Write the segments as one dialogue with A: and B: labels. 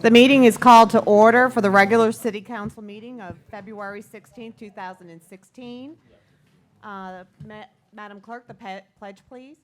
A: The meeting is called to order for the regular city council meeting of February 16, 2016. Madam Clerk, the pledge, please.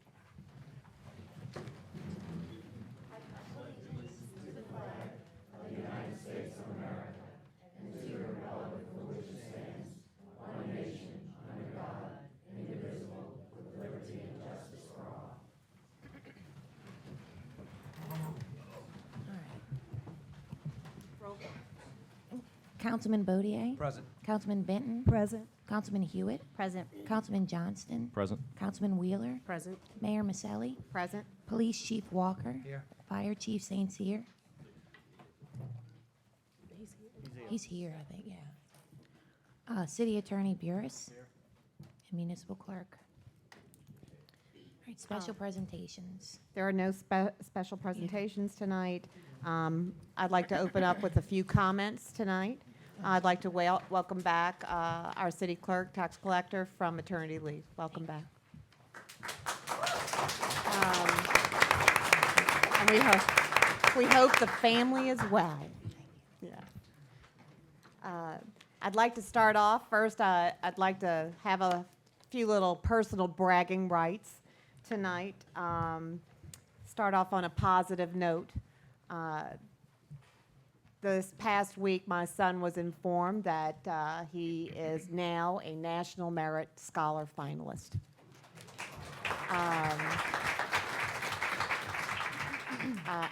B: Councilman Bodier?
C: Present.
B: Councilman Benton?
D: Present.
B: Councilman Hewitt?
D: Present.
B: Councilman Johnston?
C: Present.
B: Councilman Wheeler?
D: Present.
B: Mayor Maselli?
A: Present.
B: Police Chief Walker?
C: Here.
B: Fire Chief St. Cyr? He's here, I think, yeah. City Attorney Burris? And Municipal Clerk. All right, special presentations.
A: There are no special presentations tonight. I'd like to open up with a few comments tonight. I'd like to welcome back our city clerk, tax collector from maternity leave. Welcome back. And we hope the family is well. Yeah. I'd like to start off. First, I'd like to have a few little personal bragging rights tonight. Start off on a positive note. This past week, my son was informed that he is now a National Merit Scholar finalist.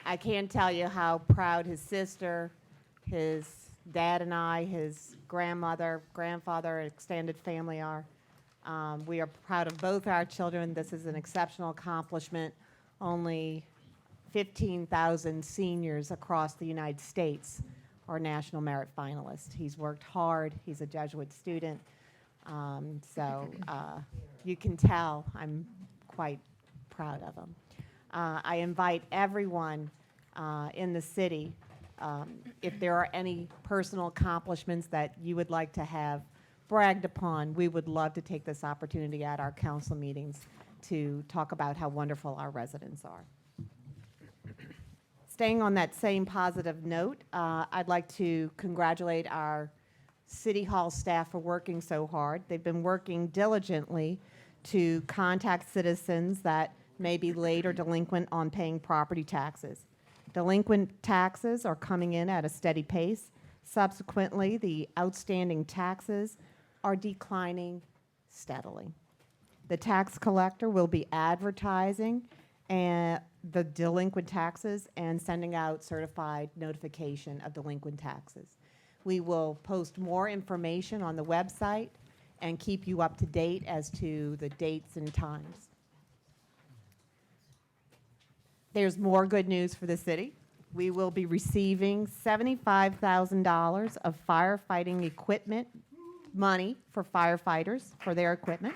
A: I can't tell you how proud his sister, his dad and I, his grandmother, grandfather, extended family are. We are proud of both our children. This is an exceptional accomplishment. Only 15,000 seniors across the United States are National Merit finalists. He's worked hard. He's a Jesuit student. So you can tell I'm quite proud of him. I invite everyone in the city, if there are any personal accomplishments that you would like to have bragged upon, we would love to take this opportunity at our council meetings to talk about how wonderful our residents are. Staying on that same positive note, I'd like to congratulate our City Hall staff for working so hard. They've been working diligently to contact citizens that may be late or delinquent on paying property taxes. Delinquent taxes are coming in at a steady pace. Subsequently, the outstanding taxes are declining steadily. The tax collector will be advertising the delinquent taxes and sending out certified notification of delinquent taxes. We will post more information on the website and keep you up to date as to the dates and times. There's more good news for the city. We will be receiving $75,000 of firefighting equipment money for firefighters for their equipment.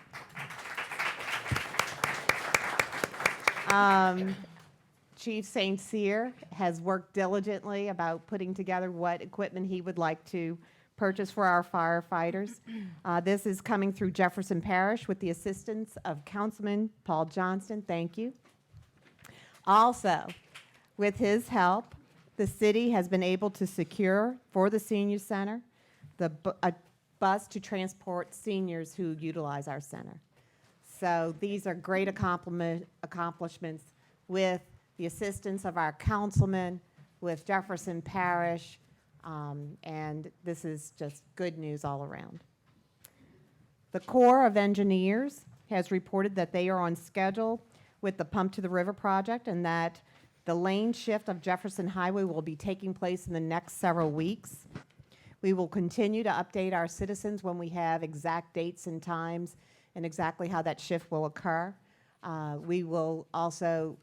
A: Chief St. Cyr has worked diligently about putting together what equipment he would like to purchase for our firefighters. This is coming through Jefferson Parish with the assistance of Councilman Paul Johnston. Thank you. Also, with his help, the city has been able to secure for the senior center a bus to transport seniors who utilize our center. So these are great accomplishments with the assistance of our councilman, with Jefferson Parish, and this is just good news all around. The Corps of Engineers has reported that they are on schedule with the Pump to the River project and that the lane shift of Jefferson Highway will be taking place in the next several weeks. We will continue to update our citizens when we have exact dates and times and exactly how that shift will occur. We will also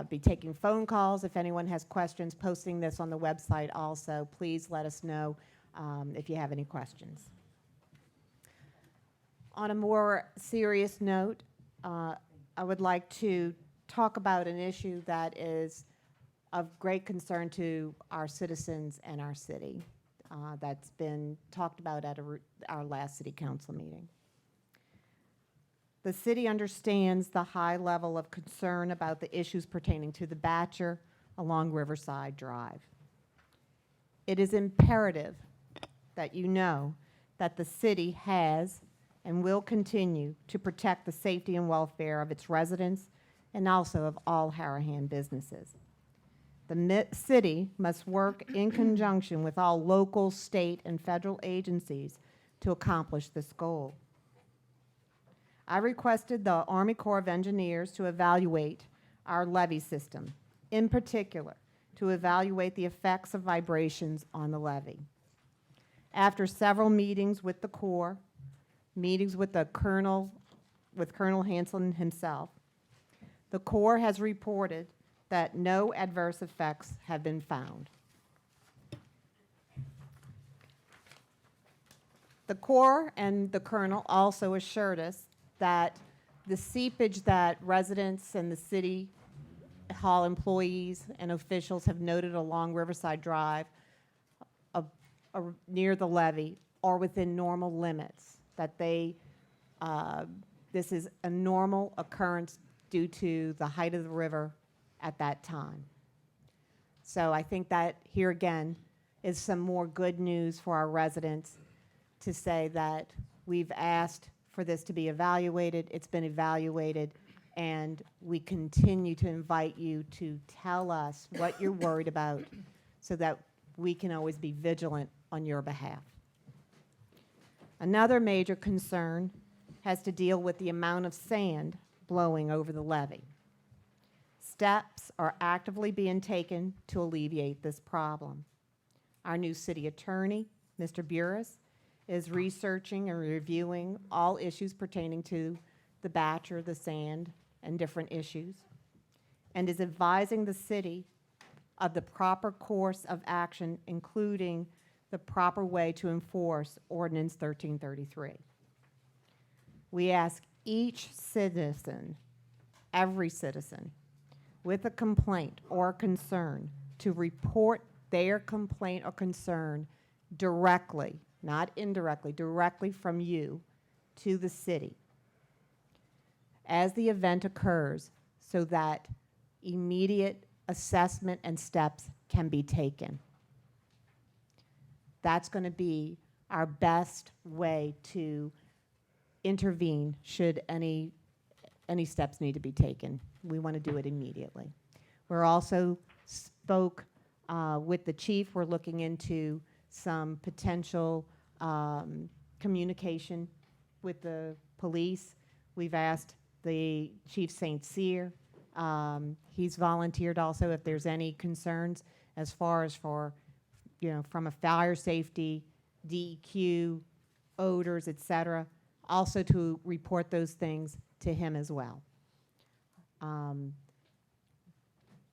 A: be taking phone calls if anyone has questions, posting this on the website also. Please let us know if you have any questions. On a more serious note, I would like to talk about an issue that is of great concern to our citizens and our city that's been talked about at our last city council meeting. The city understands the high level of concern about the issues pertaining to the Batcher along Riverside Drive. It is imperative that you know that the city has and will continue to protect the safety and welfare of its residents and also of all Harahan businesses. The city must work in conjunction with all local, state, and federal agencies to accomplish this goal. I requested the Army Corps of Engineers to evaluate our levee system, in particular, to evaluate the effects of vibrations on the levee. After several meetings with the Corps, meetings with Colonel Hanselman himself, the Corps has reported that no adverse effects have been found. The Corps and the Colonel also assured us that the seepage that residents and the city hall employees and officials have noted along Riverside Drive near the levee are within normal limits, that this is a normal occurrence due to the height of the river at that time. So I think that here again is some more good news for our residents to say that we've asked for this to be evaluated, it's been evaluated, and we continue to invite you to tell us what you're worried about so that we can always be vigilant on your behalf. Another major concern has to deal with the amount of sand blowing over the levee. Steps are actively being taken to alleviate this problem. Our new city attorney, Mr. Burris, is researching and reviewing all issues pertaining to the batch or the sand and different issues, and is advising the city of the proper course of action, including the proper way to enforce Ordinance 1333. We ask each citizen, every citizen, with a complaint or concern to report their complaint or concern directly, not indirectly, directly from you to the city as the event occurs so that immediate assessment and steps can be taken. That's going to be our best way to intervene should any steps need to be taken. We want to do it immediately. We're also spoke with the chief. We're looking into some potential communication with the police. We've asked the Chief St. Cyr. He's volunteered also if there's any concerns as far as for, from a fire safety, DEQ, odors, et cetera, also to report those things to him as well.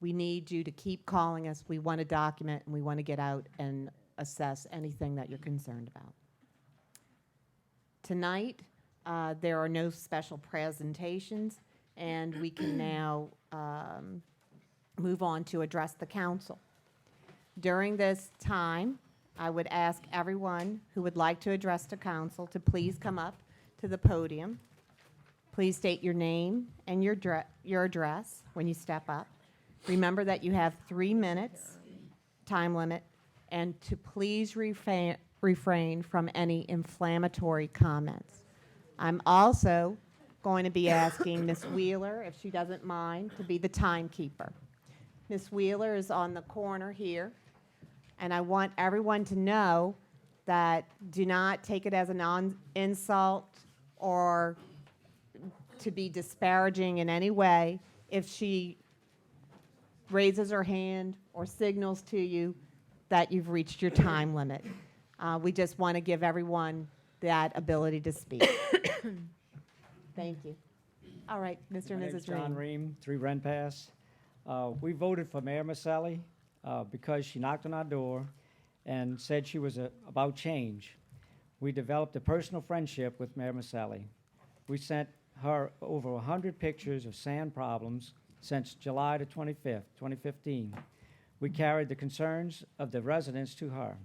A: We need you to keep calling us. We want to document and we want to get out and assess anything that you're concerned about. Tonight, there are no special presentations, and we can now move on to address the council. During this time, I would ask everyone who would like to address the council to please come up to the podium. Please state your name and your address when you step up. Remember that you have 3 minutes time limit, and to please refrain from any inflammatory comments. I'm also going to be asking Ms. Wheeler, if she doesn't mind, to be the timekeeper. Ms. Wheeler is on the corner here, and I want everyone to know that do not take it as an insult or to be disparaging in any way if she raises her hand or signals to you that you've reached your time limit. We just want to give everyone that ability to speak. Thank you. All right, Mr. and
C: My name's
A: Mrs.
C: John
A: Ream.
C: Ream, 3 Ren Pass. We voted for Mayor Maselli because she knocked on our door and said she was about change. We developed a personal friendship with Mayor Maselli. We sent her over 100 pictures of sand problems since July the 25th, 2015. We carried the concerns of the residents to her.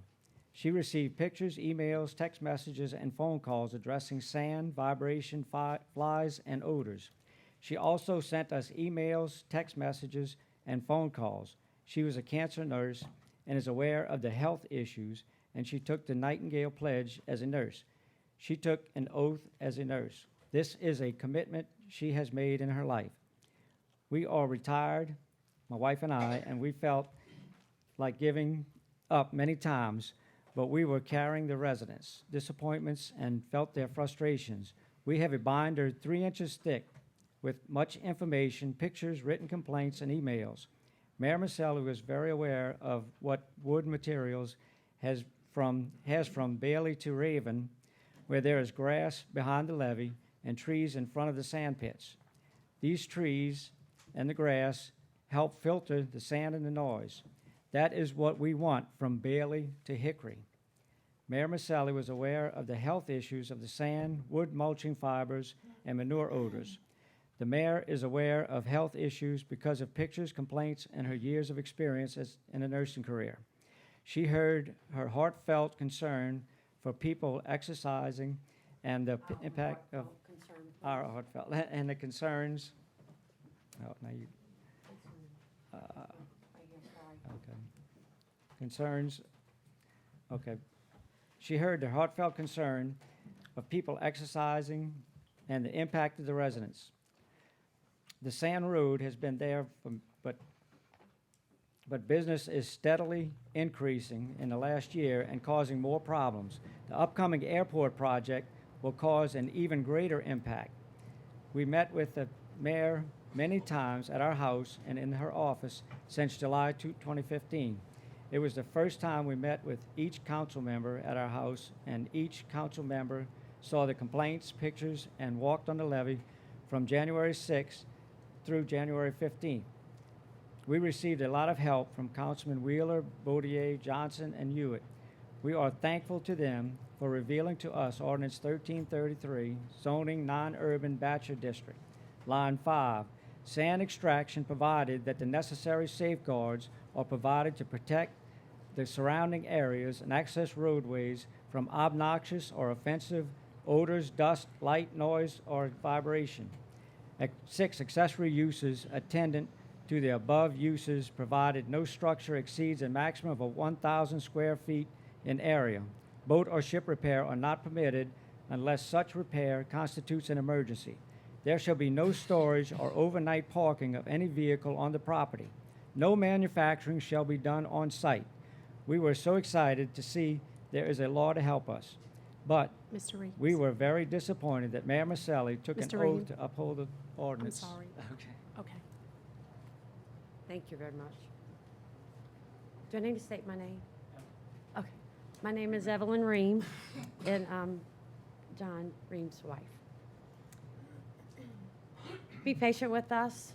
C: She received pictures, emails, text messages, and phone calls addressing sand, vibration, flies, and odors. She also sent us emails, text messages, and phone calls. She was a cancer nurse, and is aware of the health issues, and she took the Nightingale Pledge as a nurse. She took an oath as a nurse. This is a commitment she has made in her life. We are retired, my wife and I, and we felt like giving up many times, but we were carrying the residents' disappointments and felt their frustrations. We have a binder 3 inches thick with much information, pictures, written complaints, and emails. Mayor Maselli was very aware of what Wood Materials has from Bailey to Raven, where there is grass behind the levee and trees in front of the sand pits. These trees and the grass help filter the sand and the noise. That is what we want from Bailey to Hickory. Mayor Maselli was aware of the health issues of the sand, wood mulching fibers, and manure odors. The mayor is aware of health issues because of pictures, complaints, and her years of experience in a nursing career. She heard her heartfelt concern for people exercising and the impact of our heartfelt and the concerns. Oh, now you. Okay. Concerns. Okay. She heard the heartfelt concern of people exercising and the impact of the residents. The sand road has been there, but business is steadily increasing in the last year and causing more problems. The upcoming airport project will cause an even greater impact. We met with the mayor many times at our house and in her office since July 2015. It was the first time we met with each council member at our house, and each council member saw the complaints, pictures, and walked on the levee from January 6th through January 15th. We received a lot of help from Councilman Wheeler, Boudier, Johnson, and Hewitt. We are thankful to them for revealing to us Ordinance 1333, zoning non-urban bachelor district. Line 5, sand extraction provided that the necessary safeguards are provided to protect the surrounding areas and access roadways from obnoxious or offensive odors, dust, light, noise, or vibration. 6, accessory uses attendant to the above uses provided no structure exceeds a maximum of 1,000 square feet in area. Boat or ship repair are not permitted unless such repair constitutes an emergency. There shall be no storage or overnight parking of any vehicle on the property. No manufacturing shall be done on site. We were so excited to see there is a law to help us. But
D: Mr. Reeves.
C: we were very disappointed that Mayor Maselli took
D: Mr.
C: an
D: Reed.
C: oath to uphold the
D: I'm
C: ordinance.
D: sorry.
C: Okay.
D: Okay.
E: Thank you very much. Do I need to state my name? Okay. My name is Evelyn Ream, and I'm John Ream's wife. Be patient with us.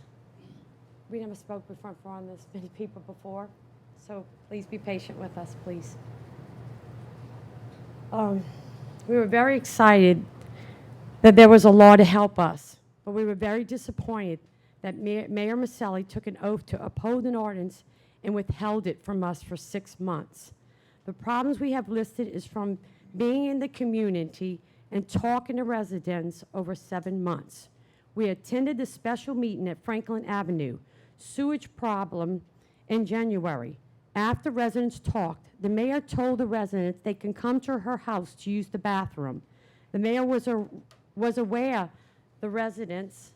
E: We never spoke before on this many people before, so please be patient with us, please. We were very excited that there was a law to help us, but we were very disappointed that Mayor Maselli took an oath to uphold an ordinance and withheld it from us for 6 months. The problems we have listed is from being in the community and talking to residents over 7 months. We attended the special meeting at Franklin Avenue, sewage problem in January. After residents talked, the mayor told the residents they can come to her house to use the bathroom. The mayor was aware the residents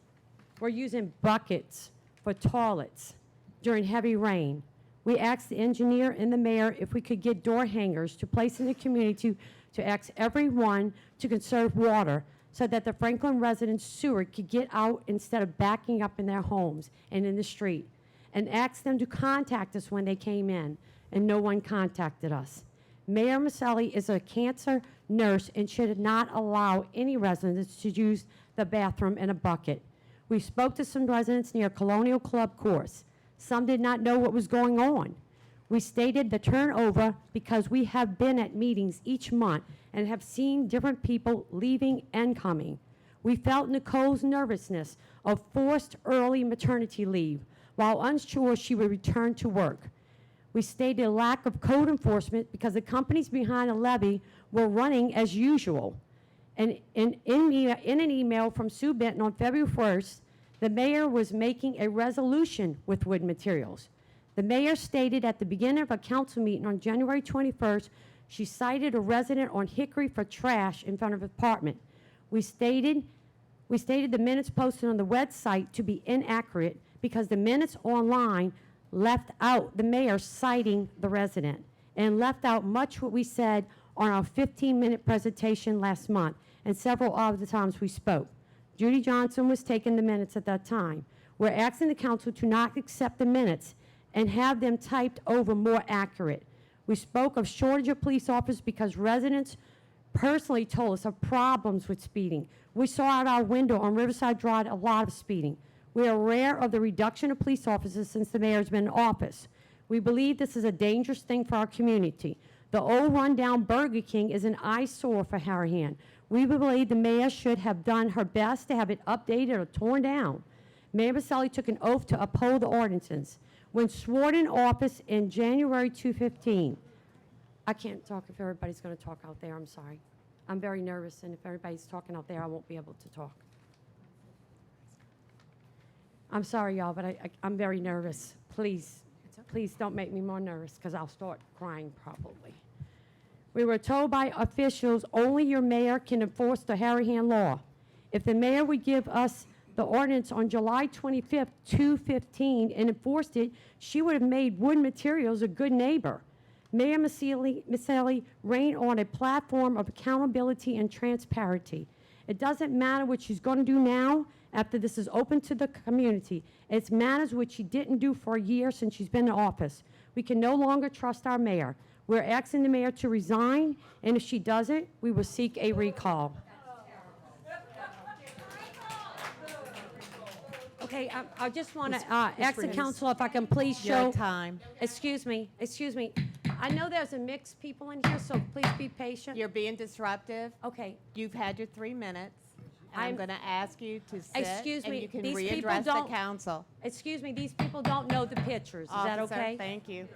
E: were using buckets for toilets during heavy rain. We asked the engineer and the mayor if we could get door hangers to place in the community to ask everyone to conserve water so that the Franklin residents' sewer could get out instead of backing up in their homes and in the street, and asked them to contact us when they came in, and no one contacted us. Mayor Maselli is a cancer nurse and should not allow any residents to use the bathroom in a bucket. We spoke to some residents near Colonial Club course. Some did not know what was going on. We stated the turnover because we have been at meetings each month and have seen different people leaving and coming. We felt Nicole's nervousness of forced early maternity leave while unsure she would return to work. We stated a lack of code enforcement because the companies behind the levee were running as usual. And in an email from Sue Benton on February 1st, the mayor was making a resolution with Wood Materials. The mayor stated at the beginning of a council meeting on January 21st, she cited a resident on Hickory for trash in front of his apartment. We stated the minutes posted on the website to be inaccurate because the minutes online left out the mayor citing the resident and left out much what we said on our 15-minute presentation last month and several other times we spoke. Judy Johnson was taking the minutes at that time. We're asking the council to not accept the minutes and have them typed over more accurate. We spoke of shortage of police officers because residents personally told us of problems with speeding. We saw out our window on Riverside Drive a lot of speeding. We are aware of the reduction of police officers since the mayor's been in office. We believe this is a dangerous thing for our community. The old rundown Burger King is an eyesore for Harahan. We believe the mayor should have done her best to have it updated or torn down. Mayor Maselli took an oath to uphold the ordinances. When sworn in office in January 2015, I can't talk if everybody's going to talk out there, I'm sorry. I'm very nervous, and if everybody's talking out there, I won't be able to talk. I'm sorry, y'all, but I'm very nervous. Please, please don't make me more nervous, because I'll start crying probably. We were told by officials only your mayor can enforce the Harahan law. If the mayor would give us the ordinance on July 25th, 2015, and enforced it, she would have made wood materials a good neighbor. Mayor Maselli ran on a platform of accountability and transparency. It doesn't matter what she's going to do now after this is open to the community. It matters what she didn't do for a year since she's been in office. We can no longer trust our mayor. We're asking the mayor to resign, and if she doesn't, we will seek a recall. Okay, I just want to ask the council if I can please show.
A: Your time.
E: Excuse me. I know there's a mixed people in here, so please be patient.
A: You're being disruptive.
E: Okay,
A: You've had your 3 minutes. And I'm
E: I'm-
A: going to ask you to sit.
E: Excuse
A: and
E: me,
A: you can
E: these people
A: readdress the
E: don't-
A: council.
E: excuse me, these people don't know the pictures. Is that
A: Officer,
E: okay?
A: thank you.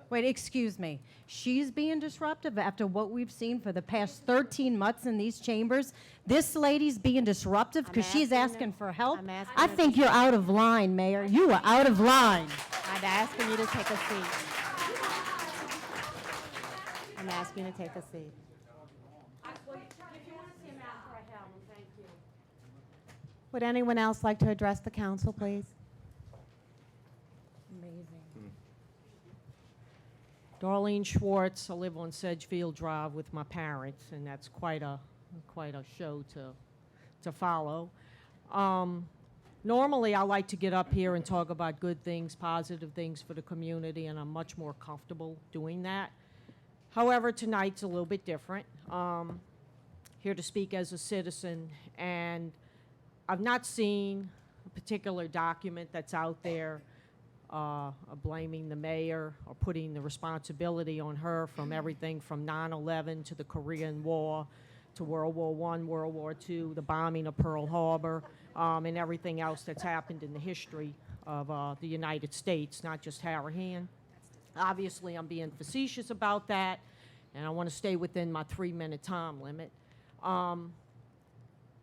D: Wait, excuse me. She's being disruptive after what we've seen for the past 13 months in these chambers. This lady's being disruptive because she's
A: asking
D: asking for help.
A: I'm asking
D: I
A: her
D: think you're out of line, Mayor. You are out of line.
A: I'm asking you to take a seat. I'm asking you to take a seat. Would anyone else like to address the council, please?
D: Amazing.
F: Darlene Schwartz. I live on Sedgefield Drive with my parents, and that's quite a show to follow. Normally, I like to get up here and talk about good things, positive things for the community, and I'm much more comfortable doing that. However, tonight's a little bit different. Here to speak as a citizen, and I've not seen a particular document that's out there blaming the mayor or putting the responsibility on her from everything from 9/11 to the Korean War to World War I, World War II, the bombing of Pearl Harbor, and everything else that's happened in the history of the United States, not just Harahan. Obviously, I'm being facetious about that, and I want to stay within my 3-minute time limit.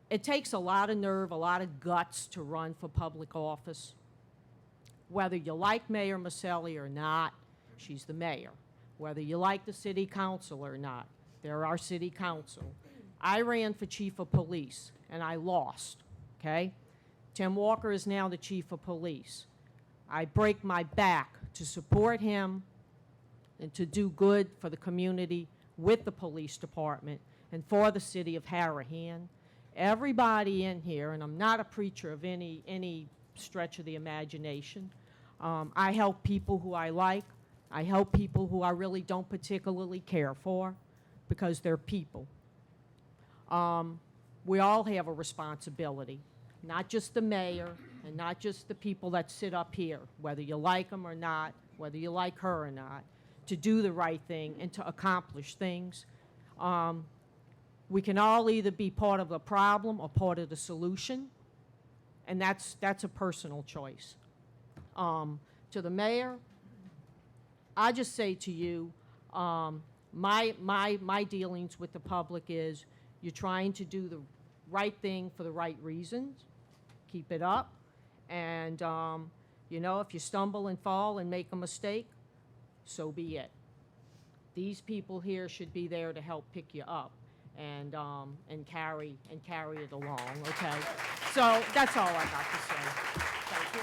F: It takes a lot of nerve, a lot of guts to run for public office. Whether you like Mayor Maselli or not, she's the mayor. Whether you like the city council or not, they're our city council. I ran for chief of police, and I lost, okay? Tim Walker is now the chief of police. I break my back to support him and to do good for the community with the police department and for the city of Harahan. Everybody in here, and I'm not a preacher of any stretch of the imagination, I help people who I like. I help people who I really don't particularly care for because they're people. We all have a responsibility, not just the mayor and not just the people that sit up here, whether you like them or not, whether you like her or not, to do the right thing and to accomplish things. We can all either be part of the problem or part of the solution, and that's a personal choice. To the mayor, I just say to you, my dealings with the public is you're trying to do the right thing for the right reasons. Keep it up, and You know, if you stumble and fall and make a mistake, so be it. These people here should be there to help pick you up and carry it along, okay? So that's all I got to say. Thank you.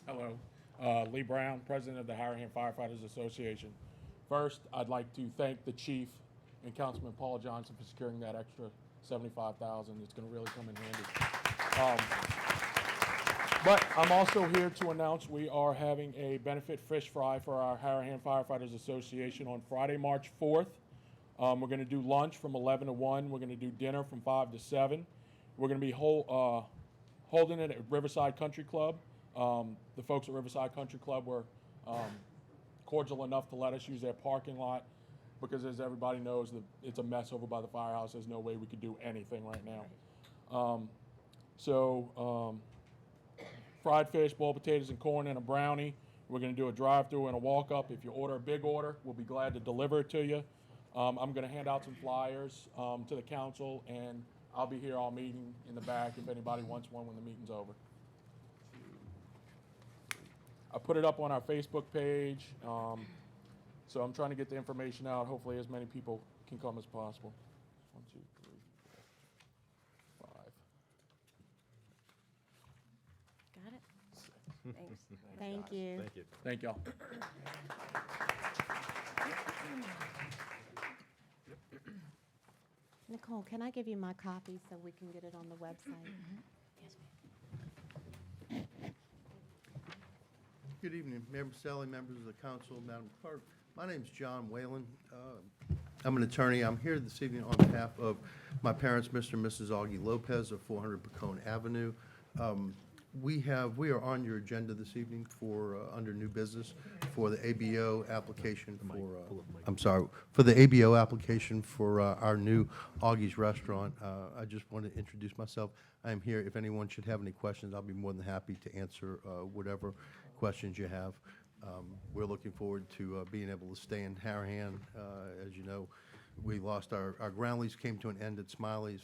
G: Hello, Lee Brown, President of the Harahan Firefighters Association. First, I'd like to thank the Chief and Councilman Paul Johnson for securing that extra $75,000. It's going to really come in handy. But I'm also here to announce we are having a benefit fish fry for our Harahan Firefighters Association on Friday, March 4th. We're going to do lunch from 11 to 1. We're going to do dinner from 5 to 7. We're going to be holding it at Riverside Country Club. The folks at Riverside Country Club were cordial enough to let us use their parking lot because, as everybody knows, it's a mess over by the firehouse. There's no way we could do anything right now. Fried fish, boiled potatoes and corn, and a brownie. We're going to do a drive-through and a walk-up. If you order a big order, we'll be glad to deliver it to you. I'm going to hand out some flyers to the council, and I'll be here all meeting in the back if anybody wants one when the meeting's over. I put it up on our Facebook page, so I'm trying to get the information out. Hopefully as many people can come as possible. 1, 2, 3, 4, 5.
A: Got it? Thanks. Thank you.
H: Thank you.
G: Thank y'all.
A: Nicole, can I give you my copy so we can get it on the website?
B: Yes, ma'am.
H: Good evening, Mayor Maselli, members of the council, Madam Clerk. My name's John Whalen. I'm an attorney. I'm here this evening on behalf of my parents, Mr. and Mrs. Augie Lopez of 400 Pecone Avenue. We are on your agenda this evening for, under new business, for the ABO application for the ABO application for our new Augie's Restaurant. I just want to introduce myself. I'm here. If anyone should have any questions, I'll be more than happy to answer whatever questions you have. We're looking forward to being able to stay in Harahan. As you know, we lost our ground lease came to an end at Smiley's,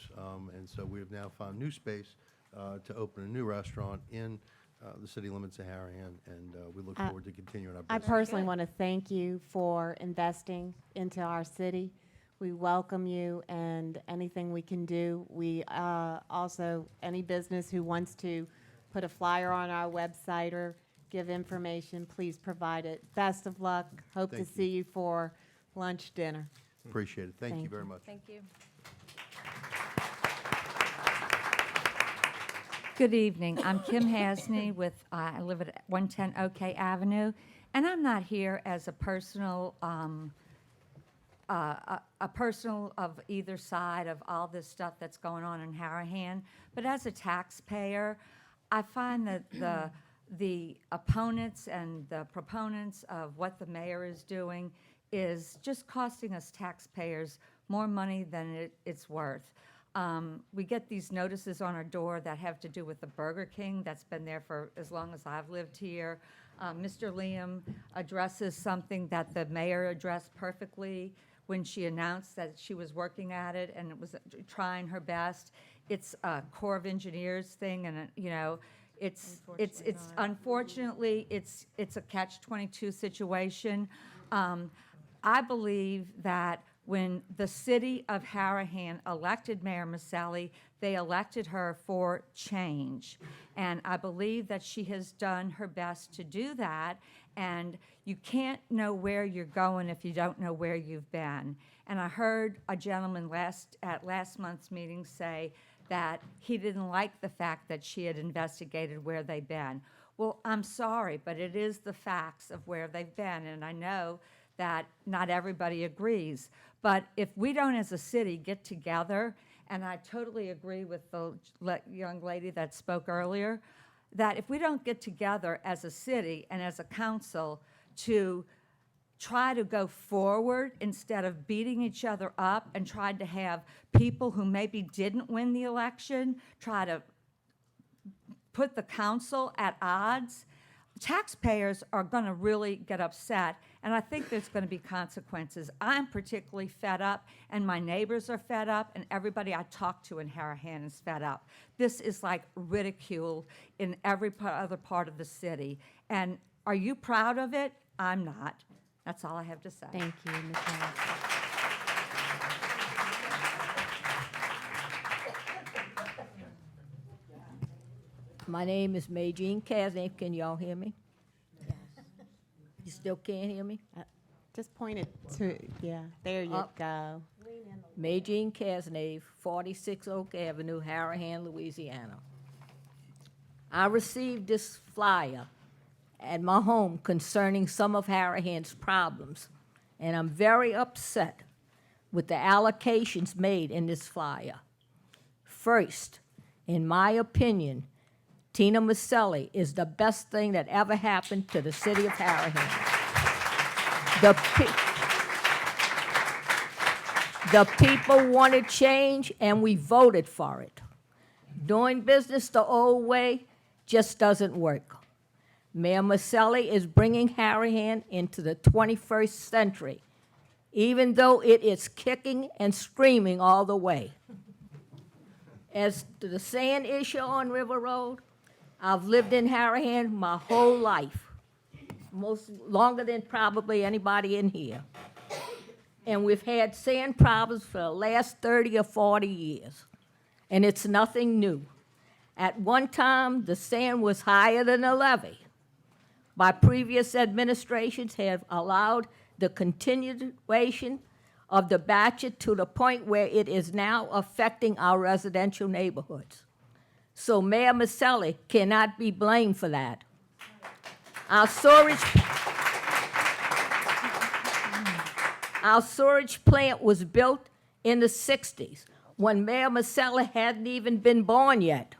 H: and so we have now found new space to open a new restaurant in the city limits of Harahan, and we look forward to continuing our
A: I
H: business.
A: personally want to thank you for investing into our city. We welcome you, and anything we can do. We also, any business who wants to put a flyer on our website or give information, please provide it. Best of luck. Hope to
H: Thank you.
A: see you for lunch, dinner.
H: Appreciate it. Thank you
A: Thank
H: very
A: you.
H: much.
D: Thank you.
I: Good evening. I'm Kim Hasney with, I live at 110 OK Avenue, and I'm not here as a personal, a personal of either side of all this stuff that's going on in Harahan, but as a taxpayer, I find that the opponents and the proponents of what the mayor is doing is just costing us taxpayers more money than it's worth. We get these notices on our door that have to do with the Burger King that's been there for as long as I've lived here. Mr. Liam addresses something that the mayor addressed perfectly when she announced that she was working at it and it was trying her best. It's a Corps of Engineers thing, and you know, unfortunately it's a catch-22 situation. I believe that when the city of Harahan elected Mayor Maselli, they elected her for change. And I believe that she has done her best to do that. And you can't know where you're going if you don't know where you've been. And I heard a gentleman at last month's meeting say that he didn't like the fact that she had investigated where they've been. Well, I'm sorry, but it is the facts of where they've been. And I know that not everybody agrees. But if we don't, as a city, get together, and I totally agree with the young lady that spoke earlier, that if we don't get together as a city and as a council to try to go forward instead of beating each other up and trying to have people who maybe didn't win the election try to put the council at odds, taxpayers are going to really get upset, and I think there's going to be consequences. I'm particularly fed up, and my neighbors are fed up, and everybody I talk to in Harahan is fed up. This is like ridicule in every other part of the city. And are you proud of it? I'm not. That's all I have to say.
D: Thank you, Ms. Harris.
B: My name is Majine Casnave. Can y'all hear me? You still can't hear me?
A: Just point it to, yeah, there you
B: Up.
A: go.
B: Majine Casnave, 46 Oak Avenue, Harahan, Louisiana. I received this flyer at my home concerning some of Harahan's problems, and I'm very upset with the allocations made in this flyer. First, in my opinion, Tina Maselli is the best thing that ever happened to the city of Harahan. The people wanted change, and we voted for it. Doing business the old way just doesn't work. Mayor Maselli is bringing Harahan into the 21st century, even though it is kicking and screaming all the way. As to the sand issue on River Road, I've lived in Harahan my whole life, longer than probably anybody in here. And we've had sand problems for the last 30 or 40 years, and it's nothing new. At one time, the sand was higher than the levee. By previous administrations have allowed the continuation of the batcher to the point where it is now affecting our residential neighborhoods. So Mayor Maselli cannot be blamed for that. Our storage plant was built in the 60s when Mayor Maselli hadn't even been born yet,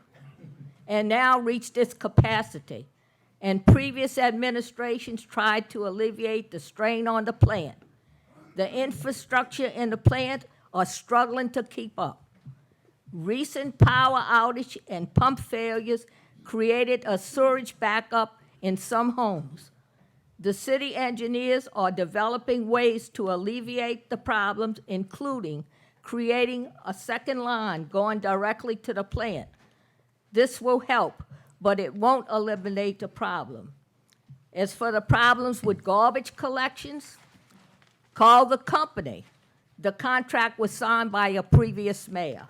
B: and now reached its capacity. And previous administrations tried to alleviate the strain on the plant. The infrastructure in the plant are struggling to keep up. Recent power outage and pump failures created a surge backup in some homes. The city engineers are developing ways to alleviate the problems, including creating a second line going directly to the plant. This will help, but it won't eliminate the problem. As for the problems with garbage collections, call the company. The contract was signed by a previous mayor.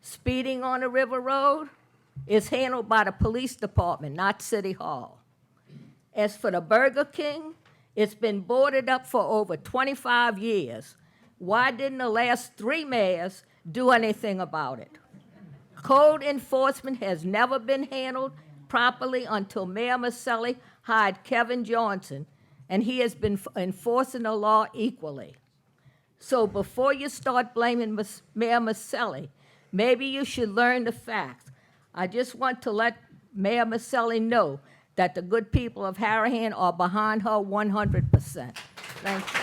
B: Speeding on the River Road is handled by the police department, not City Hall. As for the Burger King, it's been boarded up for over 25 years. Why didn't the last 3 mayors do anything about it? Code enforcement has never been handled properly until Mayor Maselli hired Kevin Johnson, and he has been enforcing the law equally. So before you start blaming Mayor Maselli, maybe you should learn the facts. I just want to let Mayor Maselli know that the good people of Harahan are behind her 100%. Thank you.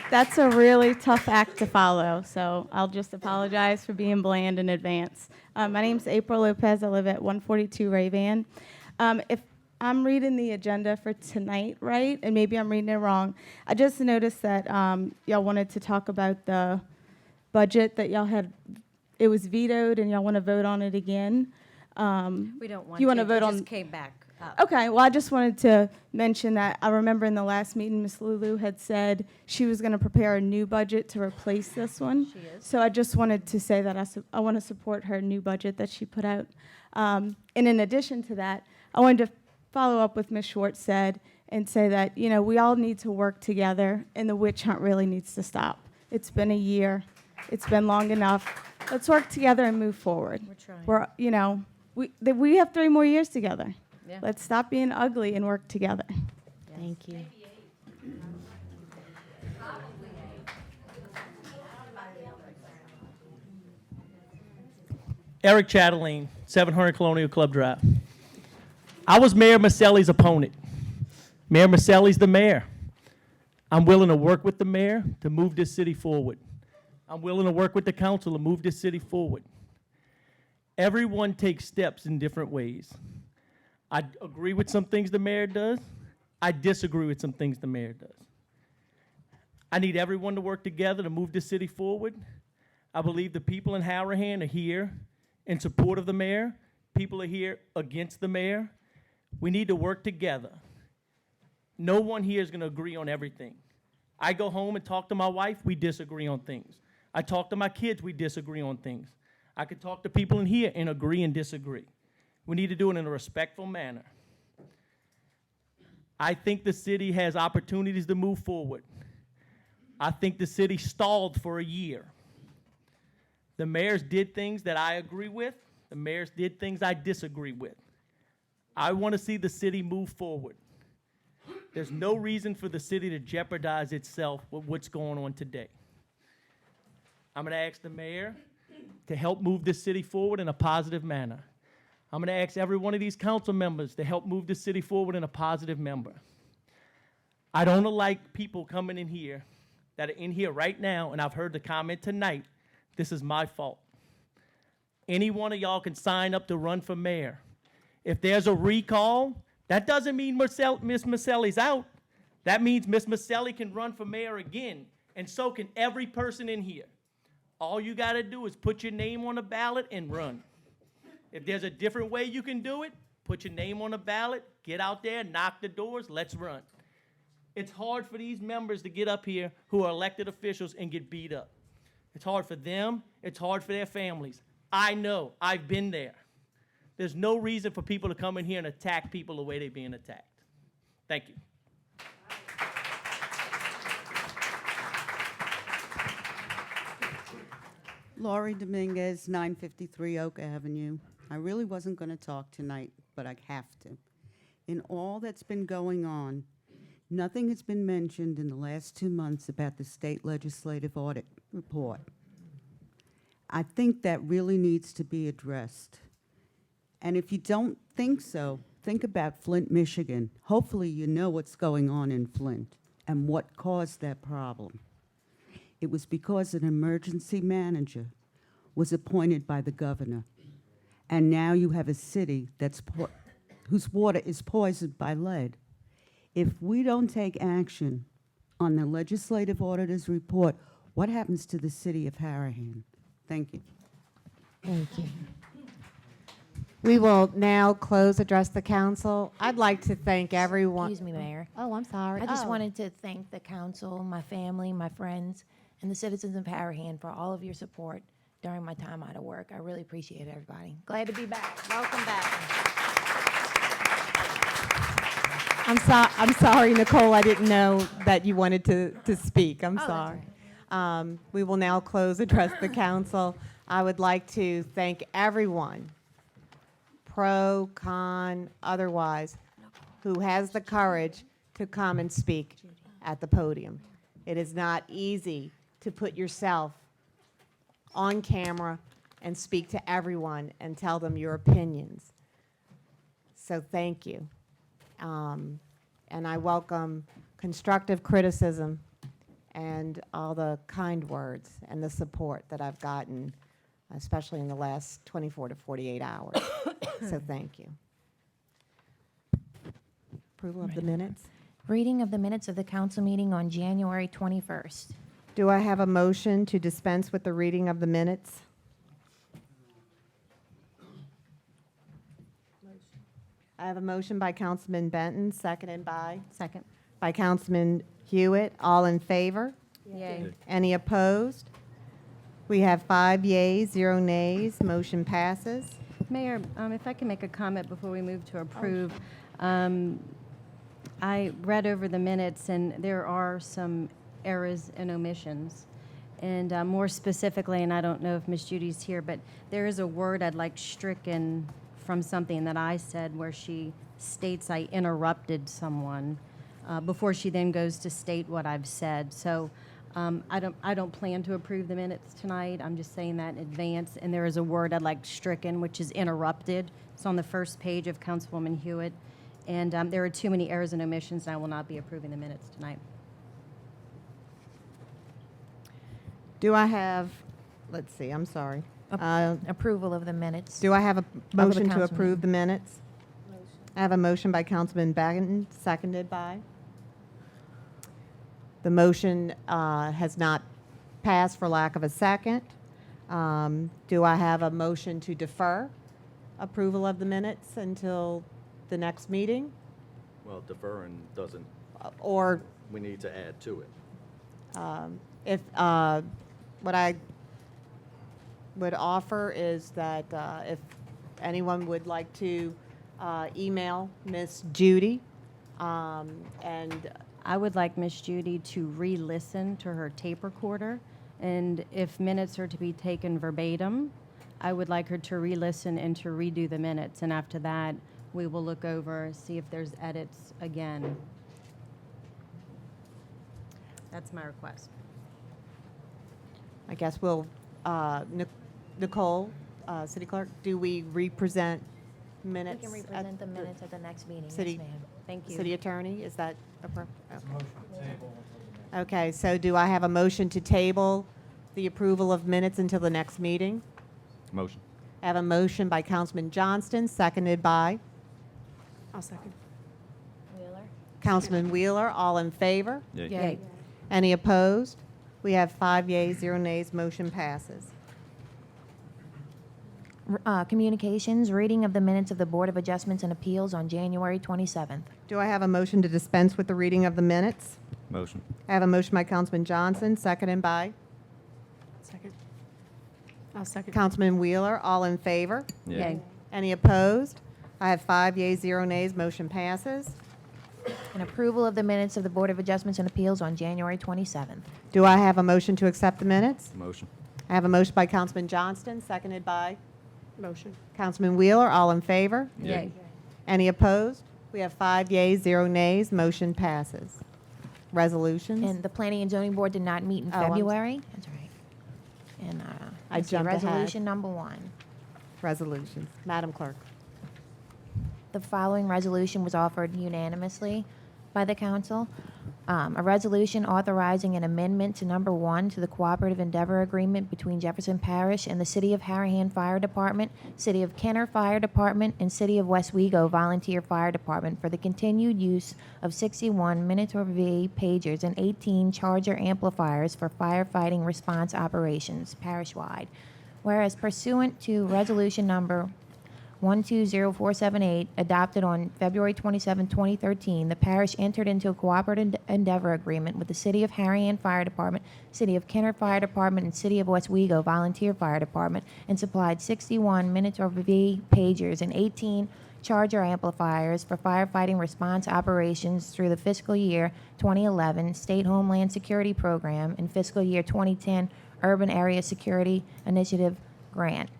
J: That's a really tough act to follow, so I'll just apologize for being bland in advance. My name's April Lopez. I live at 142 Rayvan. If I'm reading the agenda for tonight right, and maybe I'm reading it wrong, I just noticed that y'all wanted to talk about the budget that y'all had. It was vetoed, and y'all want to vote on it again.
D: We don't want
J: You
D: to.
J: wanna vote
D: It
J: on-
D: just came back up.
J: Okay, well, I just wanted to mention that I remember in the last meeting, Ms. Lulu had said she was going to prepare a new budget to replace this one.
D: She is.
J: So I just wanted to say that I want to support her new budget that she put out. And in addition to that, I wanted to follow up with Ms. Schwartz said and say that, you know, we all need to work together, and the witch hunt really needs to stop. It's been a year. It's been long enough. Let's work together and move forward.
D: We're trying.
J: We're, you know, we have 3 more years together.
D: Yeah.
J: Let's stop being ugly and work together.
D: Thank you.
K: Eric Chatelain, 700 Colonial Club Drive. I was Mayor Maselli's opponent. Mayor Maselli's the mayor. I'm willing to work with the mayor to move this city forward. I'm willing to work with the council to move this city forward. Everyone takes steps in different ways. I agree with some things the mayor does. I disagree with some things the mayor does. I need everyone to work together to move this city forward. I believe the people in Harahan are here in support of the mayor. People are here against the mayor. We need to work together. No one here is going to agree on everything. I go home and talk to my wife, we disagree on things. I talk to my kids, we disagree on things. I could talk to people in here and agree and disagree. We need to do it in a respectful manner. I think the city has opportunities to move forward. I think the city stalled for a year. The mayors did things that I agree with. The mayors did things I disagree with. I want to see the city move forward. There's no reason for the city to jeopardize itself with what's going on today. I'm going to ask the mayor to help move this city forward in a positive manner. I'm going to ask every one of these council members to help move this city forward in a positive manner. I don't like people coming in here that are in here right now, and I've heard the comment tonight, this is my fault. Any one of y'all can sign up to run for mayor. If there's a recall, that doesn't mean Miss Maselli's out. That means Miss Maselli can run for mayor again, and so can every person in here. All you got to do is put your name on a ballot and run. If there's a different way you can do it, put your name on a ballot, get out there, knock the doors, let's run. It's hard for these members to get up here who are elected officials and get beat up. It's hard for them. It's hard for their families. I know. I've been there. There's no reason for people to come in here and attack people the way they're being attacked. Thank you.
L: Laurie Dominguez, 953 Oak Avenue. I really wasn't going to talk tonight, but I have to. In all that's been going on, nothing has been mentioned in the last 2 months about the state legislative audit report. I think that really needs to be addressed. And if you don't think so, think about Flint, Michigan. Hopefully you know what's going on in Flint and what caused that problem. It was because an emergency manager was appointed by the governor. And now you have a city whose water is poisoned by lead. If we don't take action on the legislative auditor's report, what happens to the city of Harahan? Thank you.
A: Thank you. We will now address the council. I'd like to thank everyone.
M: Excuse me, Mayor.
A: Oh, I'm sorry.
M: I just
A: Oh.
M: wanted to thank the council, my family, my friends, and the citizens of Harahan for all of your support during my time out of work. I really appreciate it, everybody. Glad to be back.
A: Welcome back. I'm sorry, Nicole. I didn't know that you wanted to speak. I'm
M: that's
A: sorry. We will now address the council. I would like to thank everyone, pro, con, otherwise, who has the courage to come and speak at the podium. It is not easy to put yourself on camera and speak to everyone and tell them your opinions. So thank you. And I welcome constructive criticism and all the kind words and the support that I've gotten, especially in the last 24 to 48 hours. So thank you. Approval of the minutes.
M: Reading of the minutes of the council meeting on January 21st.
A: Do I have a motion to dispense with the reading of the minutes? I have a motion by Councilman Benton, seconded by?
D: Second.
A: By Councilman Hewitt. All in favor?
D: Yay.
A: Any opposed? We have 5 yeas, 0 nays. Motion passes.
D: Mayor, if I can make a comment before we move to approve. I read over the minutes, and there are some errors and omissions. And more specifically, and I don't know if Ms. Judy's here, but there is a word I'd like stricken from something that I said where she states I interrupted someone before she then goes to state what I've said. So I don't plan to approve the minutes tonight. I'm just saying that in advance. And there is a word I'd like stricken, which is interrupted. It's on the first page of Councilwoman Hewitt. And there are too many errors and omissions, and I will not be approving the minutes tonight.
A: Do I have, let's see, I'm sorry.
M: Approval of the minutes.
A: Do I have a
M: the
A: motion to
M: council
A: approve the minutes? I have a motion by Councilman Baggin, seconded by. The motion has not passed for lack of a second. Do I have a motion to defer approval of the minutes until the next meeting?
N: Well, deferring doesn't,
A: Or
N: we need to add to it.
A: if, what I would offer is that if anyone would like to email Miss Judy, and
D: I would like Miss Judy to re-listen to her tape recorder, and if minutes are to be taken verbatim, I would like her to re-listen and to redo the minutes, and after that, we will look over, see if there's edits again. That's my request.
A: I guess we'll, Nicole, City Clerk, do we represent
M: We
A: minutes?
M: can
A: at
M: represent the minutes at the next meeting. Yes,
A: City-
M: ma'am.
D: Thank you.
A: City Attorney, is that appropriate? Okay, so do I have a motion to table the approval of minutes until the next meeting?
N: Motion.
A: I have a motion by Councilman Johnston, seconded by
E: I'll second.
M: Wheeler?
A: Councilman Wheeler. All in favor?
N: Yay.
D: Yay.
A: Any opposed? We have 5 yeas, 0 nays. Motion passes.
M: Communications, reading of the minutes of the Board of Adjustments and Appeals on January 27th.
A: Do I have a motion to dispense with the reading of the minutes?
N: Motion.
A: I have a motion by Councilman Johnson, seconded by
E: Second. I'll second.
A: Councilman Wheeler. All in favor?
D: Yay.
A: Any opposed? I have 5 yeas, 0 nays. Motion passes.
M: And approval of the minutes of the Board of Adjustments and Appeals on January 27th.
A: Do I have a motion to accept the minutes?
N: Motion.
A: I have a motion by Councilman Johnston, seconded by
E: Motion.
A: Councilman Wheeler. All in favor?
D: Yay.
A: Any opposed? We have 5 yeas, 0 nays. Motion passes. Resolutions?
M: And the Planning and Zoning Board did not meet in
A: Oh, I'm-
M: February. That's right. And
A: I
M: let's see,
A: jumped ahead.
M: Resolution number 1.
A: Resolutions. Madam Clerk.
M: The following resolution was offered unanimously by the council. A resolution authorizing an amendment to number 1 to the Cooperative Endeavor Agreement between Jefferson Parish and the City of Harahan Fire Department, City of Kenner Fire Department, and City of Westwego Volunteer Fire Department for the continued use of 61 Minotaur V pagers and 18 charger amplifiers for firefighting response operations parish-wide. Whereas pursuant to resolution number 120478, adopted on February 27, 2013, the parish entered into a cooperative endeavor agreement with the City of Harahan Fire Department, City of Kenner Fire Department, and City of Westwego Volunteer Fire Department, and supplied 61 Minotaur V pagers and 18 charger amplifiers for firefighting response operations through the fiscal year 2011 State Homeland Security Program and fiscal year 2010 Urban Area Security Initiative Grant.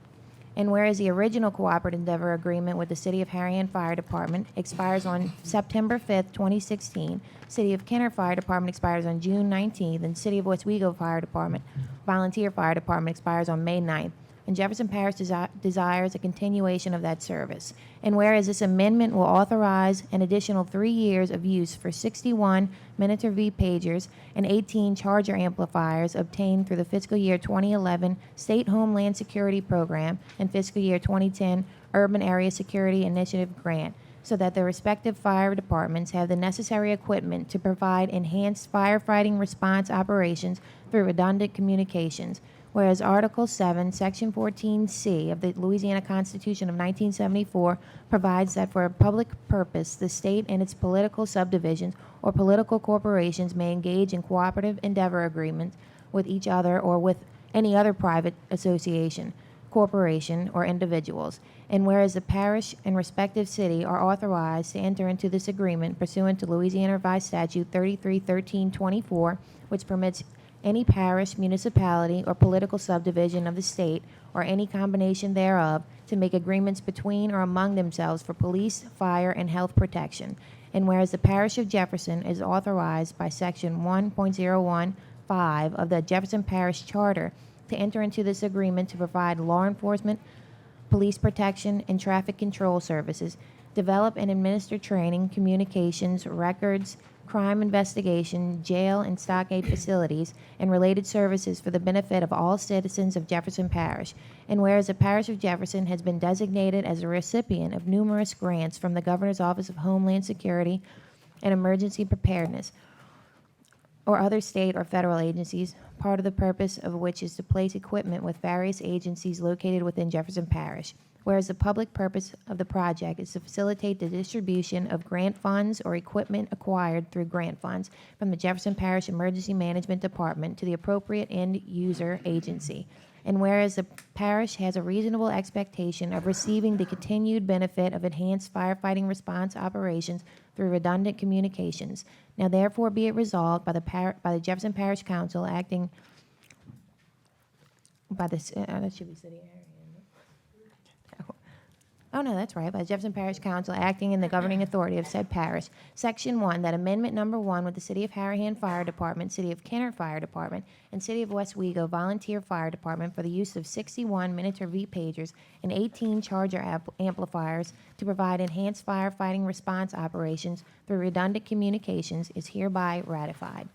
M: And whereas the original cooperative endeavor agreement with the City of Harahan Fire Department expires on September 5th, 2016, City of Kenner Fire Department expires on June 19th, and City of Westwego Fire Department, Volunteer Fire Department expires on May 9th. And Jefferson Parish desires a continuation of that service. And whereas this amendment will authorize an additional 3 years of use for 61 Minotaur V pagers and 18 charger amplifiers obtained through the fiscal year 2011 State Homeland Security Program and fiscal year 2010 Urban Area Security Initiative Grant, so that their respective fire departments have the necessary equipment to provide enhanced firefighting response operations through redundant communications. Whereas Article 7, Section 14C of the Louisiana Constitution of 1974 provides that for a public purpose, the state and its political subdivisions or political corporations may engage in cooperative endeavor agreements with each other or with any other private association, corporation, or individuals. And whereas the parish and respective city are authorized to enter into this agreement pursuant to Louisiana Revised Statute 331324, which permits any parish, municipality, or political subdivision of the state, or any combination thereof, to make agreements between or among themselves for police, fire, and health protection. And whereas the parish of Jefferson is authorized by Section 1.015 of the Jefferson Parish Charter to enter into this agreement to provide law enforcement, police protection, and traffic control services, develop and administer training, communications, records, crime investigation, jail, and stockade facilities, and related services for the benefit of all citizens of Jefferson Parish. And whereas the Parish of Jefferson has been designated as a recipient of numerous grants from the Governor's Office of Homeland Security and Emergency Preparedness, or other state or federal agencies, part of the purpose of which is to place equipment with various agencies located within Jefferson Parish. Whereas the public purpose of the project is to facilitate the distribution of grant funds or equipment acquired through grant funds from the Jefferson Parish Emergency Management Department to the appropriate end user agency. And whereas the parish has a reasonable expectation of receiving the continued benefit of enhanced firefighting response operations through redundant communications, now therefore be it resolved by the Jefferson Parish Council acting by the, that should be city area. Oh, no, that's right. By the Jefferson Parish Council acting in the governing authority of said parish. Section 1, that amendment number 1 with the City of Harahan Fire Department, City of Kenner Fire Department, and City of West Wego Volunteer Fire Department for the use of 61 Miniature V-Pagers and 18 Charger amplifiers to provide enhanced firefighting response operations through redundant communications is hereby ratified.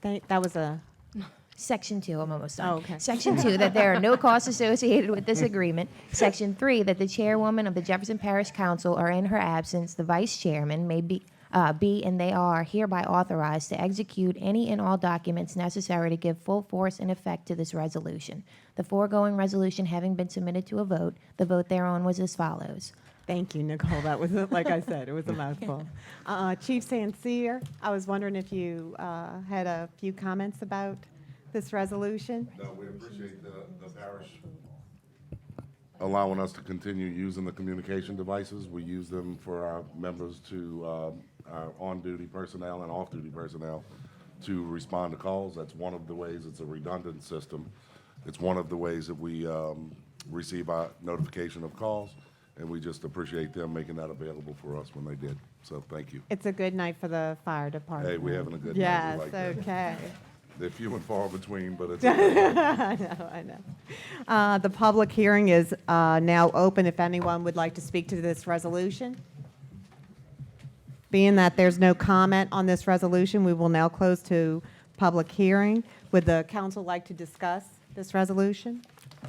A: That was a,
M: Section 2, I'm almost done.
A: Oh, okay.
M: Section 2, that there are no costs associated with this agreement. Section 3, that the chairwoman of the Jefferson Parish Council, or in her absence, the vice chairman, may be and they are hereby authorized to execute any and all documents necessary to give full force and effect to this resolution. The foregoing resolution having been submitted to a vote, the vote thereon was as follows.
A: thank you, Nicole. That was, like I said, it was a mouthful. Chief St. Cyr, I was wondering if you had a few comments about this resolution?
O: No, we appreciate the parish allowing us to continue using the communication devices. We use them for our members to, our on-duty personnel and off-duty personnel to respond to calls. That's one of the ways. It's a redundant system. It's one of the ways that we receive our notification of calls, and we just appreciate them making that available for us when they did. So thank you.
A: It's a good night for the fire department.
O: Hey, we're having a good night.
A: Yes,
O: We like that.
A: okay.
O: They're few and far between, but it's.
A: I know. The public hearing is now open if anyone would like to speak to this resolution. Being that there's no comment on this resolution, we will now close to public hearing. Would the council like to discuss this resolution?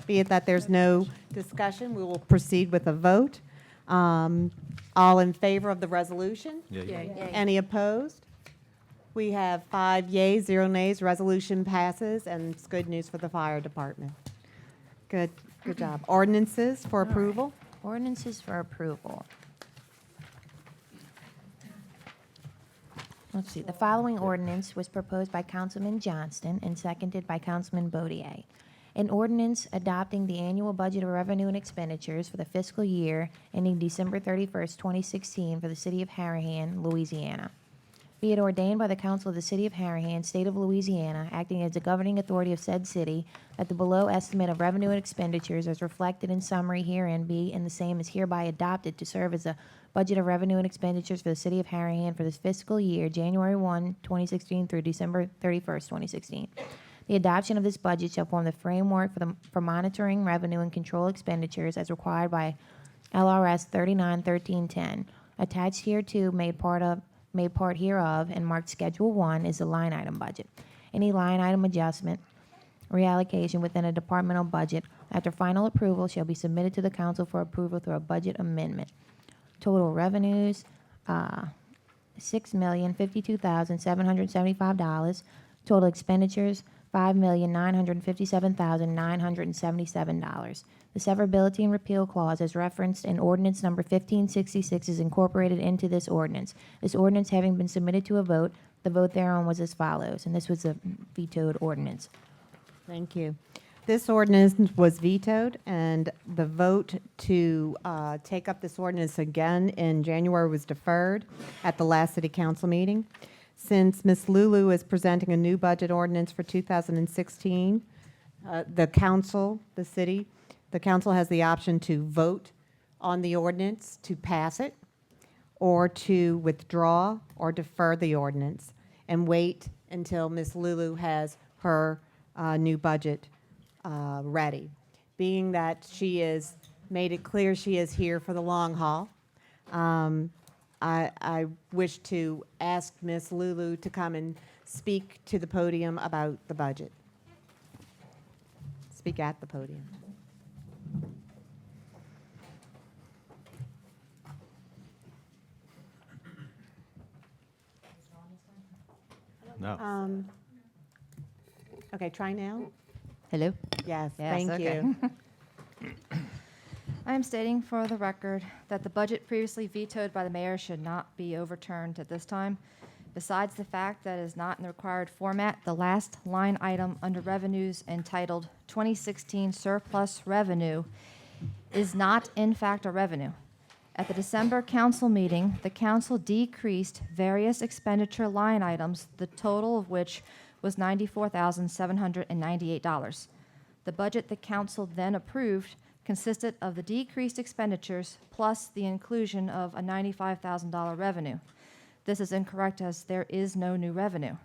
A: Be it that there's no discussion, we will proceed with a vote. All in favor of the resolution? Any opposed? We have 5 yeas, 0 nays. Resolution passes, and it's good news for the fire department. Good job. Ordinances for approval?
M: Ordinances for approval. Let's see, the following ordinance was proposed by Councilman Johnston and seconded by Councilman Bodier. An ordinance adopting the annual budget of revenue and expenditures for the fiscal year ending December 31st, 2016 for the city of Harahan, Louisiana. Be it ordained by the Council of the City of Harahan, State of Louisiana, acting as the governing authority of said city, that the below estimate of revenue and expenditures as reflected in summary herein be, and the same is hereby adopted to serve as the budget of revenue and expenditures for the City of Harahan for this fiscal year, January 1, 2016 through December 31st, 2016. The adoption of this budget shall form the framework for monitoring revenue and control expenditures as required by LRS 391310. Attached hereto, made part hereof, and marked Schedule 1 is the line item budget. Any line item adjustment, reallocation within a departmental budget after final approval shall be submitted to the council for approval through a budget amendment. Total revenues, $6,052,775. Total expenditures, $5,957,977. The severability and repeal clause as referenced in ordinance number 1566 is incorporated into this ordinance. This ordinance having been submitted to a vote, the vote thereon was as follows, and this was a vetoed ordinance.
A: Thank you. This ordinance was vetoed, and the vote to take up this ordinance again in January was deferred at the last city council meeting. Since Ms. Lulu is presenting a new budget ordinance for 2016, the council has the option to vote on the ordinance to pass it, or to withdraw or defer the ordinance and wait until Ms. Lulu has her new budget ready. Being that she has made it clear she is here for the long haul, I wish to ask Ms. Lulu to come and speak to the podium about the budget. Speak at the podium.
N: No.
A: Okay, try now.
J: Hello?
A: Yes,
J: Yes,
A: thank
J: okay.
A: you.
J: I am stating for the record that the budget previously vetoed by the mayor should not be overturned at this time. Besides the fact that it is not in the required format, the last line item under revenues entitled 2016 surplus revenue is not in fact a revenue. At the December council meeting, the council decreased various expenditure line items, the total of which was $94,798. The budget the council then approved consisted of the decreased expenditures plus the inclusion of a $95,000 revenue. This is incorrect as there is no new revenue.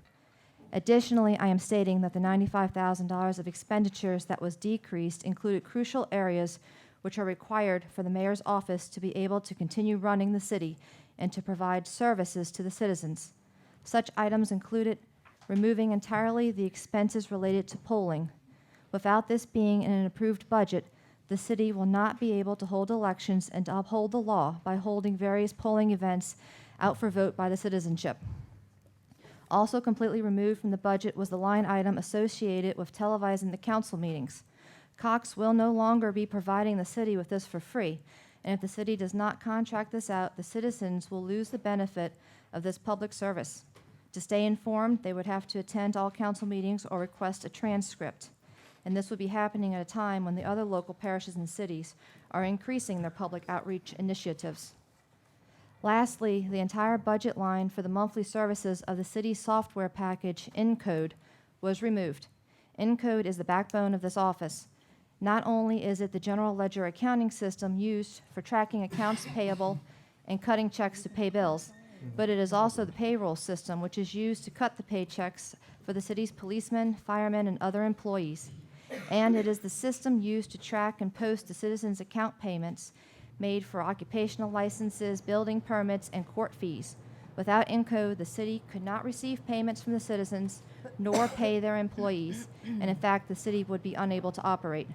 J: Additionally, I am stating that the $95,000 of expenditures that was decreased included crucial areas which are required for the mayor's office to be able to continue running the city and to provide services to the citizens. Such items included removing entirely the expenses related to polling. Without this being in an approved budget, the city will not be able to hold elections and to uphold the law by holding various polling events out for vote by the citizenship. Also completely removed from the budget was the line item associated with televising the council meetings. Cox will no longer be providing the city with this for free, and if the city does not contract this out, the citizens will lose the benefit of this public service. To stay informed, they would have to attend all council meetings or request a transcript, and this would be happening at a time when the other local parishes and cities are increasing their public outreach initiatives. Lastly, the entire budget line for the monthly services of the city's software package, Encode, was removed. Encode is the backbone of this office. Not only is it the general ledger accounting system used for tracking accounts payable and cutting checks to pay bills, but it is also the payroll system which is used to cut the paychecks for the city's policemen, firemen, and other employees. And it is the system used to track and post the citizens' account payments made for occupational licenses, building permits, and court fees. Without Encode, the city could not receive payments from the citizens nor pay their employees, and in fact, the city would be unable to operate.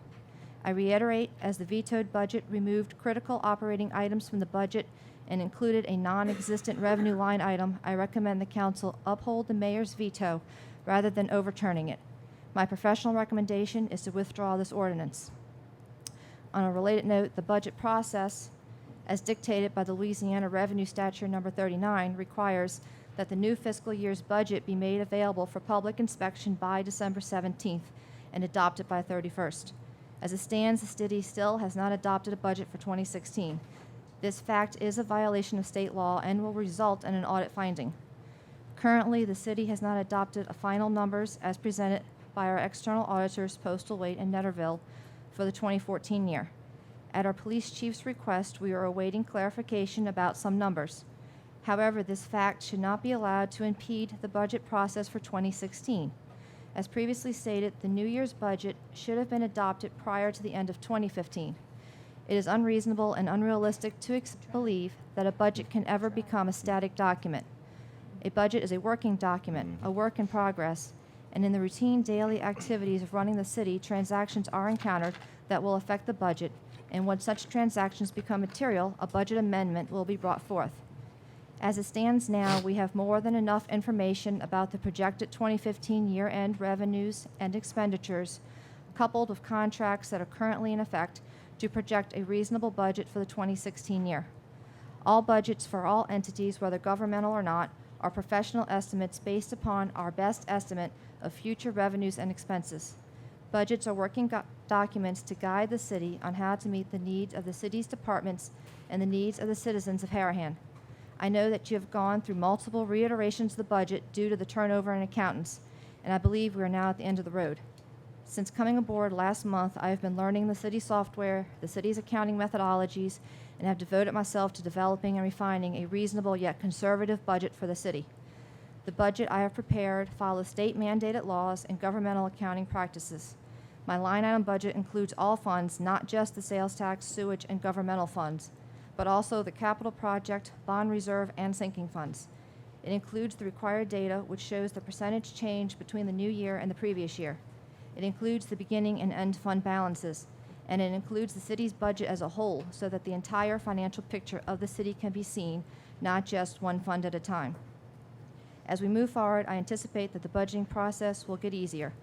J: I reiterate, as the vetoed budget removed critical operating items from the budget and included a non-existent revenue line item, I recommend the council uphold the mayor's veto rather than overturning it. My professional recommendation is to withdraw this ordinance. On a related note, the budget process, as dictated by the Louisiana Revenue Statute Number 39, requires that the new fiscal year's budget be made available for public inspection by December 17th and adopted by 31st. As it stands, the city still has not adopted a budget for 2016. This fact is a violation of state law and will result in an audit finding. Currently, the city has not adopted a final numbers as presented by our external auditors, Postal Waite and Netterville, for the 2014 year. At our police chief's request, we are awaiting clarification about some numbers. However, this fact should not be allowed to impede the budget process for 2016. As previously stated, the New Year's budget should have been adopted prior to the end of 2015. It is unreasonable and unrealistic to believe that a budget can ever become a static document. A budget is a working document, a work in progress, and in the routine daily activities of running the city, transactions are encountered that will affect the budget, and when such transactions become material, a budget amendment will be brought forth. As it stands now, we have more than enough information about the projected 2015 year-end revenues and expenditures, coupled with contracts that are currently in effect, to project a reasonable budget for the 2016 year. All budgets for all entities, whether governmental or not, are professional estimates based upon our best estimate of future revenues and expenses. Budgets are working documents to guide the city on how to meet the needs of the city's departments and the needs of the citizens of Harahan. I know that you have gone through multiple reiterations of the budget due to the turnover in accountants, and I believe we are now at the end of the road. Since coming aboard last month, I have been learning the city's software, the city's accounting methodologies, and have devoted myself to developing and refining a reasonable yet conservative budget for the city. The budget I have prepared follows state-mandated laws and governmental accounting practices. My line item budget includes all funds, not just the sales tax, sewage, and governmental funds.
P: but also the capital project, bond reserve, and sinking funds. It includes the required data, which shows the percentage change between the new year and the previous year. It includes the beginning and end fund balances, and it includes the city's budget as a whole, so that the entire financial picture of the city can be seen, not just one fund at a time. As we move forward, I anticipate that the budgeting process will get easier.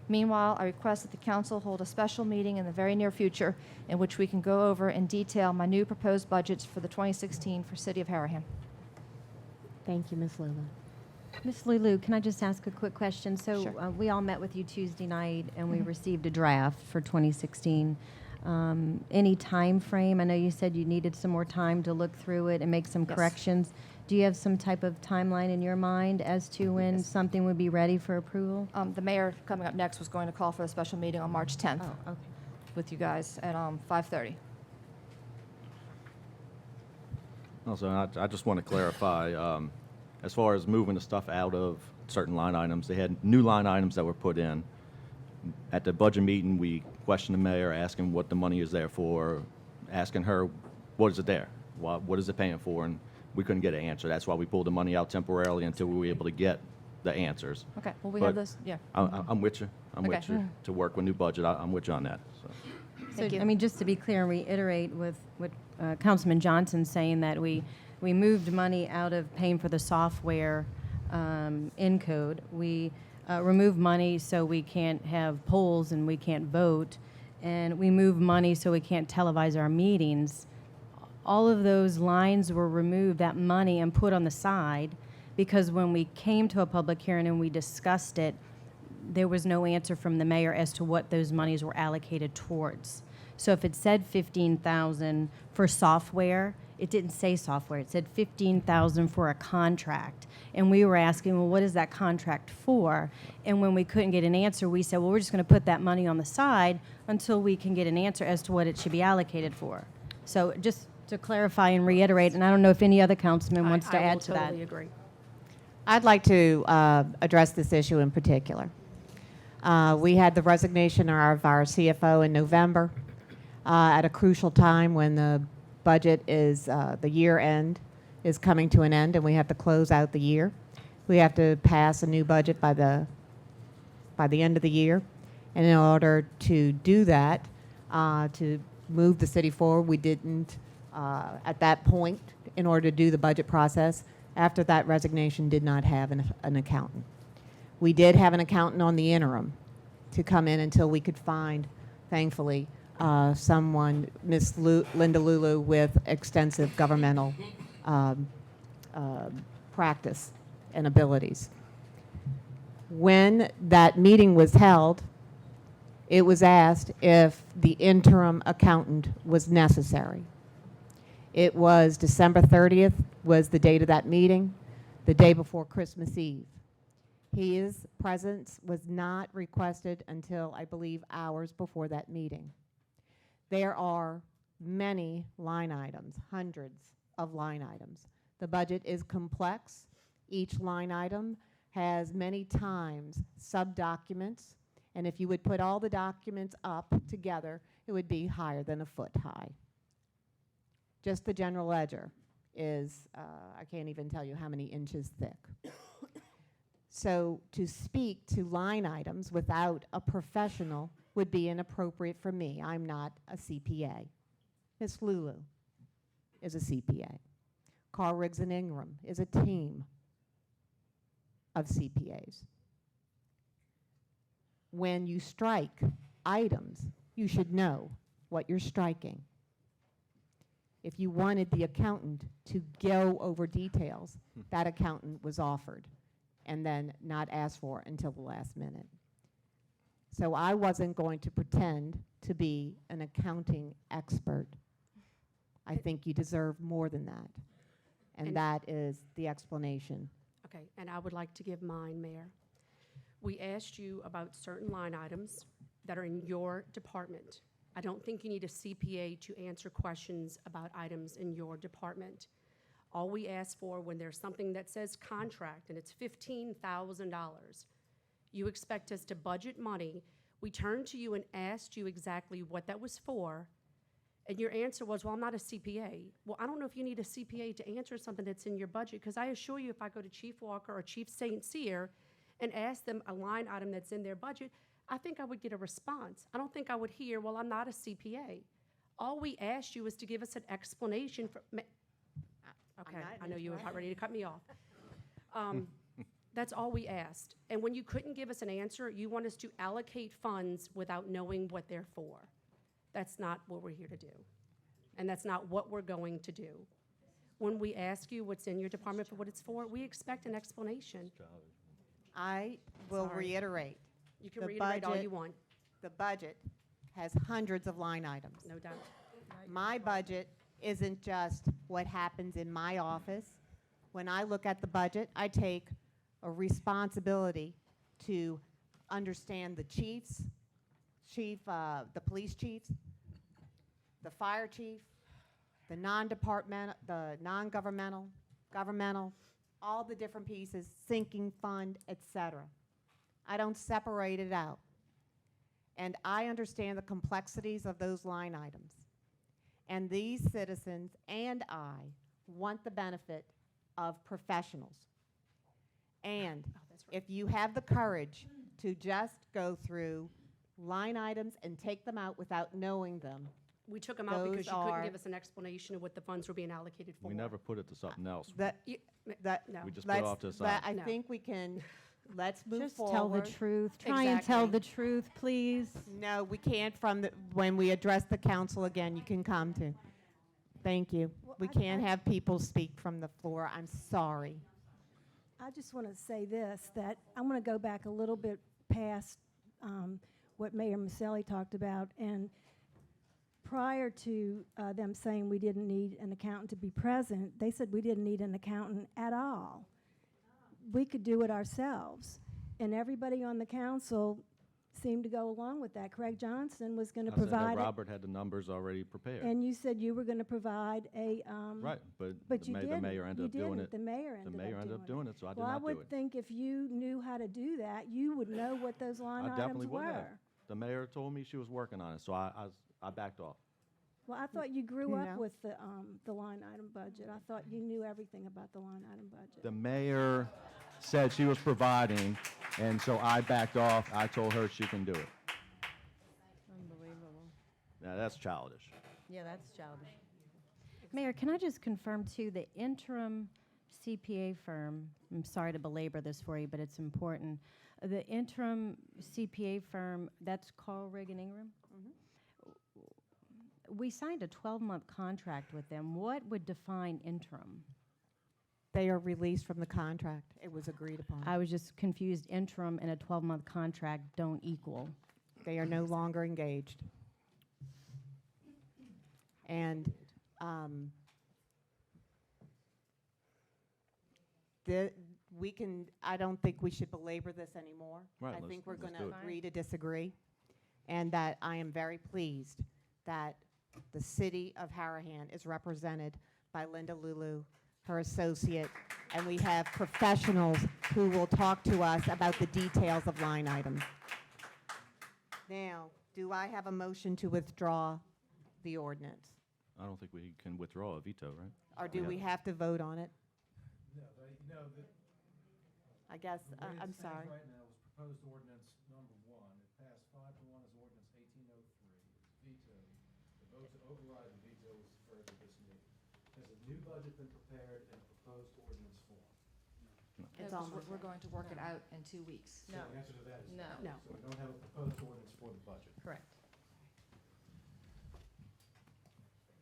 P: Meanwhile, I request that the council hold a special meeting in the very near future in which we can go over in detail my new proposed budgets for the 2016 for City of Harahan.
A: Thank you, Ms. Lulu.
D: Ms. Lulu, can I just ask a quick question? So
P: Sure.
D: we all met with you Tuesday night, and we received a draft for 2016. Any time frame? I know you said you needed some more time to look through it and make some
P: Yes.
D: corrections. Do you have some type of timeline in your mind as to when something would be ready for approval?
P: The mayor coming up next was going to call for a special meeting on March 10th
D: Oh, okay.
P: with you guys at 5:30.
N: Also, I just want to clarify, as far as moving the stuff out of certain line items, they had new line items that were put in. At the budget meeting, we questioned the mayor, asking what the money is there for, asking her, what is it there? What is it paying for? And we couldn't get an answer. That's why we pulled the money out temporarily until we were able to get the answers.
P: Okay, well, we
N: But
P: have this, yeah.
N: I'm with you. I'm with
P: Okay.
N: you. To work with new budget, I'm with you on that, so.
P: Thank
D: So,
P: you.
D: I mean, just to be clear and reiterate with what Councilman Johnson's saying, that we moved money out of paying for the software in code. We removed money so we can't have polls and we can't vote. And we moved money so we can't televise our meetings. All of those lines were removed, that money, and put on the side, because when we came to a public hearing and we discussed it, there was no answer from the mayor as to what those monies were allocated towards. So if it said 15,000 for software, it didn't say software. It said 15,000 for a contract. And we were asking, well, what is that contract for? And when we couldn't get an answer, we said, well, we're just going to put that money on the side until we can get an answer as to what it should be allocated for. So just to clarify and reiterate, and I don't know if any other councilman wants to add to
F: I
D: that.
F: will totally agree.
A: I'd like to address this issue in particular. We had the resignation of our CFO in November at a crucial time when the budget is, the year end is coming to an end and we have to close out the year. We have to pass a new budget by the end of the year. And in order to do that, to move the city forward, we didn't, at that point, in order to do the budget process, after that resignation, did not have an accountant. We did have an accountant on the interim to come in until we could find, thankfully, someone, Ms. Linda Lulu, with extensive governmental practice and abilities. When that meeting was held, it was asked if the interim accountant was necessary. It was December 30th was the date of that meeting, the day before Christmas Eve. His presence was not requested until, I believe, hours before that meeting. There are many line items, hundreds of line items. The budget is complex. Each line item has many times sub-documents, and if you would put all the documents up together, it would be higher than a foot high. Just the general ledger is, I can't even tell you how many inches thick. So to speak to line items without a professional would be inappropriate for me. I'm not a CPA. Ms. Lulu is a CPA. Carl Riggs and Ingram is a team of CPAs. When you strike items, you should know what you're striking. If you wanted the accountant to go over details, that accountant was offered and then not asked for until the last minute. So I wasn't going to pretend to be an accounting expert. I think you deserve more than that. And that is the explanation.
E: Okay, and I would like to give mine, Mayor. We asked you about certain line items that are in your department. I don't think you need a CPA to answer questions about items in your department. All we ask for when there's something that says contract and it's $15,000, you expect us to budget money. We turned to you and asked you exactly what that was for, And your answer was, well, I'm not a CPA. Well, I don't know if you need a CPA to answer something that's in your budget, because I assure you, if I go to Chief Walker or Chief St. Cyr and ask them a line item that's in their budget, I think I would get a response. I don't think I would hear, well, I'm not a CPA. All we asked you is to give us an explanation for, okay,
A: not
E: I know you were about
A: interrupting.
E: ready to cut me off. That's all we asked. And when you couldn't give us an answer, you want us to allocate funds without knowing what they're for. That's not what we're here to do. And that's not what we're going to do. When we ask you what's in your department for what it's for, we expect an explanation.
A: I will
E: Sorry.
A: reiterate.
E: You can
A: the
E: reiterate all
A: budget-
E: you want,
A: The budget has hundreds of line items.
E: no doubt.
A: My budget isn't just what happens in my office. When I look at the budget, I take a responsibility to understand the chiefs, the police chiefs, the fire chief, the non-departmental, the non-governmental, governmental, all the different pieces, sinking fund, et cetera. I don't separate it out. And I understand the complexities of those line items. And these citizens and I want the benefit of professionals. And if you have the courage to just go through line items and take them out without knowing them,
E: We took them out because
A: Those
E: you couldn't
A: are-
E: give us an explanation of what the funds were being allocated for.
N: We never put it to something else.
A: that,
E: You-
A: that,
E: No.
N: We just put it off to the side.
A: I
E: No.
A: think we can, let's move
D: Just
A: forward.
D: tell the truth. Try and tell
E: Exactly.
D: the truth, please.
A: No, we can't when we address the council again, you can come to. Thank you. We can't have people speak from the floor. I'm sorry.
Q: I just want to say this, that I'm going to go back a little bit past what Mayor Maselli talked about. And prior to them saying we didn't need an accountant to be present, they said we didn't need an accountant at all. We could do it ourselves. And everybody on the council seemed to go along with that. Craig Johnson was going to
N: I said that
Q: provide it.
N: Robert had the numbers already prepared.
Q: And you said you were going to provide a.
N: Right, but
Q: But
N: the
Q: you
N: ma-
Q: didn't.
N: the mayor ended
Q: You
N: up doing
Q: didn't.
N: it.
Q: The mayor ended
N: The mayor ended up doing it, so I did
Q: Well, I
N: not do
Q: would
N: it.
Q: think if you knew how to do that, you would know what those line
N: I
Q: items
N: definitely would
Q: were.
N: have. The mayor told me she was working on it, so I backed off.
Q: Well, I thought you grew
A: You
Q: up
A: know?
Q: with the line item budget. I thought you knew everything about the line item budget.
N: The mayor said she was providing, and so I backed off. I told her she can do it.
D: Unbelievable.
N: Now, that's childish.
D: Yeah, that's childish. Mayor, can I just confirm too, the interim CPA firm, I'm sorry to belabor this for you, but it's important. The interim CPA firm, that's Carl Reagan Ingram? We signed a 12-month contract with them. What would define interim?
A: They are released from the contract. It was agreed upon.
D: I was just confused. Interim and a 12-month contract don't equal.
A: They are no longer engaged. And I don't think we should belabor this anymore.
N: Right,
A: I
N: let's-
A: think we're
N: let's
A: going
N: do
A: to
N: it.
A: agree to disagree, and that I am very pleased that the city of Harahan is represented by Linda Lulu, her associate, and we have professionals who will talk to us about the details of line items. Now, do I have a motion to withdraw the ordinance?
N: I don't think we can withdraw a veto, right?
A: Or do we have to vote on it?
R: No,
A: I guess,
R: the way it
A: I'm
R: stands
A: sorry.
R: right now was proposed ordinance number 1. It passed 5-1 as ordinance 1803. Vetoed. The vote to override the veto was deferred to this meeting. Has a new budget been prepared in proposed ordinance form?
A: It's
P: No, 'cause
A: almost
P: we're going to work it out in 2 weeks.
R: So the answer to that is
D: No.
E: No.
R: So we don't have a proposed ordinance for the budget.
D: Correct.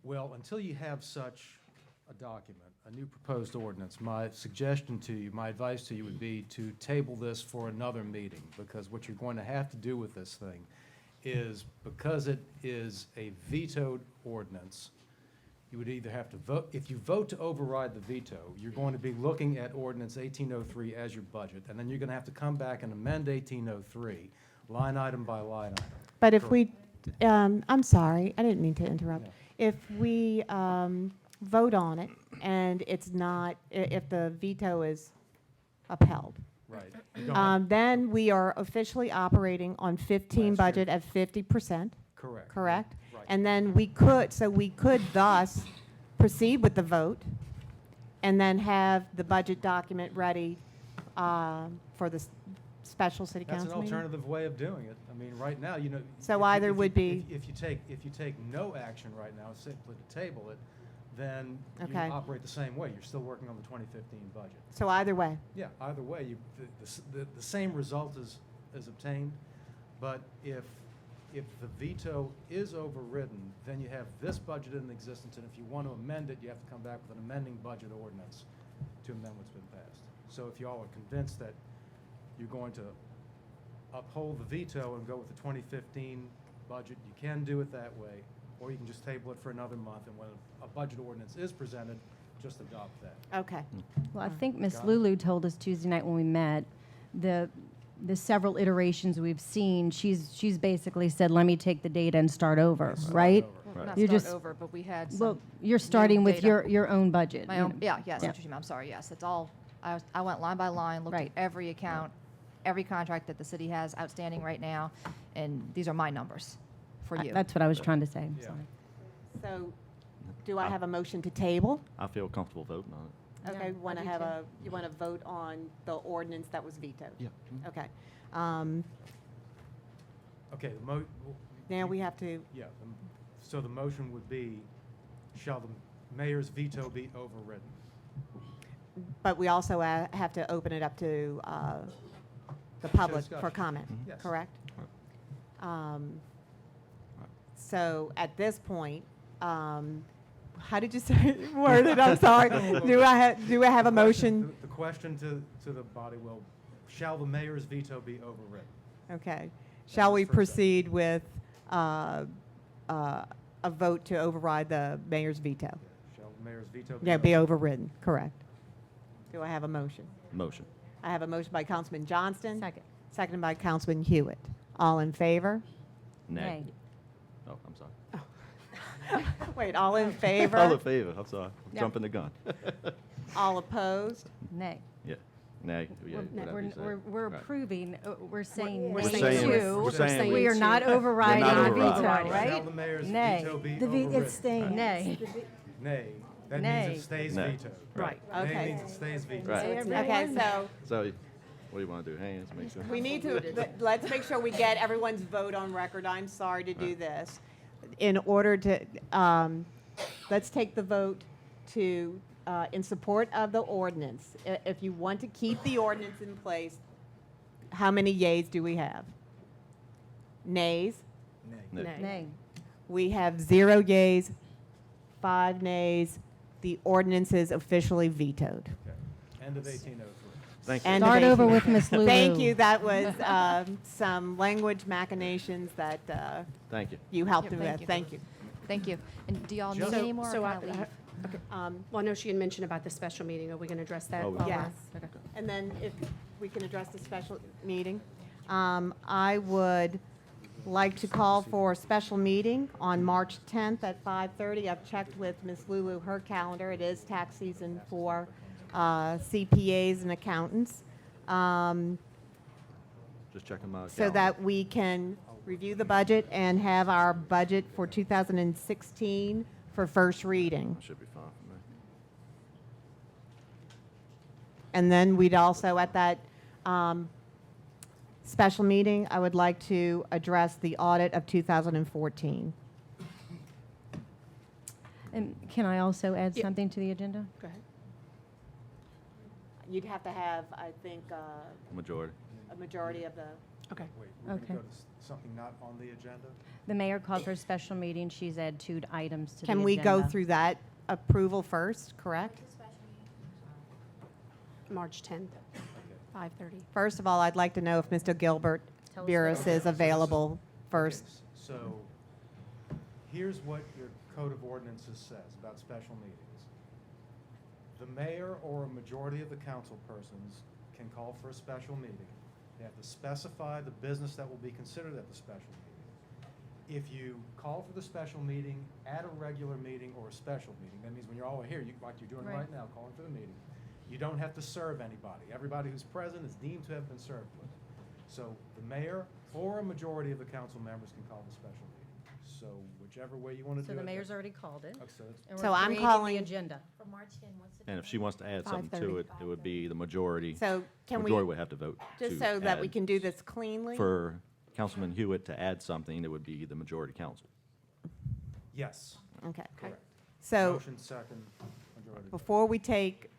R: Well, until you have such a document, a new proposed ordinance, my suggestion to you, my advice to you would be to table this for another meeting, because what you're going to have to do with this thing is, because it is a vetoed ordinance, you would either have to vote, if you vote to override the veto, you're going to be looking at ordinance 1803 as your budget, and then you're going to have to come back and amend 1803, line item by line item.
A: But if
R: Correct.
A: we, I'm sorry, I didn't mean to interrupt.
R: Yeah.
A: If we vote on it and it's not, if the veto is upheld,
R: Right. You don't have-
A: then we are officially operating on 15
R: Last year.
A: budget at 50%,
R: Correct.
A: correct?
R: Right.
A: And then we could thus proceed with the vote and then have the budget document ready for the special city
R: That's an
A: council meeting?
R: alternative way of doing it. I mean, right now, you know.
A: So
R: if you-
A: either
R: if you-
A: would be-
R: If you take no action right now, simply to table it, then you
A: Okay.
R: operate the same way. You're still working on the 2015 budget.
A: So either way.
R: Yeah, either way, the same result is obtained, but if the veto is overridden, then you have this budget in existence, and if you want to amend it, you have to come back with an amending budget ordinance to amend what's been passed. So if you all are convinced that you're going to uphold the veto and go with the 2015 budget, you can do it that way, or you can just table it for another month, and when a budget ordinance is presented, just adopt that.
A: Okay.
D: Well, I think Ms.
R: Got it.
D: Lulu told us Tuesday night when we met, the several iterations we've seen, she's basically said, let me take the data and start over, right?
P: Well, not
D: You're
P: start
D: just-
P: over, but we had some.
D: Well, you're
P: new
D: starting with
P: data.
D: your own budget.
P: My
D: you
P: own,
D: know.
P: yeah, yes, I know what you mean. I'm sorry, yes, it's all, I went line by line, looked at
D: Right.
P: every account, every contract that the city has outstanding right now, and these are my numbers for you.
D: That's what I was trying to say,
R: Yeah.
D: sorry.
A: So do I have a motion to table?
N: I feel comfortable voting on it.
A: Okay,
P: Yeah,
A: want
P: I
A: to
P: do
A: have
P: too.
A: you want to vote on the ordinance that was vetoed?
N: Yeah.
A: Okay.
R: Okay,
A: Now we have to,
R: yeah, so the motion would be, shall the mayor's veto be overridden?
A: but we also have to open it up to the public for
R: discussion.
A: comment,
R: Yes.
A: correct? So at this point, how did you say it worded? I'm sorry. Do I have a motion?
R: The question to the body will, shall the mayor's veto be overridden?
A: Okay. Shall we
R: First step.
A: proceed with a vote to override the mayor's veto?
R: Shall the mayor's veto be
A: Yeah, be
R: overridden?
A: overridden, correct. Do I have a motion?
N: Motion.
A: I have a motion by Councilman Johnston.
D: Second.
A: Seconded by Councilman Hewitt. All in favor?
N: Nay. Oh, I'm sorry.
A: Wait, all in favor?
N: All in favor. I'm sorry. I'm
D: Yeah.
N: jumping the gun.
A: All opposed?
D: Nay.
N: Yeah. Nay. Yeah, whatever you say.
D: We're
N: Right.
D: approving, we're saying
L: We're
D: nay
N: saying-
D: to.
N: we're saying
D: We are not overriding
N: not
D: the veto,
N: overriding.
D: right?
R: Shall the mayor's
D: Nay.
R: veto be
L: The
R: overridden?
L: it stays.
D: Nay.
R: Nay. That
D: Nay.
R: means it stays
N: Nay.
R: vetoed.
A: Right,
R: Nay
A: okay.
R: means it stays vetoed.
N: Right.
A: Okay, so
N: So, what do you want to do? Hands, make sure?
A: we need to, let's make sure we get everyone's vote on record. I'm sorry to do
N: Right.
A: this. In order to, let's take the vote to, in support of the ordinance. If you want to keep the ordinance in place, how many yays do we have? Nays?
R: Nay.
N: Nay.
D: Nay.
A: We have 0 yays, 5 nays. The ordinance is officially vetoed.
R: Okay. End of 1803.
N: Thank you.
A: End of
D: Start over
A: 18.
D: with Ms. Lulu.
A: Thank you. That was some language machinations that
N: Thank you.
A: you helped
P: Yep,
A: me
P: thank
A: with.
P: you.
A: Thank you.
P: Thank you. And do y'all need
R: Just-
P: any more, or
E: So
P: can I leave?
E: well, I know she had mentioned about the special meeting. Are we going to address that?
N: Oh, we-
E: while we're-
A: Yes. And then if we can address the special meeting, I would like to call for a special meeting on March 10th at 5:30. I've checked with Ms. Lulu, her calendar. It is tax season for CPAs and accountants.
N: Just checking my
A: So
N: calendar.
A: that we can review the budget and have our budget for 2016 for first reading.
N: Should be fine for me.
A: And then we'd also, at that special meeting, I would like to address the audit of 2014.
D: And can I also add
E: Yeah.
D: something to the agenda?
E: Go ahead.
A: You'd have to have, I think,
N: Majority.
A: a majority of the,
E: Okay.
R: Wait, we're going to
D: Okay.
R: go to something not on the agenda?
D: The mayor called for a special meeting. She's added 2 items to the
A: can
D: agenda.
A: we go through that approval first, correct?
E: March 10th, 5:30.
A: First of all, I'd like to know if Mr. Gilbert
D: Tell us
A: Burris
D: what-
A: is available first.
R: Okay, so, here's what your code of ordinances says about special meetings. The mayor or a majority of the council persons can call for a special meeting. They have to specify the business that will be considered at the special meeting. If you call for the special meeting at a regular meeting or a special meeting, that means when you're all here, like you're doing
D: Right.
R: right now, calling for the meeting, you don't have to serve anybody. Everybody who's present is deemed to have been served with. So the mayor or a majority of the council members can call the special meeting. So whichever way you want to do
D: So
R: it.
D: the mayor's already called it.
R: Okay, so it's-
D: and
A: So
D: we're
A: I'm
D: creating
A: calling-
D: the agenda.
M: For March 10, what's the
N: And if she wants to add something to
A: 5:30.
N: it, it would be the majority.
A: So can we,
N: Majority would have to vote.
A: just
N: to
A: so that we
N: add.
A: can do this cleanly?
N: For Councilman Hewitt to add something, it would be the majority council.
R: Yes,
A: Okay.
R: correct.
A: So
R: Motion second, majority.
A: before we take,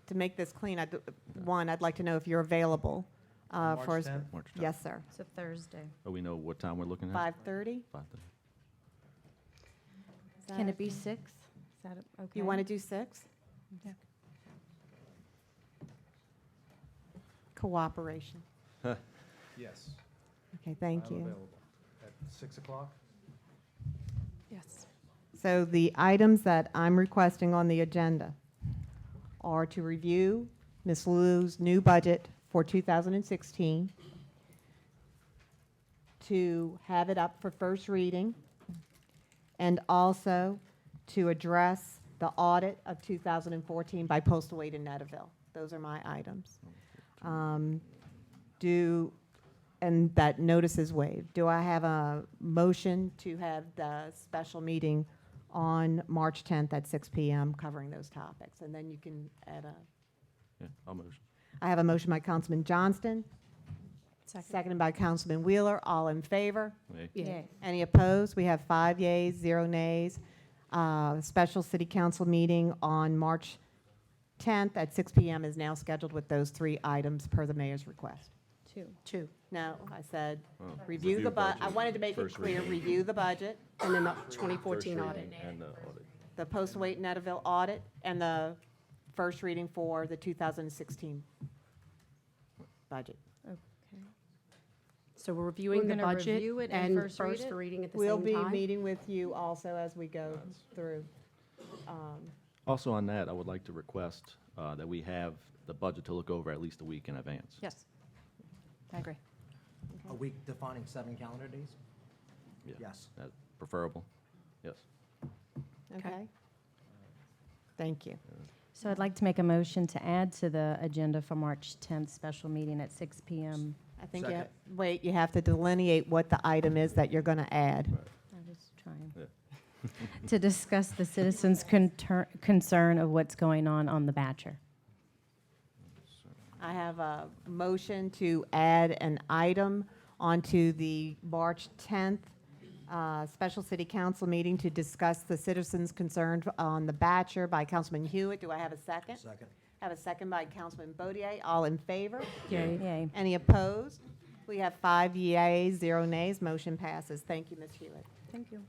A: to make this clean, I'd like to know if you're available.
R: March
A: for
R: 10th?
N: March 10th.
A: Yes, sir.
D: It's a Thursday.
N: Oh, we know what time we're looking at?
A: 5:30?
N: 5:30.
D: Can it be 6? Is that okay?
A: You want to do 6?
D: Yeah.
A: Cooperation.
R: Yes.
A: Okay, thank
R: I'm
A: you.
R: available. At 6 o'clock?
A: Yes. So the items that I'm requesting on the agenda are to review Ms. Liu's new budget for 2016, to have it up for first reading, and also to address the audit of 2014 by Postal Wade and Netterville. Those are my items. And that notice is waived. Do I have a motion to have the special meeting on March 10th at 6 PM covering those topics? And then you can add a,
N: Yeah, I'll motion.
A: I have a motion by Councilman Johnston, seconded by Councilman Wheeler. All in favor?
N: Yay.
D: Yay.
A: Any opposed? We have 5 yeas, 0 nays. Special city council meeting on March 10th at 6 PM is now scheduled with those 3 items per the mayor's request.
D: 2.
A: No, I said,
N: Oh,
A: review the
N: budget.
A: I wanted to make it
N: First
A: clear,
N: reading.
A: review the budget,
E: And then the
N: First
E: 2014
N: reading
E: audit.
N: And the audit.
A: the Postal Wade and Netterville audit, and the first reading for the 2016 budget.
D: Okay.
E: So we're reviewing
D: We're
E: the
D: gonna
E: budget
D: review it and
E: and
D: first read
E: first
D: it?
E: reading at the
A: We'll
E: same
A: be
E: time?
A: meeting with you also as we go through.
N: Also on that, I would like to request that we have the budget to look over at least a week in advance.
D: Yes. I agree.
S: A week defining 7 calendar days?
N: Yeah,
S: Yes.
N: that's preferable. Yes.
A: Okay? Thank you.
D: So I'd like to make a motion to add to the agenda for March 10th special meeting at 6 PM.
A: I think you,
S: Second.
A: wait, you have to delineate what the item is that you're going to add.
D: I was trying.
N: Yeah.
D: To discuss the citizens' concern of what's going on the Batcher.
A: I have a motion to add an item onto the March 10th special city council meeting to discuss the citizens' concerned on the Batcher by Councilman Hewitt. Do I have a second?
S: Second.
A: Have a second by Councilman Bodier. All in favor?
D: Yay. Yay.
A: Any opposed? We have 5 yeas, 0 nays. Motion passes. Thank you, Ms. Hewitt.
D: Thank you.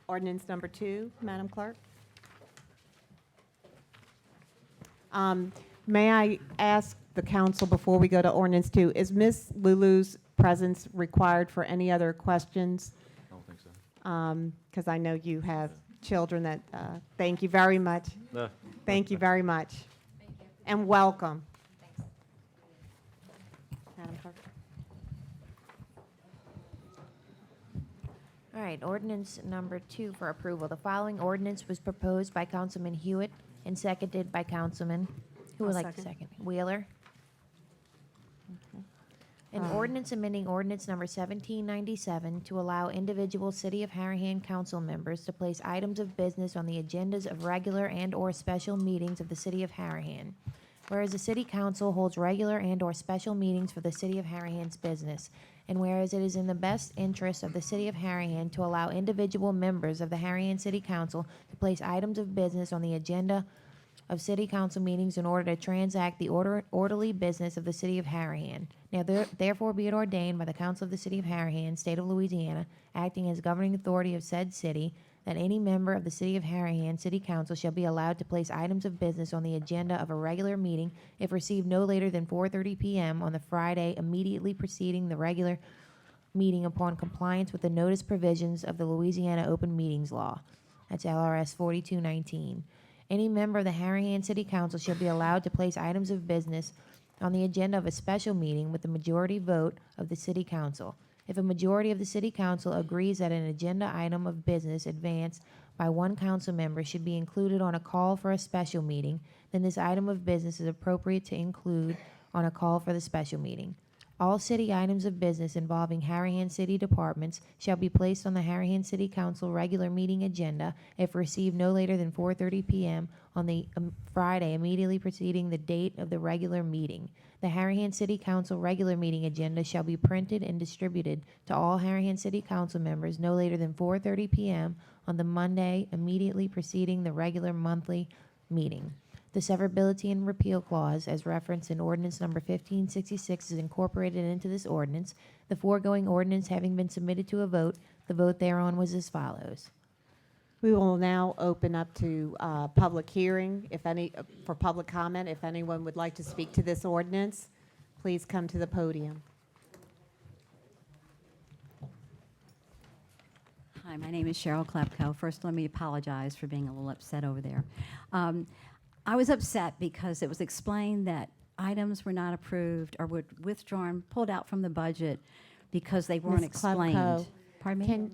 A: Ordinance number 2, Madam Clerk. May I ask the council before we go to ordinance 2, is Ms. Lulu's presence required for any other questions?
N: I don't think so.
A: Because I know you have children that, thank you very much. Thank you very much. And welcome. Madam Clerk.
M: All right, ordinance number 2 for approval. The following ordinance was proposed by Councilman Hewitt and seconded by Councilman, who would
E: I'll
M: like to
E: second.
M: second? Wheeler. An ordinance amending ordinance number 1797 to allow individual City of Harahan council members to place items of business on the agendas of regular and/or special meetings of the City of Harahan. Whereas the City Council holds regular and/or special meetings for the City of Harahan's business, and whereas it is in the best interest of the City of Harahan to allow individual members of the Harahan City Council to place items of business on the agenda of City Council meetings in order to transact the orderly business of the City of Harahan. Now therefore be it ordained by the Council of the City of Harahan, State of Louisiana, acting as governing authority of said city, that any member of the City of Harahan City Council shall be allowed to place items of business on the agenda of a regular meeting if received no later than 4:30 p.m. on the Friday immediately preceding the regular meeting upon compliance with the notice provisions of the Louisiana Open Meetings Law. That's LRS 4219. Any member of the Harahan City Council shall be allowed to place items of business on the agenda of a special meeting with the majority vote of the City Council. If a majority of the City Council agrees that an agenda item of business advanced by one council member should be included on a call for a special meeting, then this item of business is appropriate to include on a call for the special meeting. All city items of business involving Harahan City departments shall be placed on the Harahan City Council regular meeting agenda if received no later than 4:30 p.m. on the Friday immediately preceding the date of the regular meeting. The Harahan City Council regular meeting agenda shall be printed and distributed to all Harahan City Council members no later than 4:30 p.m. on the Monday immediately preceding the regular monthly meeting. The severability and repeal clause, as referenced in ordinance number 1566, is incorporated into this ordinance. The foregoing ordinance having been submitted to a vote, the vote thereon was as follows.
A: We will now open up to public hearing, if any, for public comment. If anyone would like to speak to this ordinance, please come to the podium.
T: Hi, my name is Cheryl Klepko. First, let me apologize for being a little upset over there. I was upset because it was explained that items were not approved or were withdrawn, pulled out from the budget because they weren't
A: Ms.
T: explained.
A: Klepko,
T: Pardon me?
A: Can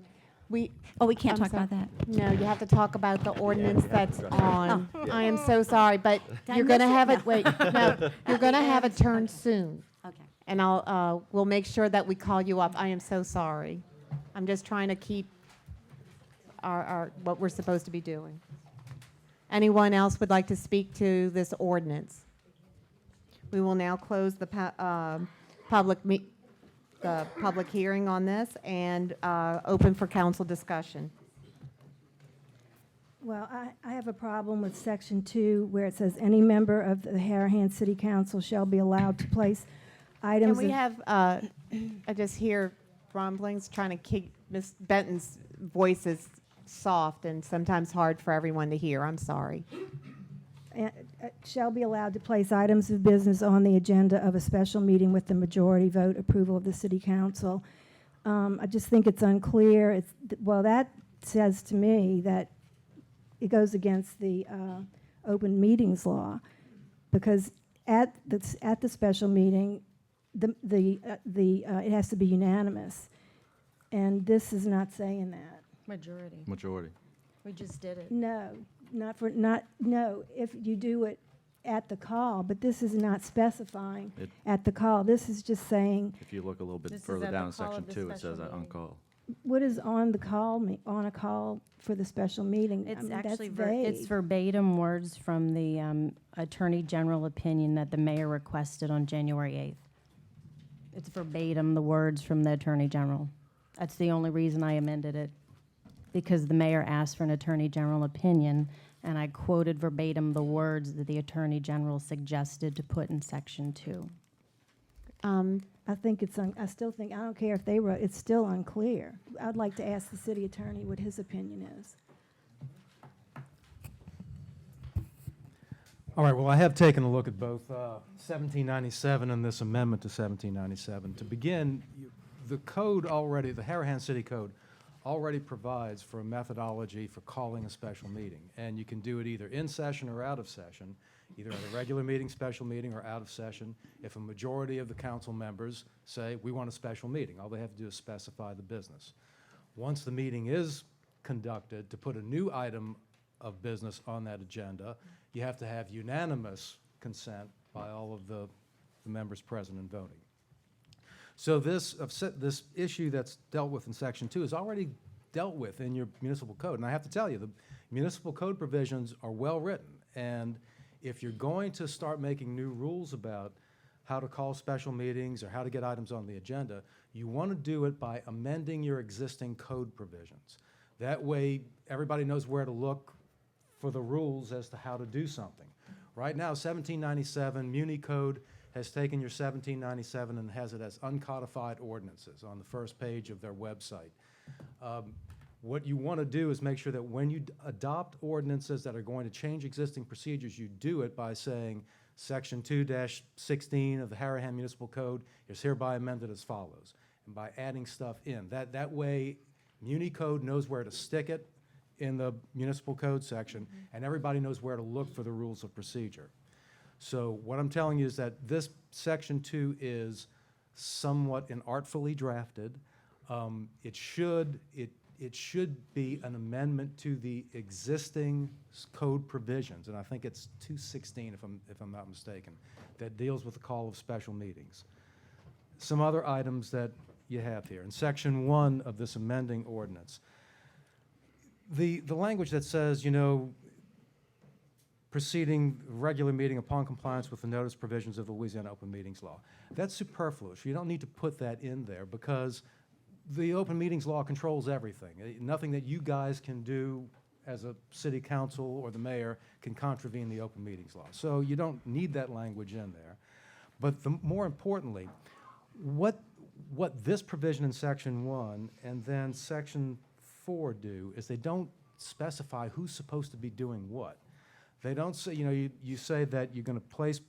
A: we?
T: Oh, we can't
A: I'm
T: talk about
A: sorry.
T: that?
A: No, you have to talk about the ordinance that's on.
T: Oh.
A: I am so sorry, but
T: Did I
A: you're going to
T: miss it?
A: have it,
T: No.
A: wait, no, you're going to have a turn soon.
T: Okay.
A: And we'll make sure that we call you up. I am so sorry. I'm just trying to keep what we're supposed to be doing. Anyone else would like to speak to this ordinance? We will now close the public hearing on this and open for council discussion.
Q: Well, I have a problem with Section 2, where it says, "Any member of the Harahan City Council shall be allowed to place items."
A: Can we have, I just hear rumblings, trying to keep Ms. Benton's voice is soft and sometimes hard for everyone to hear. I'm sorry.
Q: Shall be allowed to place items of business on the agenda of a special meeting with the majority vote approval of the city council. I just think it's unclear. Well, that says to me that it goes against the open meetings law, because at the special meeting, it has to be unanimous, and this is not saying that.
D: Majority.
N: Majority.
D: We just did it.
Q: No, no, if you do it at the call, but this is not specifying at the call. This is just saying,
N: If you look a little bit
D: This is
N: further
D: at
N: down
D: the
N: in
D: call
N: section
D: of the
N: 2, it
D: special
N: says that on
D: meeting.
N: call.
Q: what is on the call, on a call for the special meeting? I
D: It's
Q: mean,
D: actually
Q: that's vague.
D: it's verbatim words from the Attorney General opinion that the mayor requested on January 8th. It's verbatim the words from the Attorney General. That's the only reason I amended it, because the mayor asked for an Attorney General opinion, and I quoted verbatim the words that the Attorney General suggested to put in Section 2.
Q: I think I still think, I don't care if they wrote, it's still unclear. I'd like to ask the city attorney what his opinion is.
R: All right, well, I have taken a look at both 1797 and this amendment to 1797. To begin, the code already, the Harahan City Code, already provides for a methodology for calling a special meeting. And you can do it either in session or out of session, either at a regular meeting, special meeting, or out of session. If a majority of the council members say, we want a special meeting, all they have to do is specify the business. Once the meeting is conducted, to put a new item of business on that agenda, you have to have unanimous consent by all of the members present and voting. So this issue that's dealt with in Section 2 is already dealt with in your municipal code. And I have to tell you, the municipal code provisions are well-written. And if you're going to start making new rules about how to call special meetings or how to get items on the agenda, you want to do it by amending your existing code provisions. That way, everybody knows where to look for the rules as to how to do something. Right now, 1797 Muni Code has taken your 1797 and has it as uncodified ordinances on the first page of their website. What you want to do is make sure that when you adopt ordinances that are going to change existing procedures, you do it by saying Section 2-16 of the Harahan Municipal Code is hereby amended as follows, and by adding stuff in. That way, Muni Code knows where to stick it in the municipal code section, and everybody knows where to look for the rules of procedure. So what I'm telling you is that this Section 2 is somewhat inartfully drafted. It should be an amendment to the existing code provisions, and I think it's 216 if I'm not mistaken, that deals with the call of special meetings. some other items that you have here. In Section 1 of this amending ordinance, the language that says, proceeding regular meeting upon compliance with the notice provisions of the Louisiana Open Meetings Law, that's superfluous. You don't need to put that in there because the Open Meetings Law controls everything. Nothing that you guys can do as a city council or the mayor can contravene the Open Meetings Law. So you don't need that language in there. But more importantly, what this provision in Section 1 and then Section 4 do is they don't specify who's supposed to be doing what. They don't say, you say that you're going to place,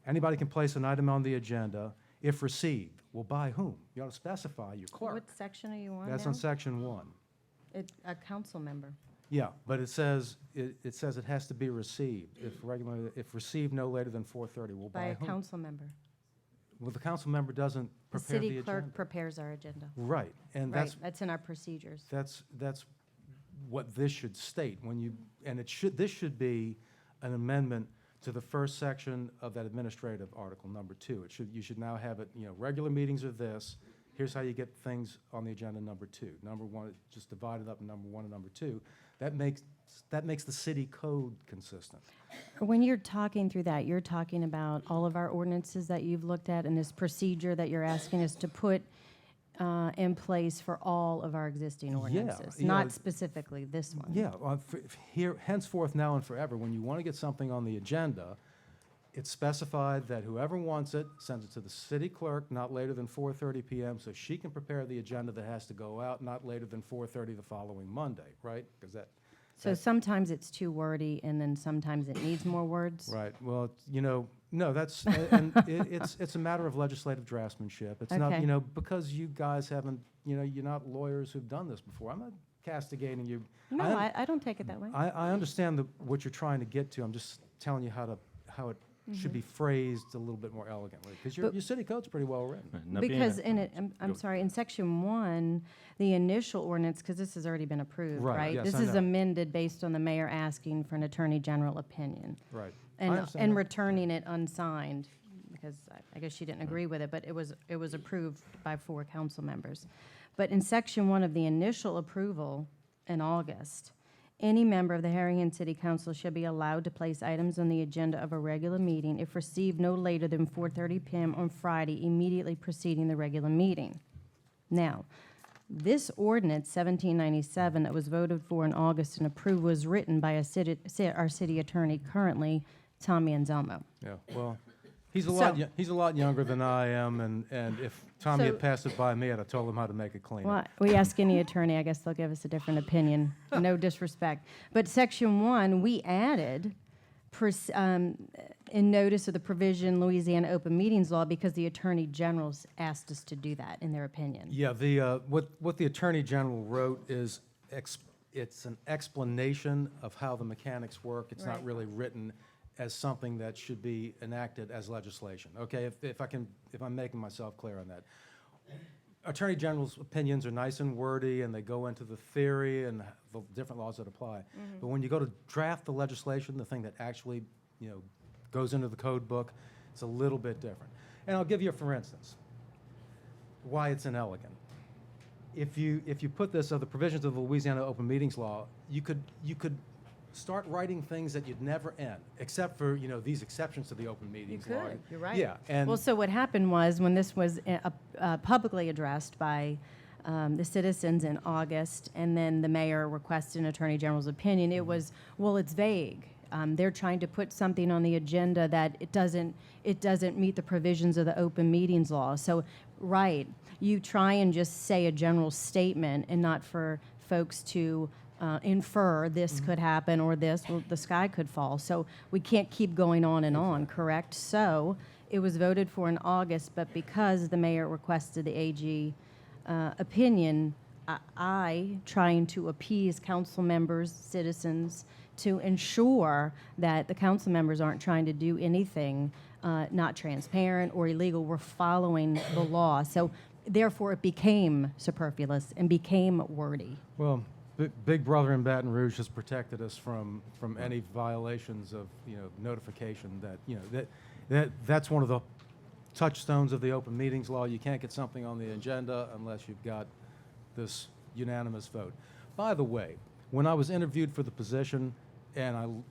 R: anybody can place an item on the agenda if received. Well, by whom? You ought to specify your clerk.
D: What section are you on
R: That's
D: now?
R: on Section 1.
D: A council member.
R: Yeah, but it says it has to be received. If received no later than 4:30. Well,
D: By
R: by
D: a
R: whom?
D: council member.
R: Well, the council member doesn't
D: The
R: prepare the
D: city
R: agenda.
D: clerk prepares our agenda.
R: Right, and
D: Right, that's in our procedures.
R: that's what this should state. This should be an amendment to the first section of that administrative article, number 2. You should now have it, regular meetings are this. Here's how you get things on the agenda, number 2. Number 1, just divide it up, number 1 and number 2. That makes the city code consistent.
D: When you're talking through that, you're talking about all of our ordinances that you've looked at and this procedure that you're asking us to put in place for all of our existing ordinances, not specifically this one.
R: Yeah, here, henceforth, now and forever, when you want to get something on the agenda, it's specified that whoever wants it sends it to the city clerk not later than 4:30 p.m. so she can prepare the agenda that has to go out not later than 4:30 the following Monday, right? Because
D: So sometimes it's too wordy, and then sometimes it needs more words.
R: Right. Well, no, that's and it's a matter of legislative draftsmanship. It's
D: Okay.
R: not, because you guys haven't, you're not lawyers who've done this before. I'm not castigating you.
D: No, I don't take it that way.
R: I understand what you're trying to get to. I'm just telling you how it should be phrased a little bit more elegantly, because your city code's pretty well written.
D: Because I'm sorry, in Section 1, the initial ordinance, because this has already been approved,
R: Right,
D: right?
R: yes,
D: This
R: I
D: is
R: know.
D: amended based on the mayor asking for an attorney general opinion.
R: Right. I
D: And
R: understand that.
D: returning it unsigned, because I guess she didn't agree with it, but it was approved by 4 council members. But in Section 1 of the initial approval in August, any member of the Harahan City Council shall be allowed to place items on the agenda of a regular meeting if received no later than 4:30 p.m. on Friday immediately preceding the regular meeting. Now, this ordinance, 1797, that was voted for in August and approved, was written by our city attorney currently, Tommy Anselmo.
R: Yeah. Well, he's a
D: So-
R: lot younger than I am, and if Tommy
D: So-
R: had passed it by me, I'd have told him how to make it cleaner.
D: Well, we ask any attorney, I guess they'll give us a different opinion. No disrespect. But Section 1, we added in notice of the provision Louisiana Open Meetings Law because the Attorney General's asked us to do that, in their opinion.
R: Yeah, what the Attorney General wrote is it's an explanation of how the mechanics work. It's not
D: Right.
R: really written as something that should be enacted as legislation. Okay, if I'm making myself clear on that. Attorney General's opinions are nice and wordy, and they go into the theory and the different laws that apply. But when you go to draft the legislation, the thing that actually, goes into the code book, it's a little bit different. And I'll give you, for instance, why it's inelegant. If you put this, the provisions of the Louisiana Open Meetings Law, you could start writing things that you'd never end, except for, these exceptions to the Open Meetings Law.
D: You're right.
R: Yeah, and
D: Well, so what happened was, when this was publicly addressed by the citizens in August, and then the mayor requested an attorney general's opinion, it was, well, it's vague. They're trying to put something on the agenda that it doesn't meet the provisions of the Open Meetings Law. So, right, you try and just say a general statement and not for folks to infer this could happen or the sky could fall. So we can't keep going on and on, correct? So it was voted for in August, but because the mayor requested the AG opinion, I, trying to appease council members, citizens, to ensure that the council members aren't trying to do anything not transparent or illegal. We're following the law. So therefore, it became superfluous and became wordy.
R: Well, Big Brother in Baton Rouge has protected us from any violations of notification. That's one of the touchstones of the open meetings law. You can't get something on the agenda unless you've got this unanimous vote. By the way, when I was interviewed for the position, for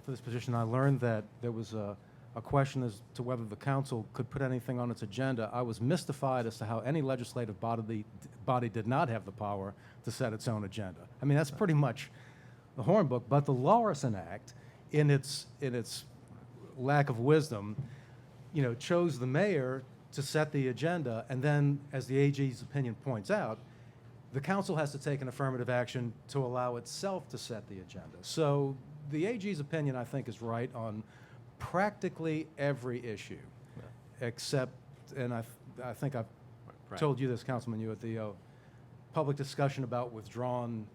R: this position, I learned that there was a question as to whether the council could put anything on its agenda. I was mystified as to how any legislative body did not have the power to set its own agenda. I mean, that's pretty much the Hornbook, but the Lawson Act, in its lack of wisdom, chose the mayor to set the agenda, and then, as the AG's opinion points out, the council has to take an affirmative action to allow itself to set the agenda. So the AG's opinion, I think, is right on practically every issue, except, and I think I've told you this, Councilman, you at the public discussion about withdrawn.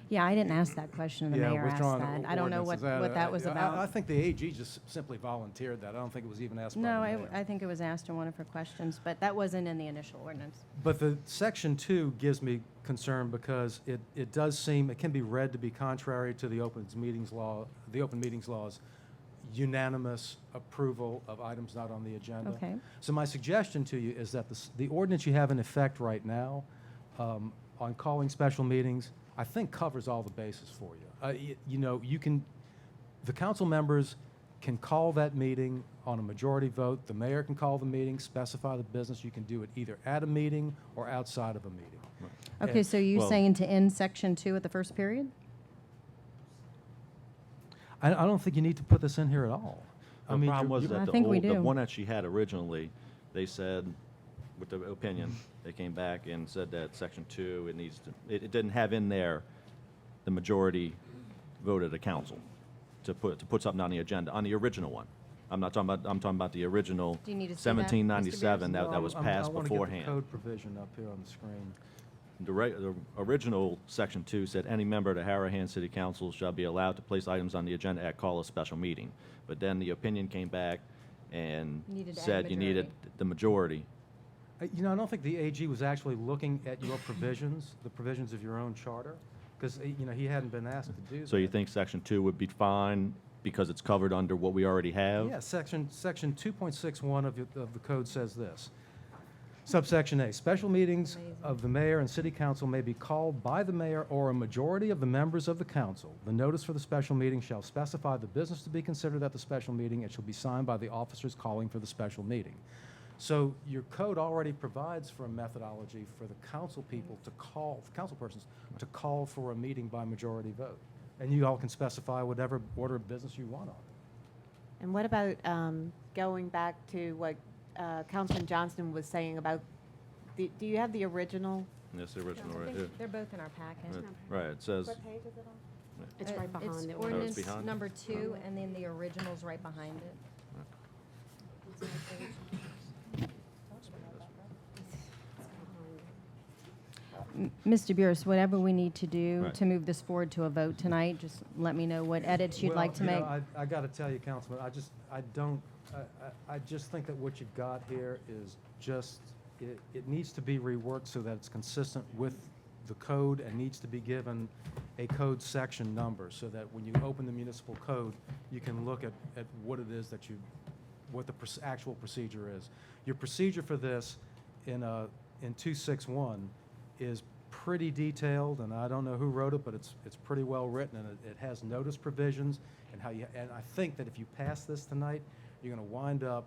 D: Yeah, I didn't ask that question. The mayor asked that. I don't know what that was about.
R: I think the AG just simply volunteered that. I don't think it was even asked by
D: No,
R: the mayor.
D: I think it was asked in one of her questions, but that wasn't in the initial ordinance.
R: But the Section 2 gives me concern because it does seem, it can be read to be contrary to the open meetings law's unanimous approval of items not on the agenda.
D: Okay.
R: So my suggestion to you is that the ordinance you have in effect right now on calling special meetings, I think covers all the bases for you. The council members can call that meeting on a majority vote. The mayor can call the meeting, specify the business. You can do it either at a meeting or outside of a meeting.
D: Okay, so you're saying to end Section 2 at the first period?
R: I don't think you need to put this in here at all.
N: The problem was
D: I
N: that
D: think we
N: the
D: do.
N: one that she had originally, they said, with the opinion, they came back and said that Section 2, it didn't have in there the majority vote of the council to put something on the agenda, on the original one. I'm talking about the original
D: Do you need to see that, Mr.
N: 1797 that was passed
R: I want
N: beforehand.
R: to get the code provision up here on the screen.
N: The original Section 2 said any member of the Harahan City Council shall be allowed to place items on the agenda at call of special meeting. But then the opinion came back and
D: Needed to add
N: said you needed the majority.
R: I don't think the AG was actually looking at your provisions, the provisions of your own charter, because, he hadn't been asked to do that.
N: So you think Section 2 would be fine because it's covered under what we already have?
R: Yeah, section 2.61 of the code says this. Subsection A, special meetings of the mayor and city council may be called by the mayor or a majority of the members of the council. The notice for the special meeting shall specify the business to be considered at the special meeting. It shall be signed by the officers calling for the special meeting. So your code already provides for a methodology for the council people to call, council persons, to call for a meeting by majority vote. And you all can specify whatever order of business you want on it.
A: And what about going back to what Councilman Johnston was saying about, do you have the original?
N: Yes, the original,
D: I
N: right
D: think
N: here.
D: they're both in our packet.
N: Right, it says,
A: What page is it on?
M: It's right behind
D: It's
M: the
D: ordinance
N: behind?
D: number 2, and then the original's right behind it. Mr. Burris, whatever we need to do
N: Right.
D: to move this forward to a vote tonight, just let me know what edits you'd like to make.
R: I got to tell you, Councilman, I just think that what you've got here is just, it needs to be reworked so that it's consistent with the code and needs to be given a code section number so that when you open the municipal code, you can look at what it is that what the actual procedure is. Your procedure for this in 261 is pretty detailed, and I don't know who wrote it, but it's pretty well written, and it has notice provisions and and I think that if you pass this tonight, you're going to wind up,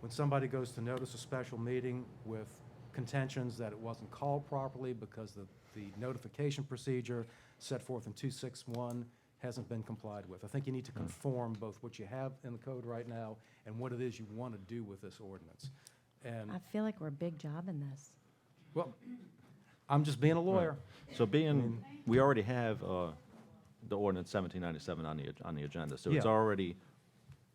R: when somebody goes to notice a special meeting with contentions that it wasn't called properly because the notification procedure set forth in 261 hasn't been complied with. I think you need to conform both what you have in the code right now and what it is you want to do with this ordinance. And,
D: I feel like we're a big job in this.
R: well, I'm just being a lawyer.
N: so we already have the ordinance 1797 on the agenda, so it's
R: Yeah.
N: already,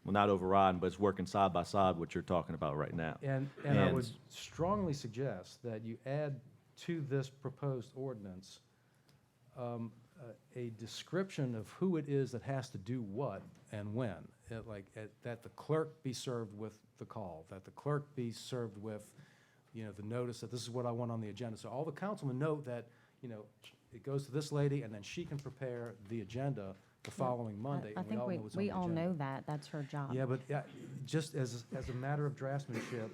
N: well, not overridden, but it's working side by side what you're talking about right now.
R: And I would strongly suggest that you add to this proposed ordinance a description of who it is that has to do what and when. That the clerk be served with the call, that the clerk be served with, the notice that this is what I want on the agenda. So all the councilmen know that, it goes to this lady and then she can prepare the agenda the following Monday.
D: I
R: and
D: think
R: all know what's on
D: we
R: the
D: all
R: agenda.
D: know that. That's her job.
R: Yeah, but just as a matter of draftsmanship.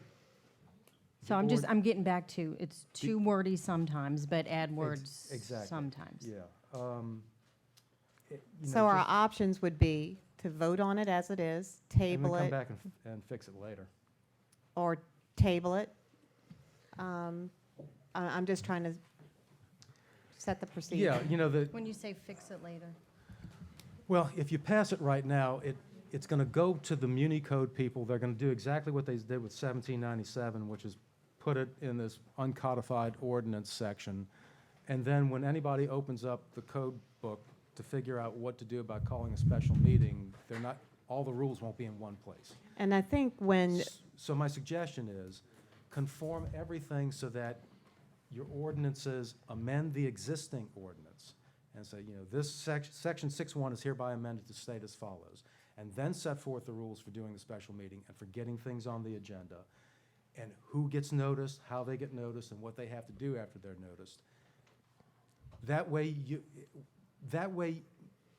D: So
R: the board-
D: I'm getting back to, it's too wordy sometimes, but add words
R: exactly.
D: sometimes.
R: Yeah.
A: So our options would be to vote on it as it is,
R: And
A: table
R: then come
A: it,
R: back and fix it later.
A: or table it. I'm just trying to set the procedure.
R: Yeah,
D: When you say fix it later.
R: well, if you pass it right now, it's going to go to the Muni Code people. They're going to do exactly what they did with 1797, which is put it in this uncodified ordinance section. And then when anybody opens up the code book to figure out what to do about calling a special meeting, all the rules won't be in one place.
A: And I think when,
R: So my suggestion is conform everything so that your ordinances amend the existing ordinance and say, this section 6.1 is hereby amended to state as follows, and then set forth the rules for doing the special meeting and for getting things on the agenda, and who gets noticed, how they get noticed, and what they have to do after they're noticed. That way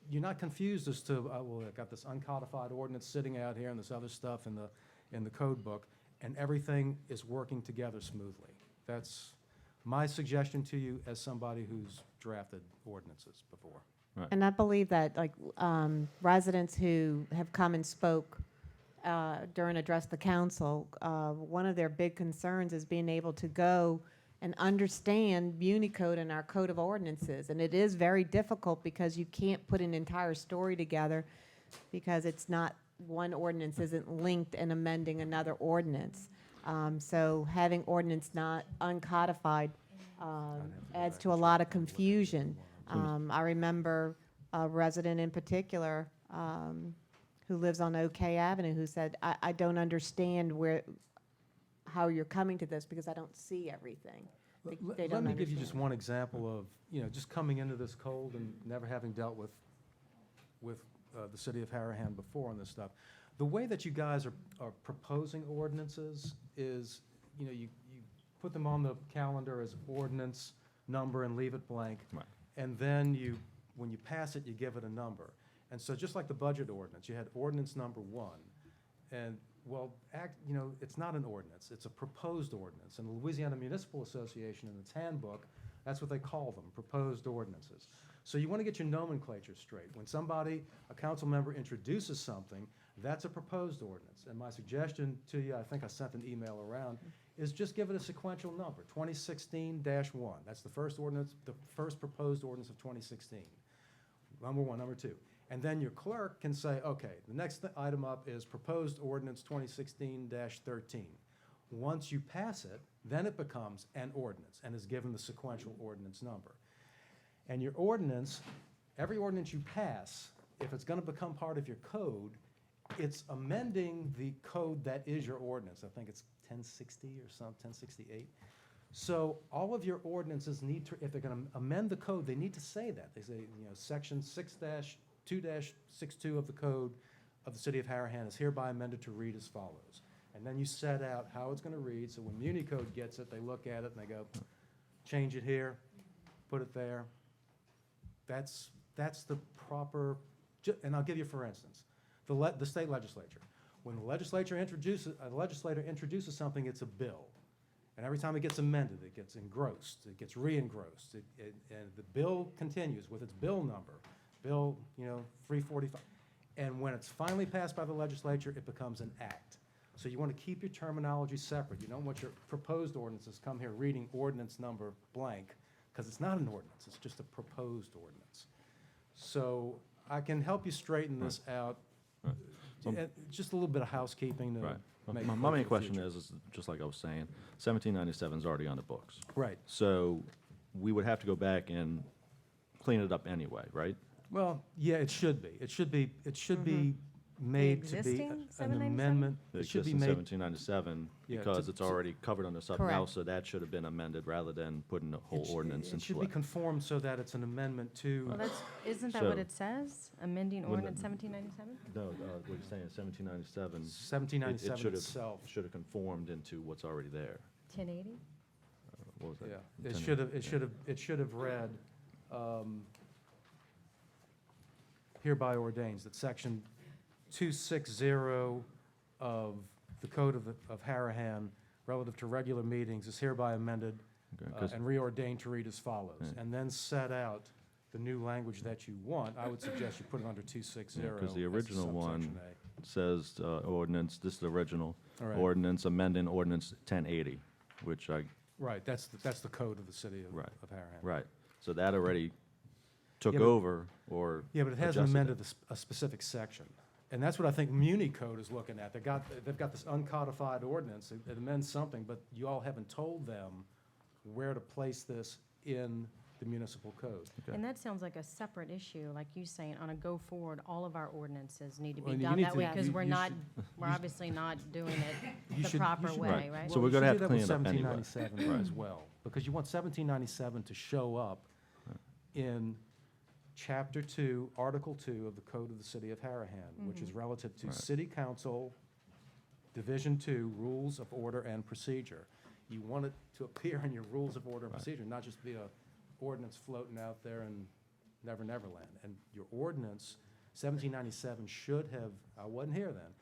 R: you're not confused as to, well, I've got this uncodified ordinance sitting out here and this other stuff in the code book, and everything is working together smoothly. That's my suggestion to you as somebody who's drafted ordinances before.
A: and I believe that, like, residents who have come and spoke during Address the Council, one of their big concerns is being able to go and understand Muni Code and our Code of Ordinances. And it is very difficult because you can't put an entire story together because it's not, one ordinance isn't linked and amending another ordinance. So having ordinance not uncodified adds to a lot of confusion. I remember a resident in particular who lives on OK Avenue who said, I don't understand how you're coming to this because I don't see everything. They
R: Let
A: don't
R: me give you
A: understand.
R: just one example of, just coming into this cold and never having dealt with the city of Harahan before on this stuff. The way that you guys are proposing ordinances is, you put them on the calendar as ordinance number and leave it blank.
N: Right.
R: And then when you pass it, you give it a number. And so just like the budget ordinance, you had ordinance number 1. And, well, it's not an ordinance, it's a proposed ordinance. And the Louisiana Municipal Association in its handbook, that's what they call them, proposed ordinances. So you want to get your nomenclature straight. When a council member introduces something, that's a proposed ordinance. And my suggestion to you, I think I sent an email around, is just give it a sequential number, 2016-1. That's the first ordinance, the first proposed ordinance of 2016. Number 1, number 2. And then your clerk can say, okay, the next item up is proposed ordinance 2016-13. Once you pass it, then it becomes an ordinance and is given the sequential ordinance number. And your ordinance, every ordinance you pass, if it's going to become part of your code, it's amending the code that is your ordinance. I think it's 1060 or something, 1068. So all of your ordinances need to, if they're going to amend the code, they need to say that. They say, section 6-2-62 of the code of the city of Harahan is hereby amended to read as follows. And then you set out how it's going to read. So when Muni Code gets it, they look at it and they go, change it here, put it there. That's the proper, and I'll give you for instance, the state legislature. When the legislator introduces something, it's a bill. And every time it gets amended, it gets engrossed, it gets re-engrossed, and the bill continues with its bill number, Bill 345. And when it's finally passed by the legislature, it becomes an act. So you want to keep your terminology separate. You don't want your proposed ordinances come here reading ordinance number blank, because it's not an ordinance, it's just a proposed ordinance. So I can help you straighten this out. Just a little bit of housekeeping to make it
N: My
R: work
N: main
R: for the
N: question
R: future.
N: is, just like I was saying, 1797 is already on the books.
R: Right.
N: So we would have to go back and clean it up anyway, right?
R: Well, yeah, it should be. It should be made to be
D: existing
R: an
D: 797?
R: amendment.
N: It
R: It should be
N: exists in
R: made,
N: 1797
R: Yeah,
N: because
R: to-
N: it's already covered under something else,
A: Correct.
N: so that should have been amended rather than putting the whole
R: it sh-
N: ordinance
R: it
N: into
R: should be
N: play.
R: conformed so that it's an amendment to.
D: Well, isn't that what
N: So-
D: it says? Amending
N: Wouldn't
D: ordinance
N: it-
D: 1797?
N: No, what you're saying, 1797.
R: 1797 itself.
N: Should have conformed into what's already there.
D: 1080?
N: What was that?
R: Yeah, it
N: Lieutenant?
R: should have read, hereby ordains that Section 260 of the Code of Harahan relative to regular meetings is hereby amended
N: Okay, 'cause-
R: and reordained to read as follows, and then set out the new language that you want. I would suggest you put it under 260.
N: Because the
R: as
N: original one
R: subsection A.
N: says ordinance, this is the original,
R: All right.
N: ordinance amending ordinance 1080, which I,
R: Right, that's the code of the city of
N: Right.
R: Harahan.
N: right. So that already took
R: Yeah, but-
N: over or
R: Yeah, but it hasn't
N: adjusted
R: amended a specific section. And that's what I think Muni Code is looking at. They've got this uncodified ordinance. It amends something, but you all haven't told them where to place this in the municipal code.
D: And that sounds like a separate issue, like you saying, on a go-forward, all of our ordinances need to
R: Well,
D: be
R: you
D: done
R: need
D: that
R: to-
D: way, because
R: you-
D: we're
R: you
D: not,
R: should-
D: we're obviously not doing it
R: You
D: the
R: should-
D: proper
R: you should-
D: way, right?
N: So we're gonna have to clean it up
R: Well, you
N: anyway.
R: should do that with 1797 as well, because you want 1797 to show up in Chapter 2, Article 2 of the Code of the City of Harahan, which is relative to
N: Right.
R: City Council, Division 2, Rules of Order and Procedure. You want it to appear in your Rules of Order and
N: Right.
R: Procedure, not just be a ordinance floating out there in Never Never Land. And your ordinance, 1797, should have, I wasn't here then,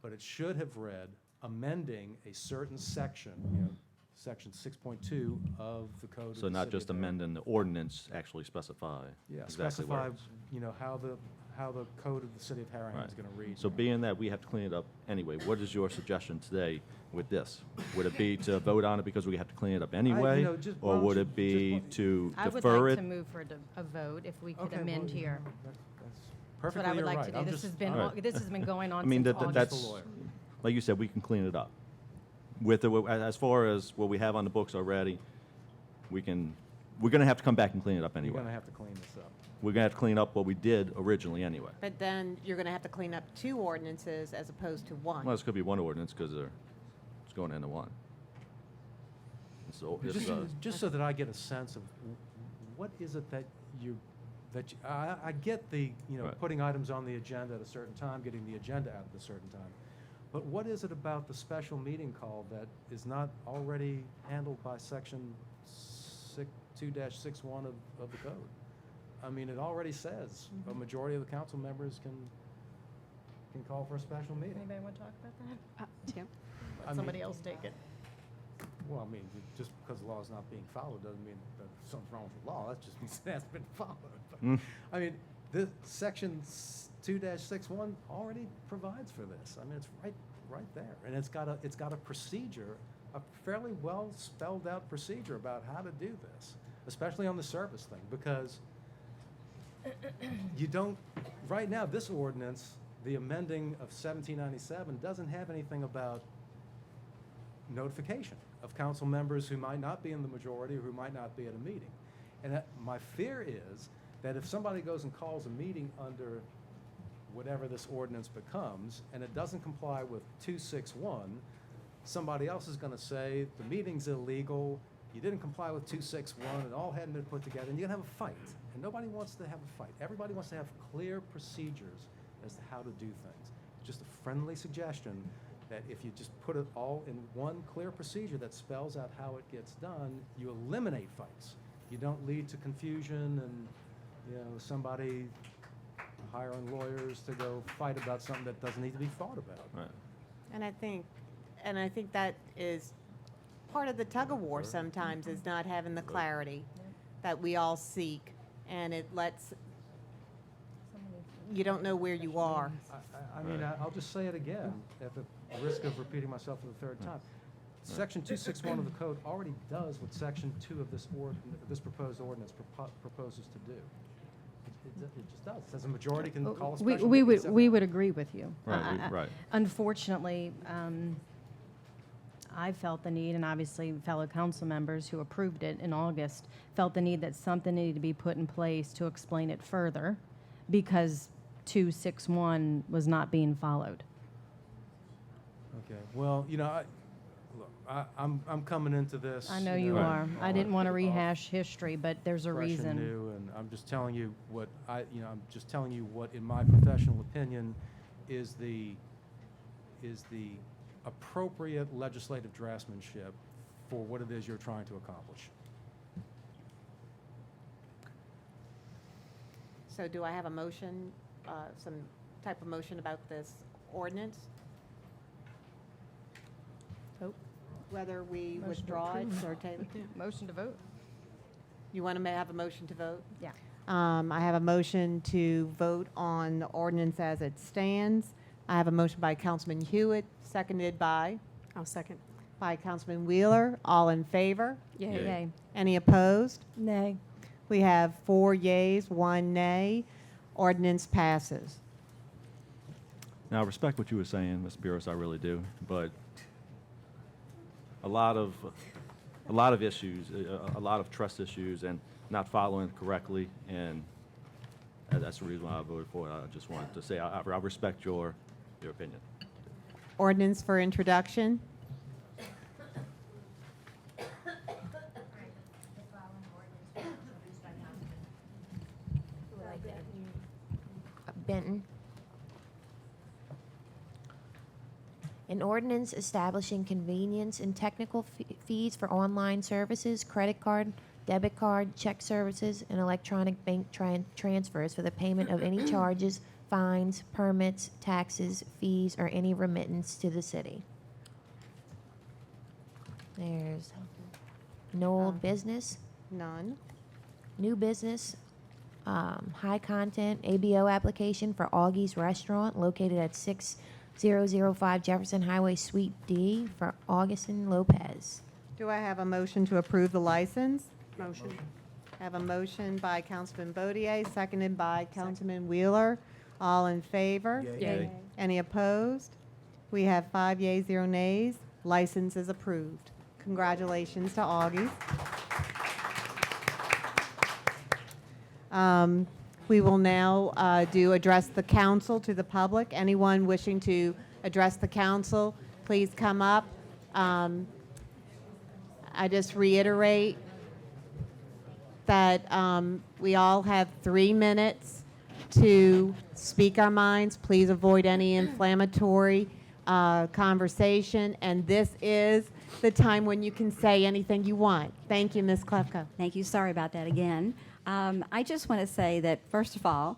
R: but it should have read amending a certain section, Section 6.2 of the Code of the
N: So not
R: City
N: just
R: of Harahan.
N: amending the ordinance, actually specify
R: Yeah,
N: exactly where
R: specify,
N: it's-
R: how the code of the city of Harahan is
N: Right.
R: gonna read.
N: So being that we have to clean it up anyway, what is your suggestion today with this? Would it be to vote on it because we have to clean it up anyway?
R: just- why
N: Or
R: don't
N: would
R: you
N: it be
R: just-
N: to
D: I would
N: defer
D: like
N: it?
D: to move for a vote, if we could
R: Okay, well,
D: amend
R: you
D: here.
R: know, that's
D: That's
R: perfectly
D: what I would
R: you're
D: like
R: right.
D: to do.
R: I'm
D: This
R: just-
D: has been,
N: all right.
D: this has been going on
N: I mean,
D: since
N: that-
D: August.
N: that's, like you said, we can clean it up. With the, as far as what we have on the books already, we're gonna have to come back and clean it up
R: You're
N: anyway.
R: gonna have to clean this up.
N: We're gonna have to clean up what we did originally anyway.
A: But then you're going to have to clean up 2 ordinances as opposed to 1.
N: Well, this could be one ordinance because it's going into one. So,
R: Just so that I get a sense of what is it that I get the,
N: Right.
R: putting items on the agenda at a certain time, getting the agenda out at a certain time. But what is it about the special meeting call that is not already handled by Section 2-61 of the code? I mean, it already says a majority of the council members can call for a special meeting.
D: Anybody want to talk about that?
A: Tim?
R: I
D: Let
R: mean-
D: somebody else take it.
R: Well, I mean, just because the law is not being followed doesn't mean that something's wrong with the law. That just means it hasn't been followed. But,
N: Mm.
R: I mean, the Section 2-61 already provides for this. I mean, it's right there, and it's got a procedure, a fairly well spelled out procedure about how to do this, especially on the service thing, because you don't. Right now, this ordinance, the amending of 1797, doesn't have anything about notification of council members who might not be in the majority or who might not be at a meeting. And my fear is that if somebody goes and calls a meeting under whatever this ordinance becomes, and it doesn't comply with 261, somebody else is going to say, the meeting's illegal, you didn't comply with 261, it all hadn't been put together, and you're going to have a fight. And nobody wants to have a fight. Everybody wants to have clear procedures as to how to do things. Just a friendly suggestion that if you just put it all in one clear procedure that spells out how it gets done, you eliminate fights. You don't lead to confusion and, somebody hiring lawyers to go fight about something that doesn't need to be fought about.
N: Right.
A: And I think that is part of the tug of war sometimes, is not having the clarity that we all seek, and it lets, you don't know where you are.
R: I mean, I'll just say it again, at the risk of repeating myself for the third time. Section 261 of the code already does what Section 2 of this proposed ordinance proposes to do. It just does. It says a majority can call a special meeting.
D: We would agree with you.
N: Right, right.
D: Unfortunately, I felt the need, and obviously fellow council members who approved it in August felt the need that something needed to be put in place to explain it further, because 261 was not being followed.
R: Okay, well, I'm coming into this.
D: I know you are. I didn't want to rehash history, but there's a
R: fresh and
D: reason.
R: new, and I'm just telling you what I'm just telling you what, in my professional opinion, is the appropriate legislative draftsmanship for what it is you're trying to accomplish.
A: So do I have a motion some type of motion about this ordinance?
P: Vote.
A: Whether we
P: Motion to
A: withdraw it
P: approve.
A: or table?
P: Motion to vote.
A: You want to have a motion to vote?
P: Yeah.
A: I have a motion to vote on the ordinance as it stands. I have a motion by Councilman Hewitt, seconded by?
E: I'll second.
A: By Councilman Wheeler. All in favor?
P: Yay. Yay.
A: Any opposed?
Q: Nay.
A: We have 4 yeas, 1 nay. Ordinance passes.
N: Now, I respect what you were saying, Ms. Burris, I really do, but a lot of issues, a lot of trust issues, and not following it correctly, and that's the reason why I voted for it. I just wanted to say I respect your opinion.
A: Ordinance for introduction.
M: Benton. An ordinance establishing convenience and technical fees for online services, credit card, debit card, check services, and electronic bank transfers for the payment of any charges, fines, permits, taxes, fees, or any remittance to the city. There's no old business.
A: None.
M: New business, high content ABO application for Augie's Restaurant located at 6005 Jefferson Highway, Suite D for Augustin Lopez.
A: Do I have a motion to approve the license?
E: Motion.
A: Have a motion by Councilman Bodier, seconded by Councilman Wheeler. All in favor?
E: Yay. Yay.
A: Any opposed? We have 5 yeas, 0 nays. License is approved. Congratulations to Augie. We will now address the council to the public. Anyone wishing to address the council, please come up. I just reiterate that we all have 3 minutes to speak our minds. Please avoid any inflammatory conversation, and this is the time when you can say anything you want. Thank you, Ms. Klefko.
T: Thank you. Sorry about that again. I just want to say that, first of all,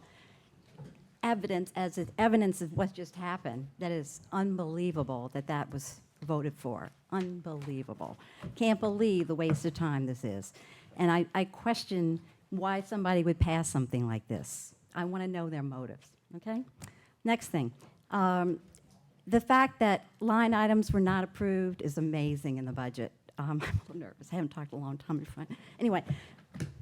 T: evidence of what just happened, that is unbelievable that was voted for. Unbelievable. Can't believe the waste of time this is. And I question why somebody would pass something like this. I want to know their motives, okay? Next thing. The fact that line items were not approved is amazing in the budget. I'm a little nervous. I haven't talked a long time in front. Anyway,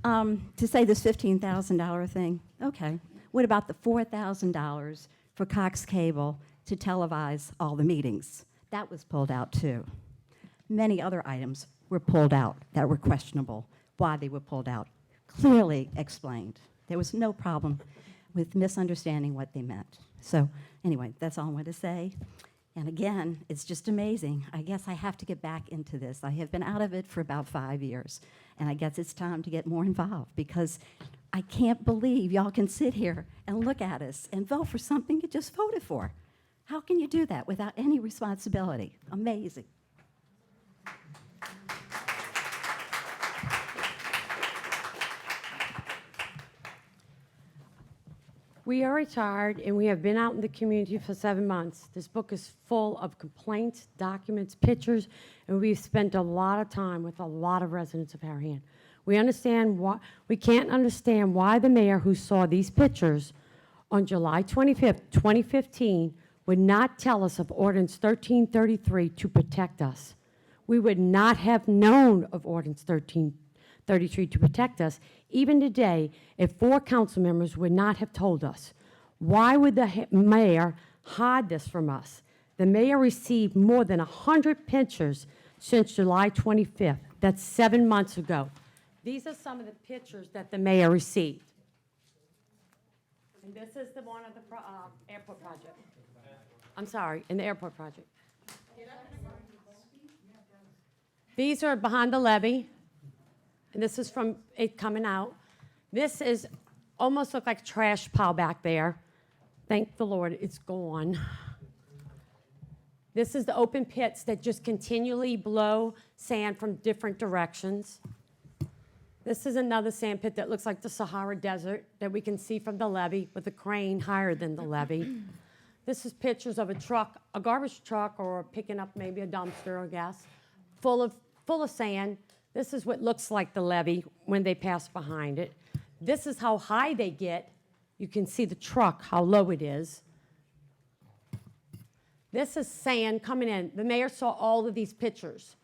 T: to say this $15,000 thing, okay. What about the $4,000 for Cox Cable to televise all the meetings? That was pulled out too. Many other items were pulled out that were questionable. Why they were pulled out, clearly explained. There was no problem with misunderstanding what they meant. So anyway, that's all I want to say. And again, it's just amazing. I guess I have to get back into this. I have been out of it for about 5 years, and I guess it's time to get more involved because I can't believe y'all can sit here and look at us and vote for something you just voted for. How can you do that without any responsibility? Amazing.
E: We are retired, and we have been out in the community for 7 months. This book is full of complaints, documents, pictures, and we've spent a lot of time with a lot of residents of Harahan. We can't understand why the mayor who saw these pictures on July 25th, 2015, would not tell us of Ordinance 1333 to protect us. We would not have known of Ordinance 1333 to protect us, even today, if 4 council members would not have told us. Why would the mayor hide this from us? The mayor received more than 100 pictures since July 25th. That's 7 months ago. These are some of the pictures that the mayor received. And this is the one of the airport project. I'm sorry, in the airport project. These are behind the levee. And this is from it coming out. This is almost look like a trash pile back there. Thank the Lord, it's gone. This is the open pits that just continually blow sand from different directions. This is another sand pit that looks like the Sahara Desert that we can see from the levee with a crane higher than the levee. This is pictures of a truck, a garbage truck, or picking up maybe a dumpster, I guess, full of sand. This is what looks like the levee when they pass behind it. This is how high they get. You can see the truck, how low it is. This is sand coming in. The mayor saw all of these pictures.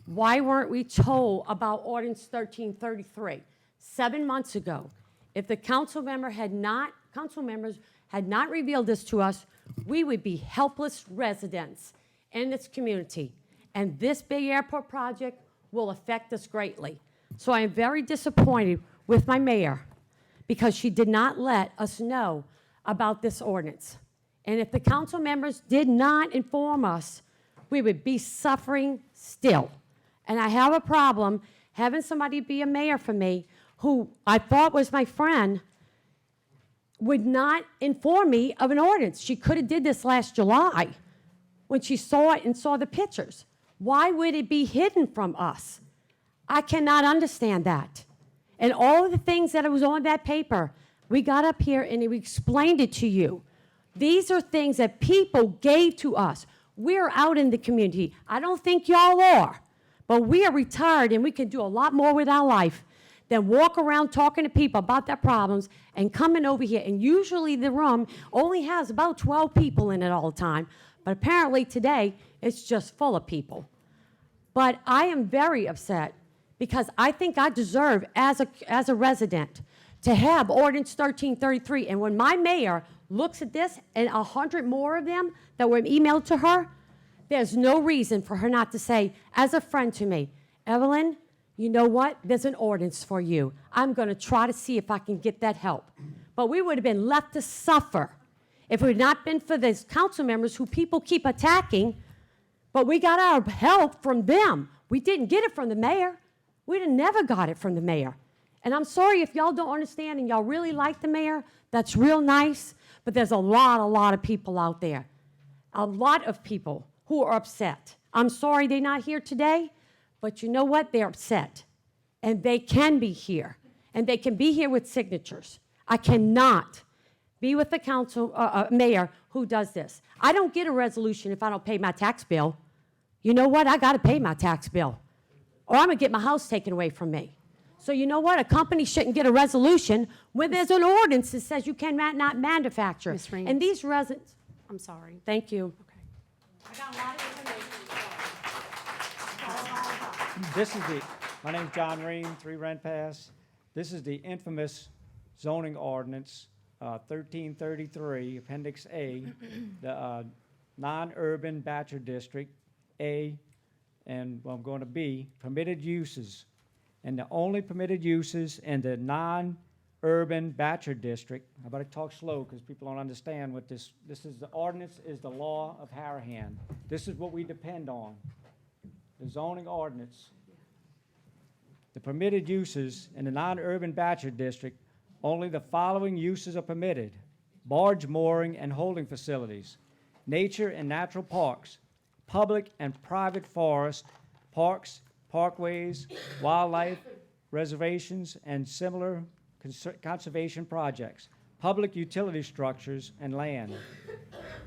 E: Why weren't we told about Ordinance 1333 7 months ago? If the council members had not revealed this to us, we would be helpless residents in this community. And this big airport project will affect us greatly. So I am very disappointed with my mayor because she did not let us know about this ordinance. And if the council members did not inform us, we would be suffering still. And I have a problem having somebody be a mayor for me who I thought was my friend would not inform me of an ordinance. She could have did this last July when she saw it and saw the pictures. Why would it be hidden from us? I cannot understand that. And all of the things that was on that paper, we got up here and we explained it to you. These are things that people gave to us. We're out in the community. I don't think y'all are, but we are retired and we can do a lot more with our life than walk around talking to people about their problems and coming over here. And usually the room only has about 12 people in it all the time, but apparently today it's just full of people. But I am very upset because I think I deserve, as a resident, to have Ordinance 1333. And when my mayor looks at this and 100 more of them that were emailed to her, there's no reason for her not to say, as a friend to me, Evelyn, you know what? There's an ordinance for you. I'm going to try to see if I can get that help. But we would have been left to suffer if it had not been for these council members who people keep attacking, but we got our help from them. We didn't get it from the mayor. We'd have never got it from the mayor. And I'm sorry if y'all don't understand and y'all really like the mayor. That's real nice. But there's a lot of people out there. A lot of people who are upset. I'm sorry they're not here today, but you know what? They're upset. And they can be here. And they can be here with signatures. I cannot be with the council, mayor who does this. I don't get a resolution if I don't pay my tax bill. You know what? I got to pay my tax bill, or I'm going to get my house taken away from me. So you know what? A company shouldn't get a resolution when there's an ordinance that says you cannot not manufacture. Ms. Raines. And these residents, I'm sorry. Thank you. I got a lot of information.
C: This is my name's John Ream, 3 Rent Pass. This is the infamous zoning ordinance, 1333, Appendix A, the non-urban bachelor district, A, and well, I'm going to B, permitted uses. And the only permitted uses in the non-urban bachelor district, I better talk slow because people don't understand what this is. The ordinance is the law of Harahan. This is what we depend on, the zoning ordinance. The permitted uses in the non-urban bachelor district, only the following uses are permitted: barge mooring and holding facilities, nature and natural parks, public and private forest, parks, parkways, wildlife reservations, and similar conservation projects, public utility structures and land.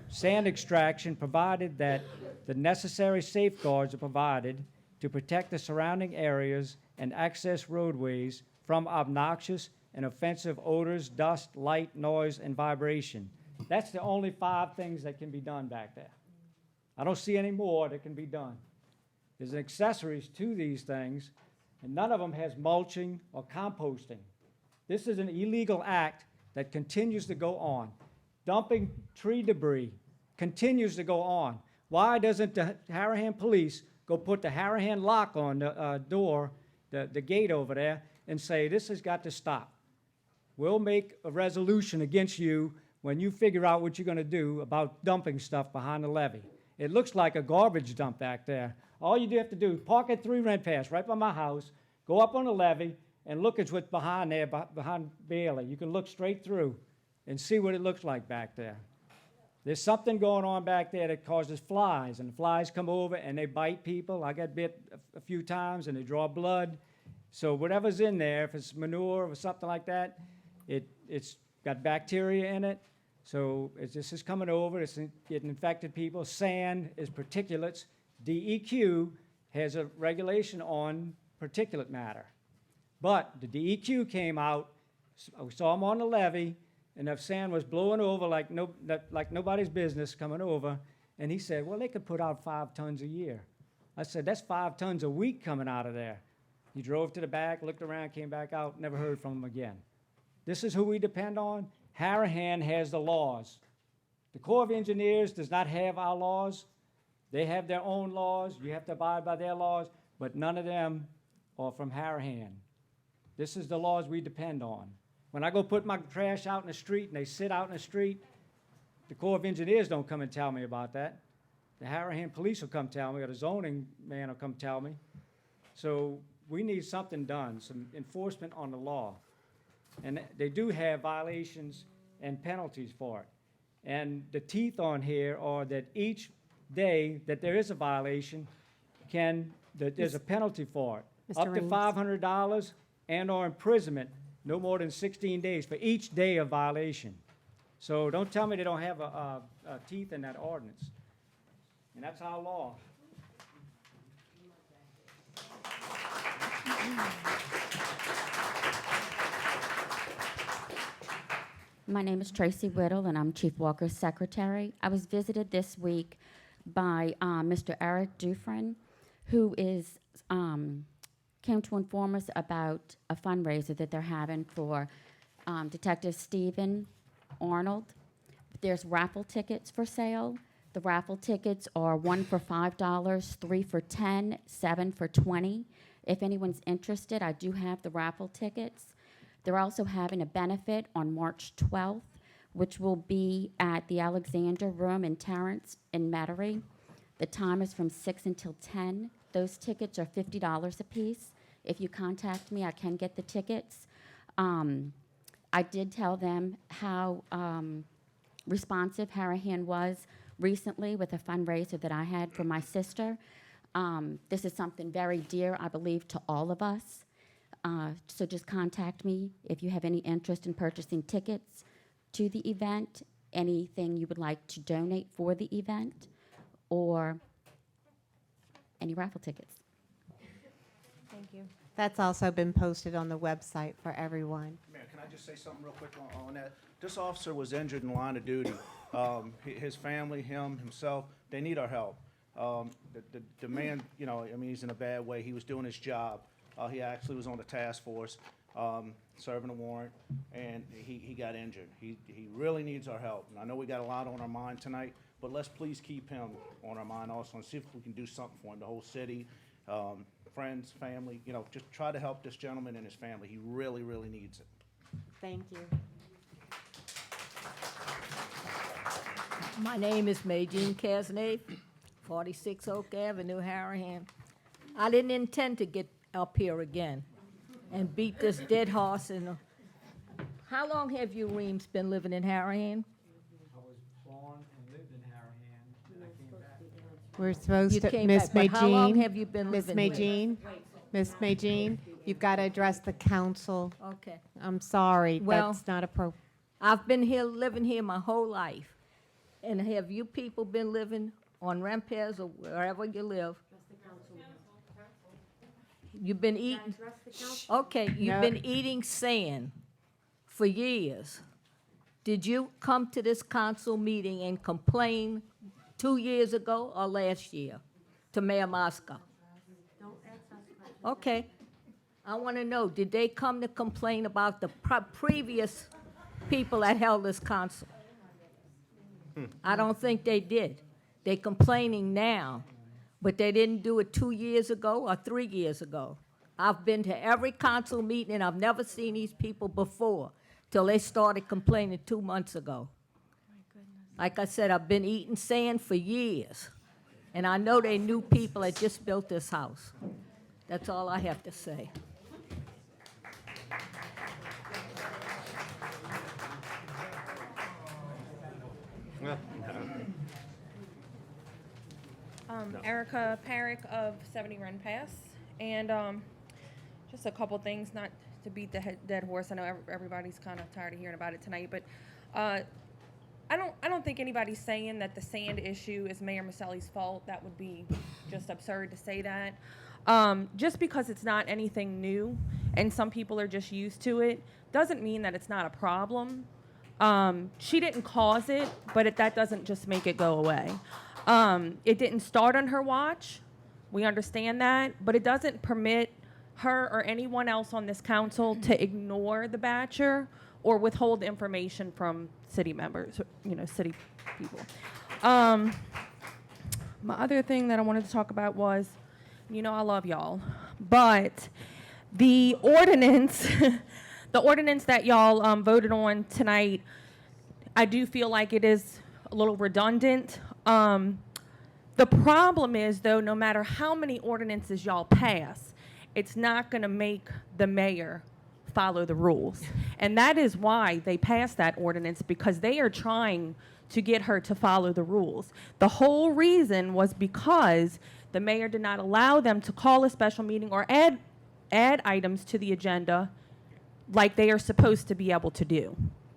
C: Sand extraction, provided that the necessary safeguards are provided to protect the surrounding areas and access roadways from obnoxious and offensive odors, dust, light, noise, and vibration. That's the only 5 things that can be done back there. I don't see any more that can be done. There's accessories to these things, and none of them has mulching or composting. This is an illegal act that continues to go on. Dumping tree debris continues to go on. Why doesn't the Harahan police go put the Harahan lock on the door, the gate over there, and say, this has got to stop? We'll make a resolution against you when you figure out what you're going to do about dumping stuff behind the levee. It looks like a garbage dump back there. All you do have to do is park at 3 Rent Pass right by my house, go up on the levee, and look at what's behind there, behind Bailey. You can look straight through and see what it looks like back there. There's something going on back there that causes flies, and the flies come over and they bite people. I got bit a few times and they draw blood. So whatever's in there, if it's manure or something like that, it's got bacteria in it. So this is coming over, it's getting infected people. Sand is particulates. DEQ has a regulation on particulate matter. But the DEQ came out, we saw them on the levee, and the sand was blowing over like nobody's business coming over. And he said, well, they could put out 5 tons a year. I said, that's 5 tons a week coming out of there. He drove to the back, looked around, came back out, never heard from him again. This is who we depend on. Harahan has the laws. The Corps of Engineers does not have our laws. They have their own laws. You have to abide by their laws, but none of them are from Harahan. This is the laws we depend on. When I go put my trash out in the street and they sit out in the street, the Corps of Engineers don't come and tell me about that. The Harahan police will come tell me, or the zoning man will come tell me. So we need something done, some enforcement on the law. And they do have violations and penalties for it. And the teeth on here are that each day that there is a violation, there's a penalty for it.
A: Mr.
C: Up to
A: Reeves.
C: $500 and/or imprisonment, no more than 16 days for each day of violation. So don't tell me they don't have a teeth in that ordinance. And that's our law.
U: My name is Tracy Whittle, and I'm Chief Walker's secretary. I was visited this week by Mr. Eric Dufresne, who is came to inform us about a fundraiser that they're having for Detective Stephen Arnold. There's raffle tickets for sale. The raffle tickets are 1 for $5, 3 for $10, 7 for $20. If anyone's interested, I do have the raffle tickets. They're also having a benefit on March 12th, which will be at the Alexander Room in Terrence in Metairie. The time is from 6 until 10. Those tickets are $50 a piece. If you contact me, I can get the tickets. I did tell them how responsive Harahan was recently with a fundraiser that I had for my sister. This is something very dear, I believe, to all of us. So just contact me if you have any interest in purchasing tickets to the event, anything you would like to donate for the event, or any raffle tickets.
A: Thank you. That's also been posted on the website for everyone.
V: Mayor, can I just say something real quick on that? This officer was injured in line of duty. His family, himself, they need our help. The man, you know, I mean, he's in a bad way. He was doing his job. He actually was on the task force, serving a warrant, and he got injured. He really needs our help. And I know we got a lot on our mind tonight, but let's please keep him on our mind also and see if we can do something for him, the whole city, friends, family, you know, just try to help this gentleman and his family. He really, really needs it.
A: Thank you.
B: My name is Maydeen Casnade, 46 Oak Avenue, Harahan. I didn't intend to get up here again and beat this dead horse. How long have you, Reams, been living in Harahan?
C: I was born and lived in Harahan, and I came back.
A: We're supposed
B: You
A: to,
B: came
A: Miss
B: back, but how long
A: Majean,
B: have you been
A: Miss
B: living here?
A: Majean, Miss Majean, you've got to address the council.
B: Okay.
A: I'm sorry,
B: Well,
A: that's not appropriate.
B: I've been here, living here my whole life. And have you people been living on Rampez or wherever you live? You've been eating, okay, you've
A: No.
B: been eating sand for years. Did you come to this council meeting and complain 2 years ago or last year to Mayor Moscow? Okay. I want to know, did they come to complain about the previous people that held this council? I don't think they did. They're complaining now, but they didn't do it 2 years ago or 3 years ago. I've been to every council meeting, and I've never seen these people before till they started complaining 2 months ago. Like I said, I've been eating sand for years, and I know they new people that just built this house. That's all I have to say.
W: Erica Parrick of 70 Run Pass, and
G: Just a couple things, not to beat the dead horse. I know everybody's kind of tired of hearing about it tonight, but I don't think anybody's saying that the sand issue is Mayor Maselli's fault. That would be just absurd to say that. Just because it's not anything new and some people are just used to it doesn't mean that it's not a problem. She didn't cause it, but that doesn't just make it go away. It didn't start on her watch. We understand that, but it doesn't permit her or anyone else on this council to ignore the batcher or withhold information from city members, city people. My other thing that I wanted to talk about was, I love y'all, but the ordinance, the ordinance that y'all voted on tonight, I do feel like it is a little redundant. The problem is, though, no matter how many ordinances y'all pass, it's not going to make the mayor follow the rules. And that is why they passed that ordinance, because they are trying to get her to follow the rules. The whole reason was because the mayor did not allow them to call a special meeting or add items to the agenda like they are supposed to be able to do.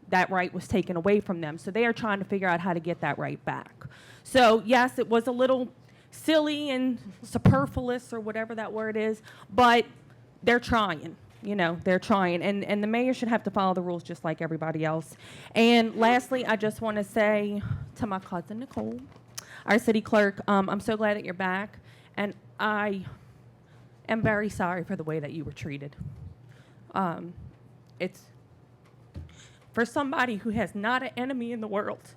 G: That right was taken away from them. So they are trying to figure out how to get that right back. So yes, it was a little silly and superfluous or whatever that word is, but they're trying. They're trying. And the mayor should have to follow the rules just like everybody else. And lastly, I just want to say to my cousin Nicole, our city clerk, I'm so glad that you're back. And I am very sorry for the way that you were treated. It's for somebody who has not an enemy in the world.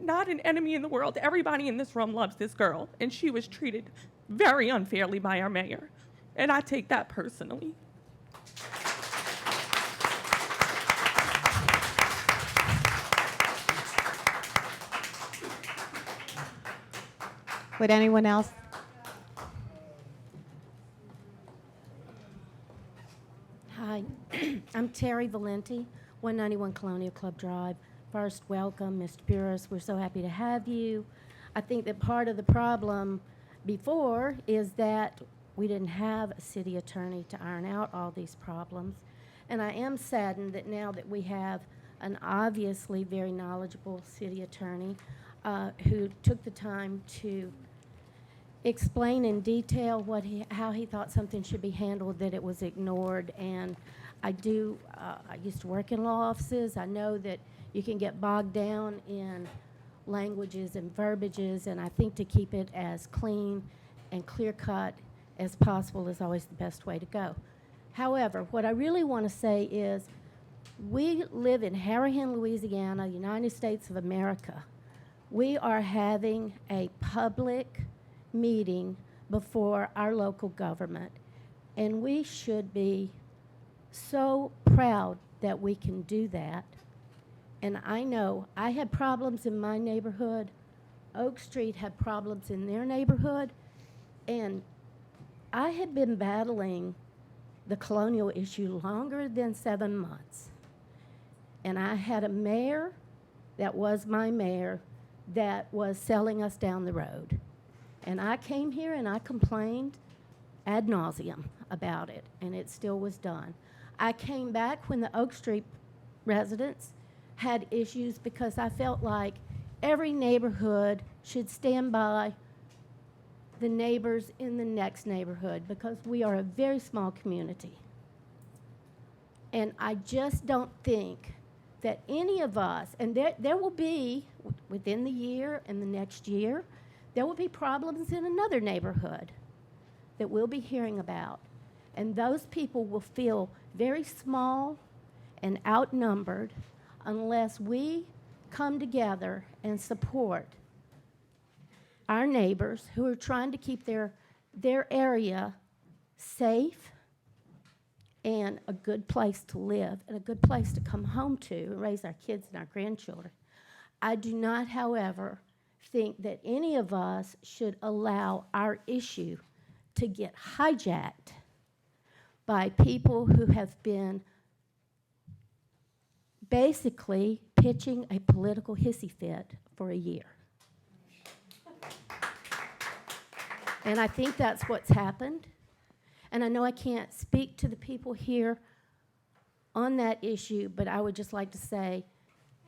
G: Not an enemy in the world. Everybody in this room loves this girl, and she was treated very unfairly by our mayor. And I take that personally.
A: Would anyone else?
E: Hi, I'm Terry Valenti, 191 Colonial Club Drive. First, welcome, Mr. Burris. We're so happy to have you. I think that part of the problem before is that we didn't have a city attorney to iron out all these problems. And I am saddened that now that we have an obviously very knowledgeable city attorney who took the time to explain in detail how he thought something should be handled, that it was ignored. And I used to work in law offices. I know that you can get bogged down in languages and verbiages, and I think to keep it as clean and clear-cut as possible is always the best way to go. However, what I really want to say is we live in Harahan, Louisiana, United States of America. We are having a public meeting before our local government, and we should be so proud that we can do that. And I know I had problems in my neighborhood. Oak Street had problems in their neighborhood. And I had been battling the colonial issue longer than 7 months. And I had a mayor that was my mayor that was selling us down the road. And I came here and I complained ad nauseum about it, and it still was done. I came back when the Oak Street residents had issues because I felt like every neighborhood should stand by the neighbors in the next neighborhood because we are a very small community. And I just don't think that any of us, and there will be, within the year and the next year, there will be problems in another neighborhood that we'll be hearing about. And those people will feel very small and outnumbered unless we come together and support our neighbors who are trying to keep their area safe and a good place to live and a good place to come home to and raise our kids and our grandchildren. I do not, however, think that any of us should allow our issue to get hijacked by people who have been basically pitching a political hissy fit for a year. And I think that's what's happened.
H: And I know I can't speak to the people here on that issue, but I would just like to say,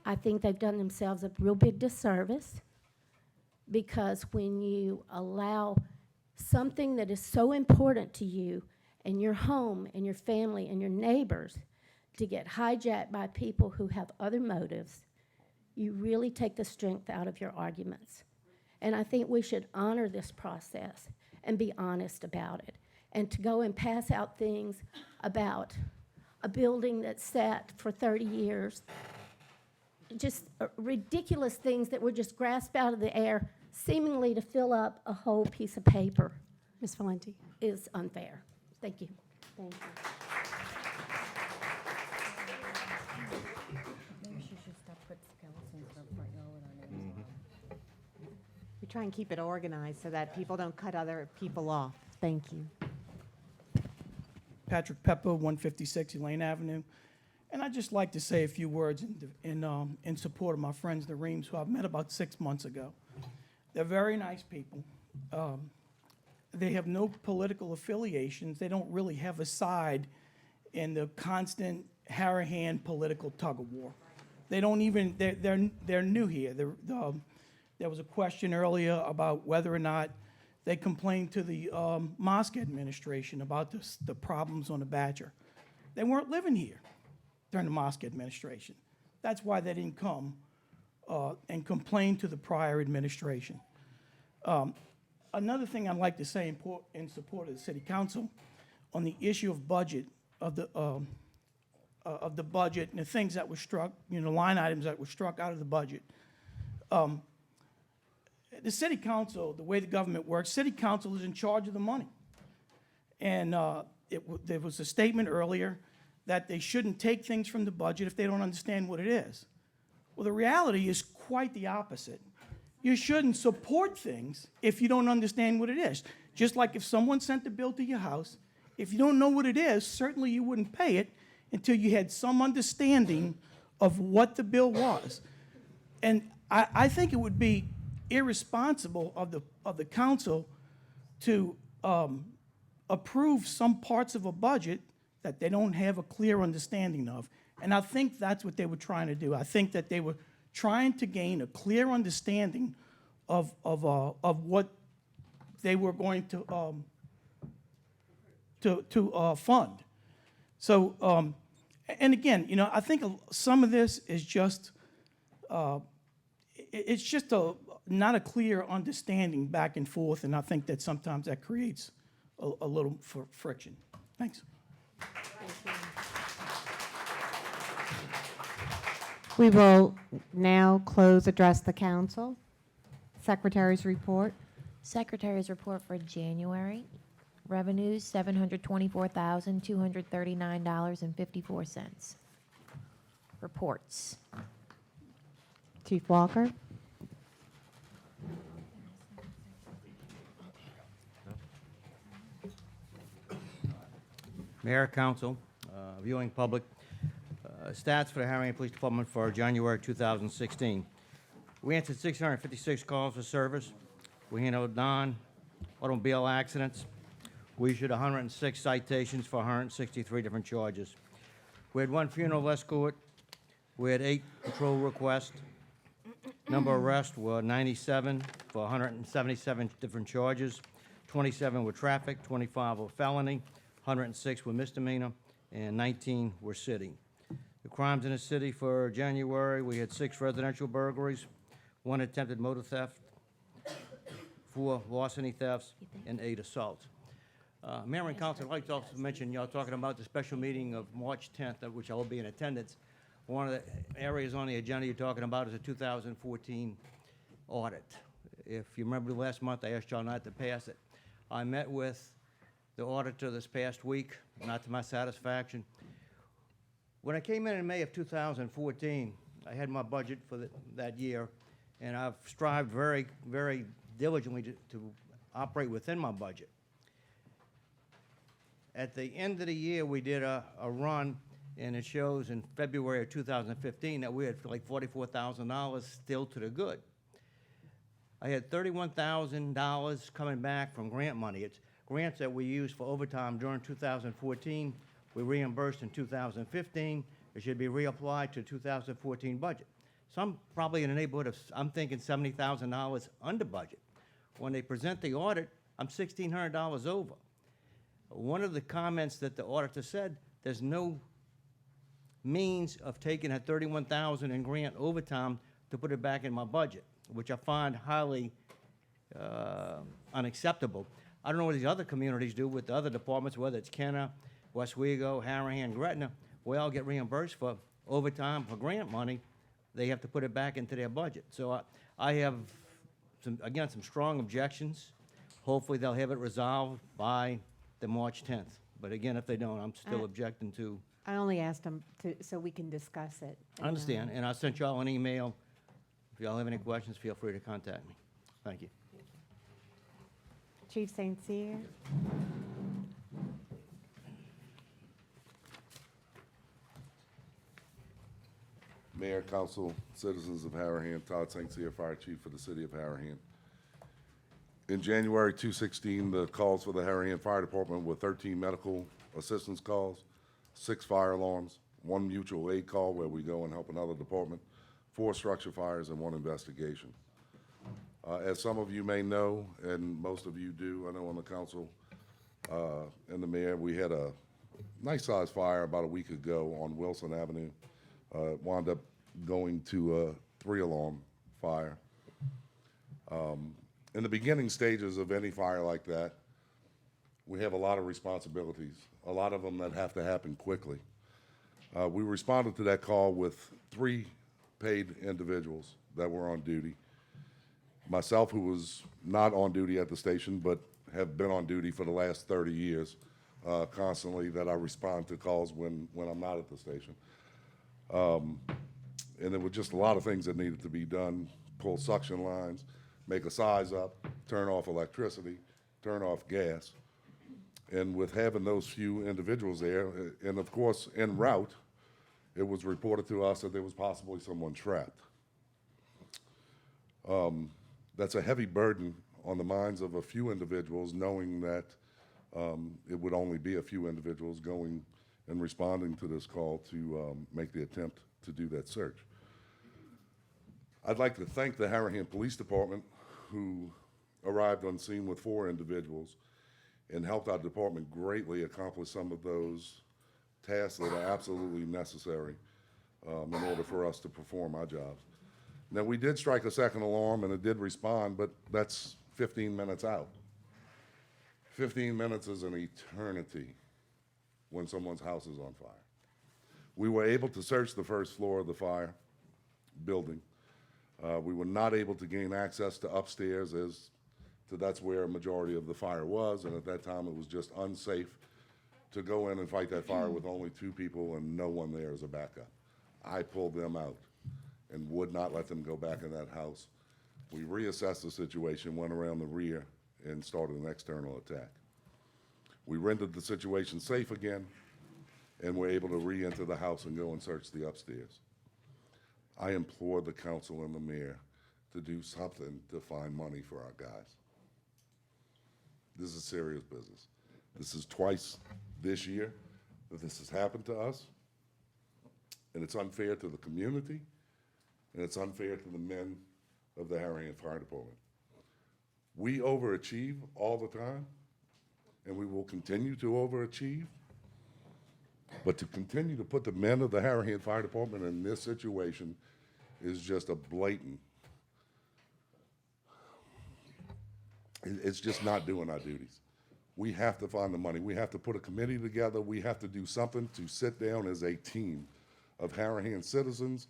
H: I think they've done themselves a real big disservice, because when you allow something that is so important to you and your home and your family and your neighbors to get hijacked by people who have other motives, you really take the strength out of your arguments. And I think we should honor this process and be honest about it. And to go and pass out things about a building that's sat for 30 years, just ridiculous things that were just grasped out of the air, seemingly to fill up a whole piece of paper.
E: Ms. Valenti.
H: Is unfair. Thank you.
A: Thank you.
D: Maybe she should stop putting skeletons in her front yard with our names on.
A: We try and keep it organized so that people don't cut other people off. Thank you.
I: Patrick Pepper, 156 Elaine Avenue. And I'd just like to say a few words in support of my friends, the Reams, who I've met about 6 months ago. They're very nice people. They have no political affiliations. They don't really have a side in the constant Harahan political tug of war. They don't even, they're new here. There was a question earlier about whether or not they complained to the mosque administration about the problems on the Badger. They weren't living here during the mosque administration. That's why they didn't come and complain to the prior administration. Another thing I'd like to say in support of the city council on the issue of budget, of the budget and the things that were struck, line items that were struck out of the budget. The city council, the way the government works, city council is in charge of the money. And there was a statement earlier that they shouldn't take things from the budget if they don't understand what it is. Well, the reality is quite the opposite. You shouldn't support things if you don't understand what it is. Just like if someone sent a bill to your house, if you don't know what it is, certainly you wouldn't pay it until you had some understanding of what the bill was. And I think it would be irresponsible of the council to approve some parts of a budget that they don't have a clear understanding of. And I think that's what they were trying to do. I think that they were trying to gain a clear understanding of what they were going to fund. So, and again, I think some of this is just, it's just not a clear understanding back and forth, and I think that sometimes that creates a little friction. Thanks.
A: We will now address the council. Secretary's report.
M: Secretary's report for January. Revenues, $724,239.54. Reports.
A: Chief Walker.
W: Mayor, council, viewing public, stats for the Harahan Police Department for January 2016. We answered 656 calls for service. We handled non-automobile accidents. We issued 106 citations for 163 different charges. We had 1 funeral escort. We had 8 patrol requests. Number of arrests were 97 for 177 different charges. 27 were traffic, 25 were felony, 106 were misdemeanor, and 19 were city. The crimes in the city for January, we had 6 residential burglaries, 1 attempted motor theft, 4 larceny thefts, and 8 assaults. Mayor and council, I'd like to also mention, y'all talking about the special meeting of March 10th, at which I will be in attendance. One of the areas on the agenda you're talking about is a 2014 audit. If you remember last month, I asked y'all not to pass it. I met with the auditor this past week, not to my satisfaction. When I came in May of 2014, I had my budget for that year, and I've strived very, very diligently to operate within my budget. At the end of the year, we did a run, and it shows in February of 2015 that we had like $44,000 still to the good. I had $31,000 coming back from grant money. grants that we used for overtime during 2014, we reimbursed in 2015. It should be reapplied to 2014 budget. Some probably in the neighborhood of, I'm thinking $70,000 under budget. When they present the audit, I'm $1,600 over. One of the comments that the auditor said, there's no means of taking that $31,000 in grant overtime to put it back in my budget, which I find highly unacceptable. I don't know what these other communities do with the other departments, whether it's Kenner, Westwego, Harahan, Gretna. We all get reimbursed for overtime for grant money. They have to put it back into their budget. So I have, again, some strong objections. Hopefully they'll have it resolved by the March 10th. But again, if they don't, I'm still objecting to.
A: I only asked them to, so we can discuss it.
W: I understand, and I sent y'all an email. If y'all have any questions, feel free to contact me. Thank you.
A: Chief St. Cyr.
J: Mayor, Council, citizens of Harahan, Todd St. Cyr, Fire Chief for the City of Harahan. In January 2016, the calls for the Harahan Fire Department were 13 medical assistance calls, 6 fire alarms, 1 mutual aid call where we go and help another department, 4 structure fires, and 1 investigation. As some of you may know, and most of you do, I know on the council and the mayor, we had a nice-sized fire about a week ago on Wilson Avenue. Wound up going to a 3-alarm fire. In the beginning stages of any fire like that, we have a lot of responsibilities, a lot of them that have to happen quickly. We responded to that call with 3 paid individuals that were on duty. Myself, who was not on duty at the station, but have been on duty for the last 30 years, constantly, that I respond to calls when I'm not at the station. And there were just a lot of things that needed to be done: pull suction lines, make a size up, turn off electricity, turn off gas. And with having those few individuals there, and of course, en route, it was reported to us that there was possibly someone trapped. That's a heavy burden on the minds of a few individuals, knowing that it would only be a few individuals going and responding to this call to make the attempt to do that search. I'd like to thank the Harahan Police Department, who arrived on scene with 4 individuals and helped our department greatly accomplish some of those tasks that are absolutely necessary in order for us to perform our jobs. Now, we did strike a second alarm and it did respond, but that's 15 minutes out. 15 minutes is an eternity when someone's house is on fire. We were able to search the first floor of the fire building. We were not able to gain access to upstairs, as that's where a majority of the fire was, and at that time it was just unsafe to go in and fight that fire with only 2 people and no one there as a backup. I pulled them out and would not let them go back in that house. We reassessed the situation, went around the rear, and started an external attack. We rendered the situation safe again, and were able to re-enter the house and go and search the upstairs. I implore the council and the mayor to do something to find money for our guys. This is serious business. This is twice this year that this has happened to us, and it's unfair to the community, and it's unfair to the men of the Harahan Fire Department. We overachieve all the time, and we will continue to overachieve. But to continue to put the men of the Harahan Fire Department in this situation is just a blatant, it's just not doing our duties. We have to find the money. We have to put a committee together. We have to do something to sit down as a team of Harahan citizens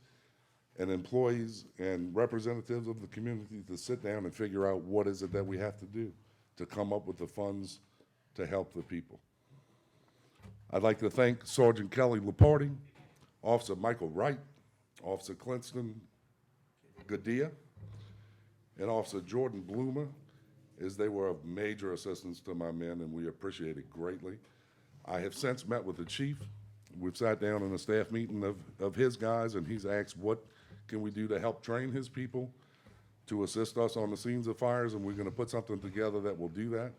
J: and employees and representatives of the community to sit down and figure out what is it that we have to do to come up with the funds to help the people. I'd like to thank Sergeant Kelly Laparty, Officer Michael Wright, Officer Clinston Gadia, and Officer Jordan Bloomer, as they were of major assistance to my men, and we appreciate it greatly. I have since met with the chief. We've sat down in a staff meeting of his guys, and he's asked what can we do to help train his people to assist us on the scenes of fires, and we're going to put something together that will do that.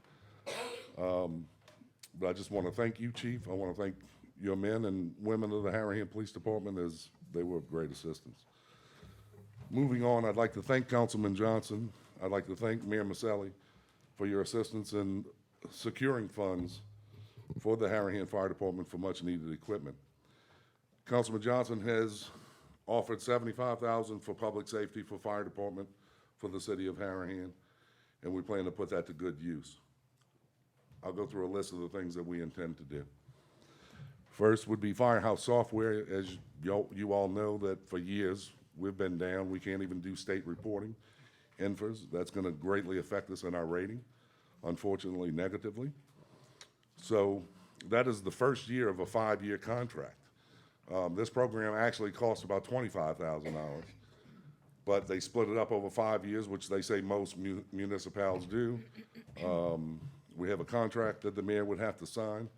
J: But I just want to thank you, Chief. I want to thank your men and women of the Harahan Police Department, as they were of great assistance. Moving on, I'd like to thank Councilman Johnson. I'd like to thank Mayor Maselli for your assistance in securing funds for the Harahan Fire Department for much-needed equipment. Councilman Johnson has offered $75,000 for public safety for fire department for the city of Harahan, and we plan to put that to good use. I'll go through a list of the things that we intend to do. First would be Firehouse software. As you all know, that for years we've been down. We can't even do state reporting. INFRS, that's going to greatly affect us in our rating, unfortunately negatively. So that is the first year of a 5-year contract. This program actually costs about $25,000, but they split it up over 5 years, which they say most municipalities do. We have a contract that the mayor would have to sign.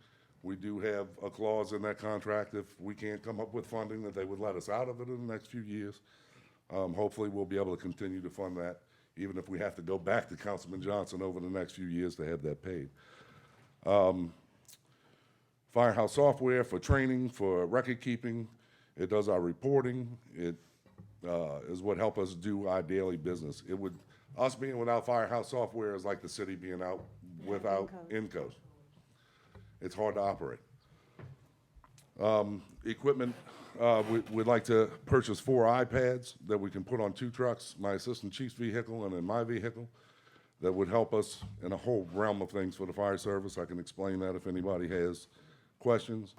J: We do have a clause in that contract if we can't come up with funding that they would let us out of it in the next few years. Hopefully we'll be able to continue to fund that, even if we have to go back to Councilman Johnson over the next few years to have that paid. Firehouse software for training, for record keeping. It does our reporting. It is what help us do our daily business. Us being without Firehouse software is like the city being out without Encode. It's hard to operate. Equipment, we'd like to purchase 4 iPads that we can put on 2 trucks, my assistant chief's vehicle and in my vehicle, that would help us in a whole realm of things for the fire service. I can explain that if anybody has questions.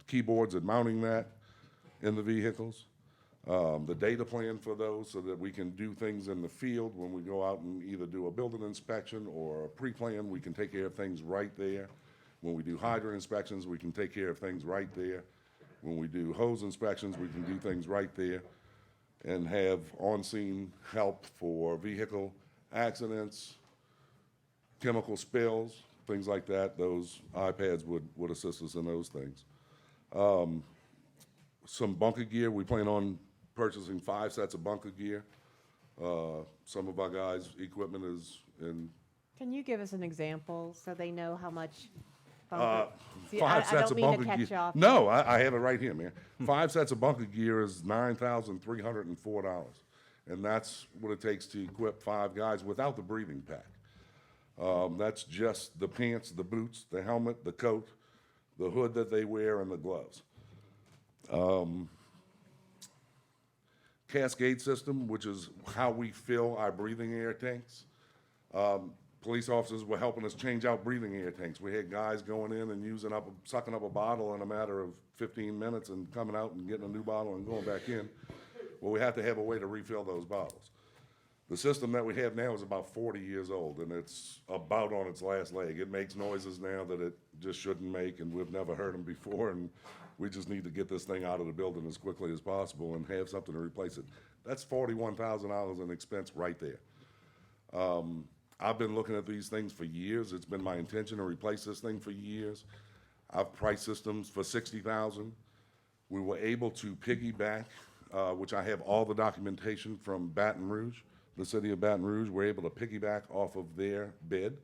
J: Keyboards and mounting that in the vehicles. The data plan for those so that we can do things in the field when we go out and either do a building inspection or a pre-plan, we can take care of things right there. When we do hydrant inspections, we can take care of things right there. When we do hose inspections, we can do things right there and have on-scene help for vehicle accidents, chemical spills, things like that. Those iPads would assist us in those things. Some bunker gear, we plan on purchasing 5 sets of bunker gear. Some of our guys' equipment is in.
A: Can you give us an example so they know how much bunker? See,
J: 5
A: I
J: sets
A: don't
J: of
A: mean to
J: bunker
A: catch
J: gear.
A: you off.
J: No, I have it right here, man. 5 sets of bunker gear is $9,304, and that's what it takes to equip 5 guys without the breathing pack. That's just the pants, the boots, the helmet, the coat, the hood that they wear, and the gloves. Cascade system, which is how we fill our breathing air tanks. Police officers were helping us change out breathing air tanks. We had guys going in and sucking up a bottle in a matter of 15 minutes and coming out and getting a new bottle and going back in. Well, we have to have a way to refill those bottles. The system that we have now is about 40 years old, and it's about on its last leg. It makes noises now that it just shouldn't make, and we've never heard them before, and we just need to get this thing out of the building as quickly as possible and have something to replace it. That's $41,000 in expense right there. I've been looking at these things for years. It's been my intention to replace this thing for years. I've priced systems for $60,000. We were able to piggyback, which I have all the documentation from Baton Rouge, the city of Baton Rouge. We're able to piggyback off of their bid.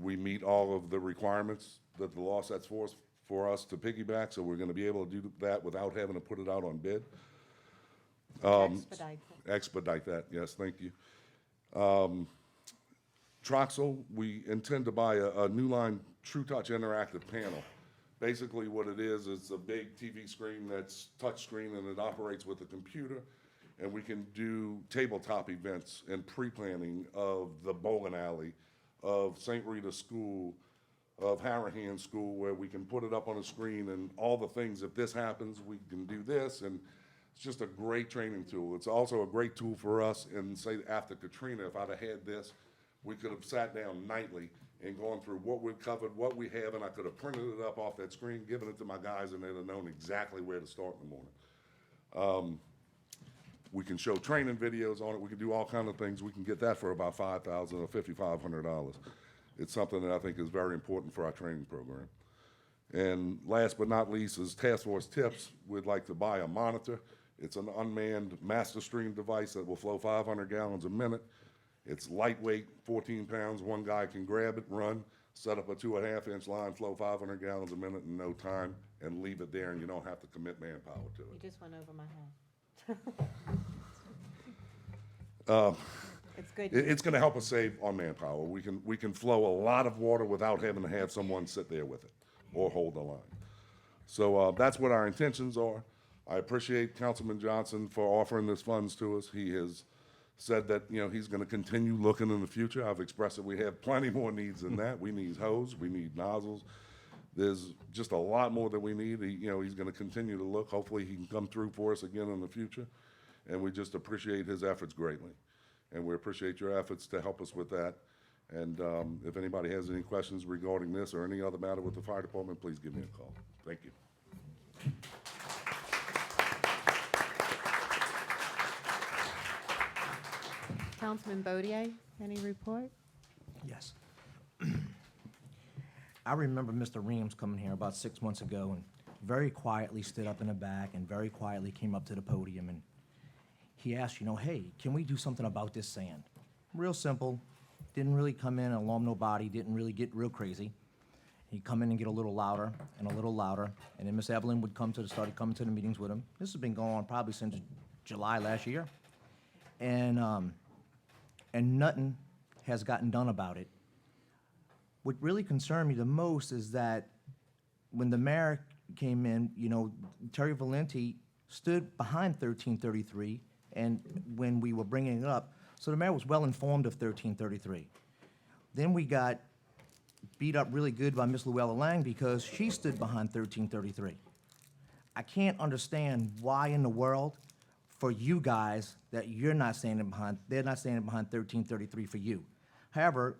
J: We meet all of the requirements that the law sets forth for us to piggyback, so we're going to be able to do that without having to put it out on bid. Expedite that, yes, thank you. Troxel, we intend to buy a new line TrueTouch interactive panel. Basically what it is a big TV screen that's touch screen and it operates with a computer, and we can do tabletop events and pre-planning of the bowling alley, of St. Rita School, of Harahan School, where we can put it up on a screen and all the things. If this happens, we can do this, and it's just a great training tool. It's also a great tool for us, and say after Katrina, if I'd have had this, we could have sat down nightly and gone through what we've covered, what we have, and I could have printed it up off that screen, given it to my guys, and they'd have known exactly where to start in the morning. We can show training videos on it. We can do all kinds of things. We can get that for about $5,000 or $5,500. It's something that I think is very important for our training program. And last but not least is Task Force Tips. We'd like to buy a monitor. It's an unmanned master stream device that will flow 500 gallons a minute, It's lightweight, 14 pounds. One guy can grab it, run, set up a 2.5-inch line, flow 500 gallons a minute in no time, and leave it there, and you don't have to commit manpower to it.
A: You just went over my head. It's good.
J: It's going to help us save on manpower. We can flow a lot of water without having to have someone sit there with it or hold the line. So that's what our intentions are. I appreciate Councilman Johnson for offering this funds to us. He has said that, you know, he's going to continue looking in the future. I've expressed that we have plenty more needs than that. We need hose, we need nozzles. There's just a lot more that we need. He's going to continue to look. Hopefully he can come through for us again in the future. And we just appreciate his efforts greatly. And we appreciate your efforts to help us with that. And if anybody has any questions regarding this or any other matter with the fire department, please give me a call. Thank you.
A: Councilman Bodier, any report?
S: Yes. I remember Mr. Reams coming here about 6 months ago and very quietly stood up in the back and very quietly came up to the podium and he asked, hey, can we do something about this sand? Real simple. Didn't really come in and alarm nobody, didn't really get real crazy. He'd come in and get a little louder, and then Miss Evelyn would started coming to the meetings with him. This has been going on probably since July last year. And nothing has gotten done about it. What really concerned me the most is that when the mayor came in, Terry Valenti stood behind 1333, and when we were bringing it up, so the mayor was well informed of 1333. Then we got beat up really good by Miss Luella Lang because she stood behind 1333. I can't understand why in the world for you guys that they're not standing behind 1333 for you. However,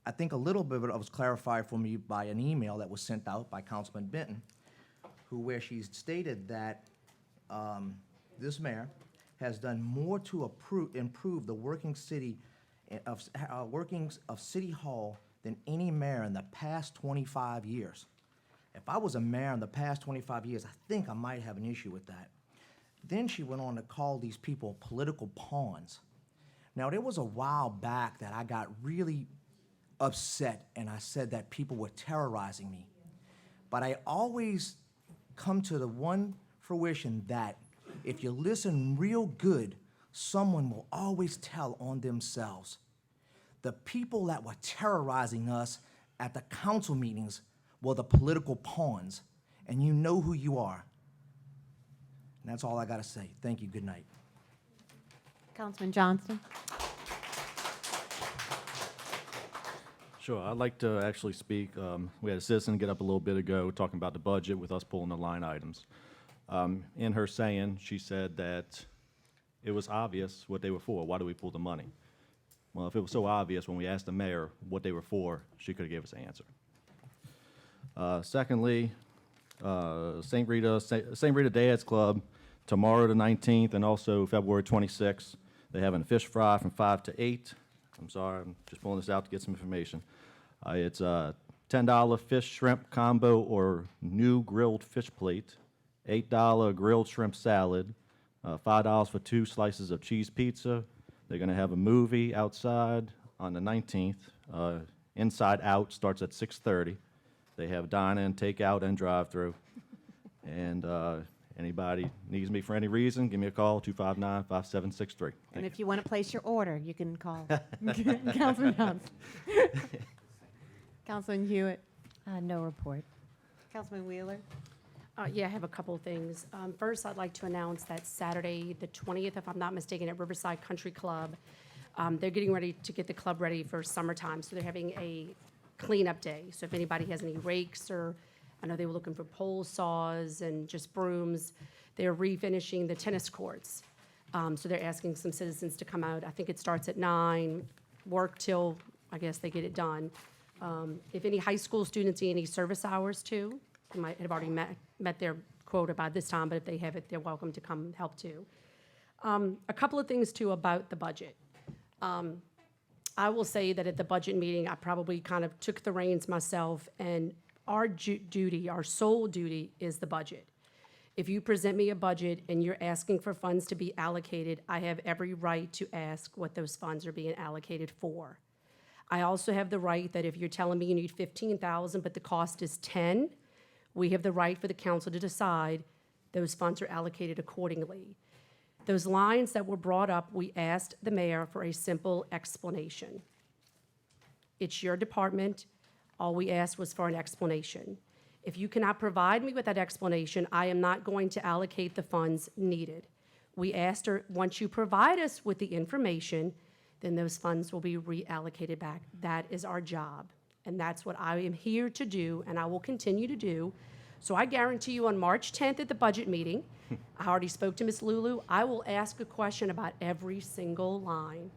S: I think a little bit of it was clarified for me by an email that was sent out by Councilman Benton, where she stated that this mayor has done more to improve the workings of City Hall than any mayor in the past 25 years. If I was a mayor in the past 25 years, I think I might have an issue with that. Then she went on to call these people political pawns. Now, there was a while back that I got really upset and I said that people were terrorizing me. But I always come to the one fruition that if you listen real good, someone will always tell on themselves. The people that were terrorizing us at the council meetings were the political pawns, and you know who you are. And that's all I got to say. Thank you. Good night.
A: Councilman Johnston.
N: Sure, I'd like to actually speak. We had a citizen get up a little bit ago talking about the budget with us pulling the line items. In her saying, she said that it was obvious what they were for. Why do we pull the money? Well, if it was so obvious when we asked the mayor what they were for, she could have gave us an answer. Secondly, St. Rita Dad's Club, tomorrow the 19th and also February 26th. They're having a fish fry from 5 to 8. I'm sorry, I'm just pulling this out to get some information. It's a $10 fish shrimp combo or new grilled fish plate, $8 grilled shrimp salad, $5 for 2 slices of cheese pizza. They're going to have a movie outside on the 19th. Inside Out starts at 6:30. They have dine-in, take-out, and drive-through. And anybody needs me for any reason, give me a call, 259-5763.
A: And if you want to place your order, you can call Councilman Johnson. Councilman Hewitt.
D: No report.
A: Councilman Wheeler.
E: Yeah, I have a couple of things. First, I'd like to announce that Saturday, the 20th, if I'm not mistaken, at Riverside Country Club, they're getting ready to get the club ready for summertime, so they're having a cleanup day. So if anybody has any rakes or, I know they were looking for pole saws and just brooms, they're refinishing the tennis courts. So they're asking some citizens to come out. I think it starts at 9, work till, I guess, they get it done. If any high school students need any service hours too, they might have already met their quota by this time, but if they have it, they're welcome to come help too. A couple of things too about the budget. I will say that at the budget meeting, I probably kind of took the reins myself, and our duty, our sole duty, is the budget. If you present me a budget and you're asking for funds to be allocated, I have every right to ask what those funds are being allocated for. I also have the right that if you're telling me you need 15,000, but the cost is 10, we have the right for the council to decide those funds are allocated accordingly. Those lines that were brought up, we asked the mayor for a simple explanation. It's your department. All we asked was for an explanation. If you cannot provide me with that explanation, I am not going to allocate the funds needed. We asked her, once you provide us with the information, then those funds will be reallocated back. That is our job, and that's what I am here to do, and I will continue to do. So I guarantee you on March 10th at the budget meeting, I already spoke to Ms. Lulu, I will ask a question about every single line.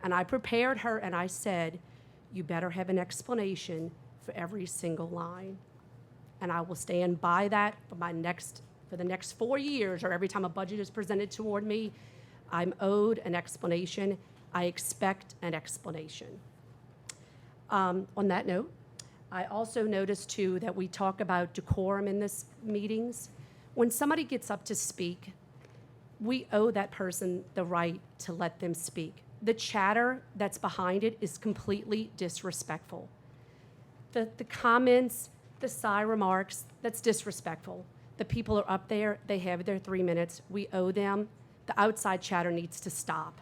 E: And I prepared her and I said, you better have an explanation for every single line. And I will stand by that for the next 4 years, or every time a budget is presented toward me, I'm owed an explanation. I expect an explanation. On that note, I also noticed too that we talk about decorum in this meetings. When somebody gets up to speak, we owe that person the right to let them speak. The chatter that's behind it is completely disrespectful. The comments, the side remarks, that's disrespectful. The people are up there, they have their 3 minutes, we owe them. The outside chatter needs to stop.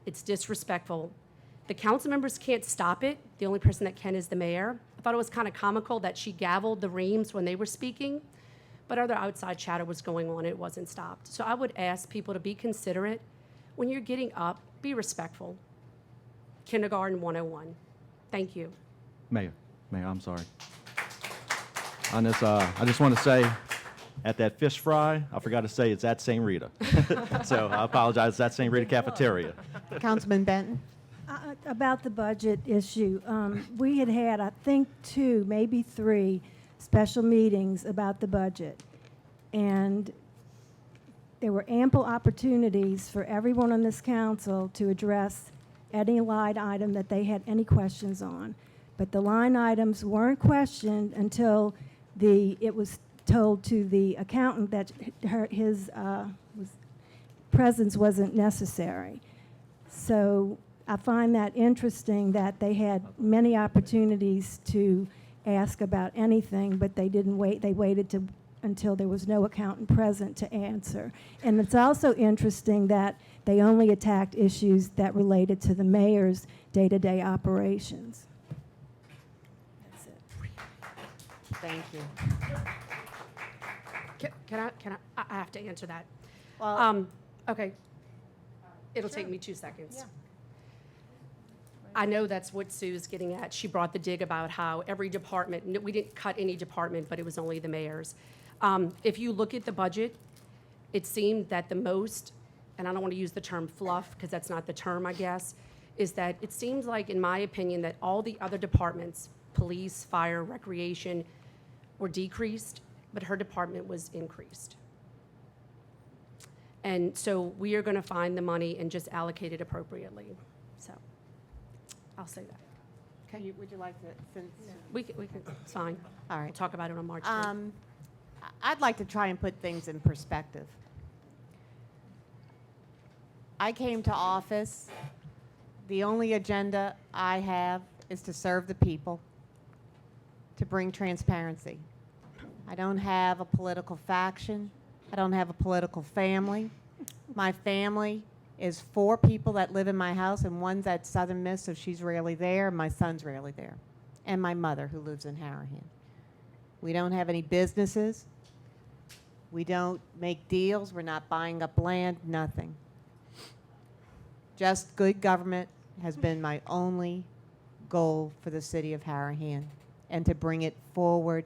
E: It's disrespectful. The council members can't stop it. The only person that can is the mayor. I thought it was kind of comical that she gavelled the reams when they were speaking, but other outside chatter was going on, it wasn't stopped. So I would ask people to be considerate. When you're getting up, be respectful. Kindergarten 101. Thank you.
N: Mayor, I'm sorry. On this, I just want to say, at that fish fry, I forgot to say it's at St. Rita. So I apologize, it's at St. Rita Cafeteria.
A: Councilman Benton?
Q: About the budget issue, we had, I think, 2, maybe 3 special meetings about the budget. And there were ample opportunities for everyone on this council to address any line item that they had any questions on. But the line items weren't questioned until it was told to the accountant that his presence wasn't necessary. So I find that interesting that they had many opportunities to ask about anything, but they didn't wait. They waited until there was no accountant present to answer. And it's also interesting that they only attacked issues that related to the mayor's day-to-day operations. That's it.
A: Thank you.
E: I have to answer that.
A: Well,
E: okay. It'll take me 2 seconds. Yeah. I know that's what Sue's getting at. She brought the dig about how every department, we didn't cut any department, but it was only the mayor's. If you look at the budget, it seemed that the most, and I don't want to use the term fluff because that's not the term, I guess, is that it seems like, in my opinion, that all the other departments, police, fire, recreation, were decreased, but her department was increased. And so we are going to find the money and just allocate it appropriately. So I'll say that.
A: Okay. Would you like to, since?
E: We can, it's fine.
A: All right.
E: We'll talk about it on March 10th.
A: I'd like to try and put things in perspective. I came to office, the only agenda I have is to serve the people, to bring transparency. I don't have a political faction. I don't have a political family. My family is 4 people that live in my house, and one's at Southern Miss, so she's rarely there. My son's rarely there. And my mother, who lives in Harahan. We don't have any businesses. We don't make deals. We're not buying up land, nothing. Just good government has been my only goal for the city of Harahan, and to bring it forward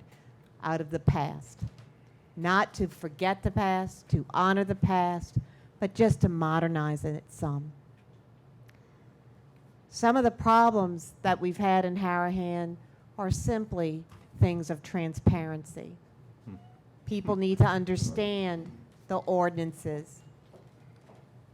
A: out of the past. Not to forget the past, to honor the past, but just to modernize it some. Some of the problems that we've had in Harahan are simply things of transparency. People need to understand the ordinances.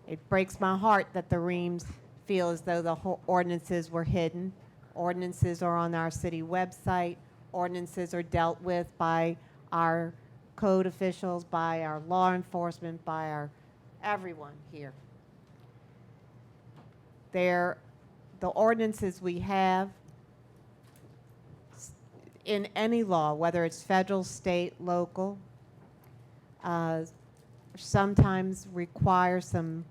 A: It breaks my heart that the Reams feel as though the ordinances were hidden. Ordinances are on our city website. Ordinances are dealt with by our code officials, by our law enforcement, by our everyone here. The ordinances we have in any law, whether it's federal, state, local, sometimes require some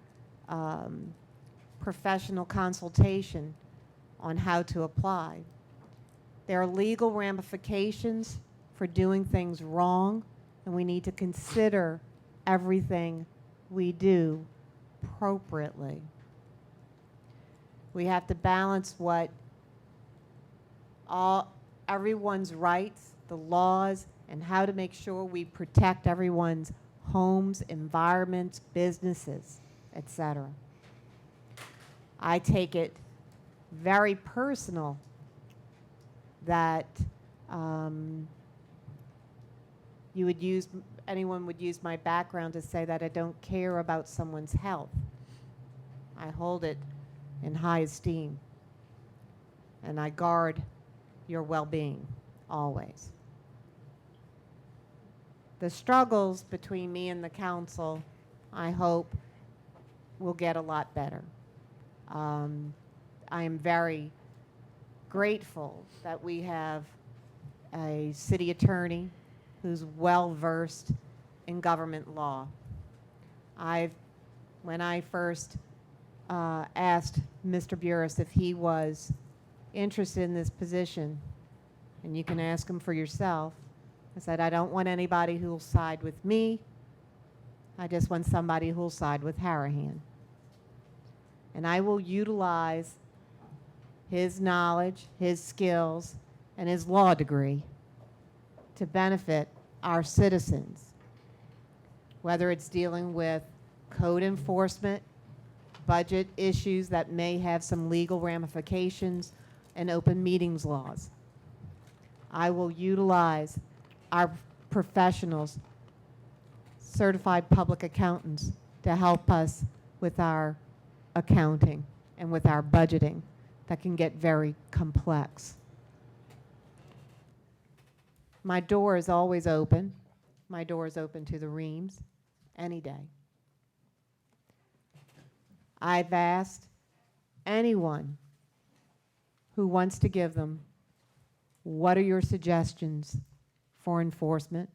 A: professional consultation on how to apply. There are legal ramifications for doing things wrong, and we need to consider everything we do appropriately. We have to balance what everyone's rights, the laws, and how to make sure we protect everyone's homes, environments, businesses, etc. I take it very personal that anyone would use my background to say that I don't care about someone's health. I hold it in high esteem, and I guard your well-being always. The struggles between me and the council, I hope, will get a lot better. I am very grateful that we have a city attorney who's well-versed in government law. When I first asked Mr. Burris if he was interested in this position, and you can ask him for yourself, I said, I don't want anybody who will side with me. I just want somebody who will side with Harahan. And I will utilize his knowledge, his skills, and his law degree to benefit our citizens, whether it's dealing with code enforcement, budget issues that may have some legal ramifications, and open meetings laws. I will utilize our professionals, certified public accountants, to help us with our accounting and with our budgeting that can get very complex. My door is always open. My door is open to the Reams any day. I've asked anyone who wants to give them, what are your suggestions for enforcement?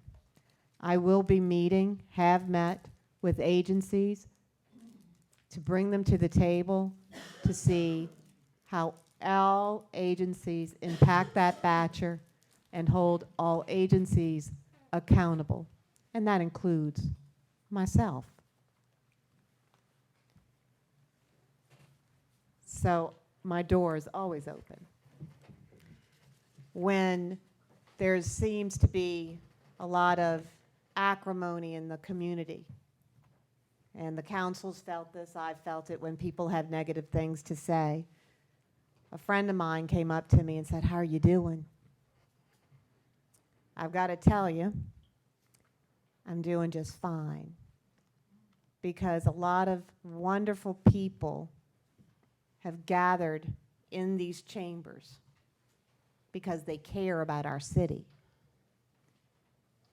A: I will be meeting, have met with agencies to bring them to the table to see how all agencies impact that Batcher and hold all agencies accountable. And that includes myself. So my door is always open. When there seems to be a lot of acrimony in the community, and the council's felt this, I've felt it when people have negative things to say. A friend of mine came up to me and said, how are you doing? I've got to tell you, I'm doing just fine. Because a lot of wonderful people have gathered in these chambers because they care about our city.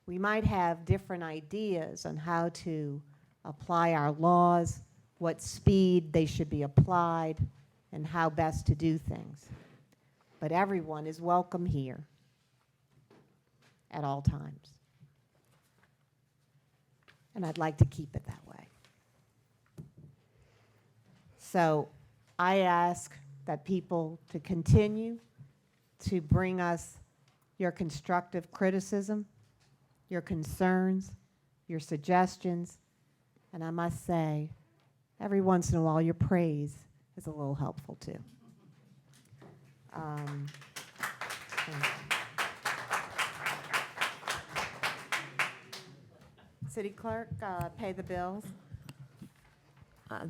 A: We might have different ideas on how to apply our laws, what speed they should be applied, and how best to do things. But everyone is welcome here at all times. And I'd like to keep it that way. So I ask that people to continue to bring us your constructive criticism, your concerns, your suggestions, and I must say, every once in a while, your praise is a little helpful too. City Clerk, pay the bills.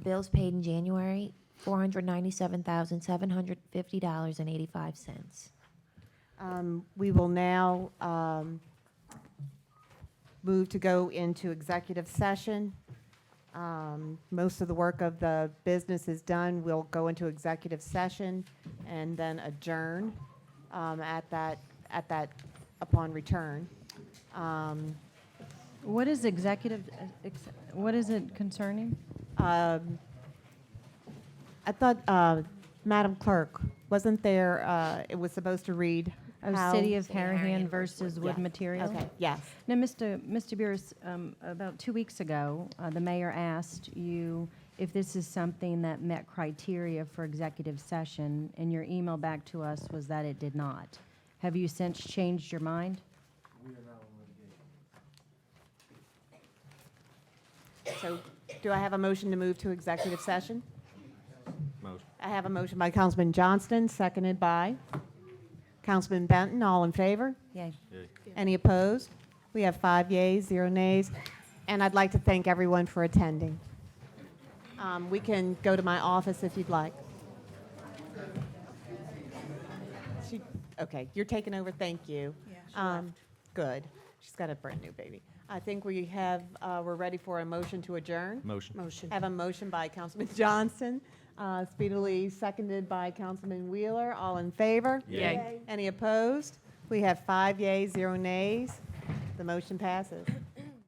M: Bills paid in January, $497,750.85.
A: We will now move to go into executive session. Most of the work of the business is done. We'll go into executive session and then adjourn upon return.
D: What is executive, what is it concerning?
A: I thought, Madam Clerk, wasn't there, it was supposed to read
D: Oh,
A: how-
D: City of Harahan versus wood
A: Yeah.
D: material?
A: Okay, yes.
D: Now, Mr. Beers, about 2 weeks ago, the mayor asked you if this is something that met criteria for executive session, and your email back to us was that it did not. Have you since changed your mind?
A: So do I have a motion to move to executive session?
N: Motion.
A: I have a motion by Councilman Johnston, seconded by Councilman Benton. All in favor?
D: Yay.
A: Any opposed? We have 5 yeas, 0 nays, and I'd like to thank everyone for attending. We can go to my office if you'd like. Okay, you're taking over, thank you. Good. She's got a brand-new baby. I think we have, we're ready for a motion to adjourn.
N: Motion.
A: I have a motion by Councilman Johnson, speedily seconded by Councilman Wheeler. All in favor?
N: Yay.
A: Any opposed? We have 5 yeas, 0 nays. The motion passes.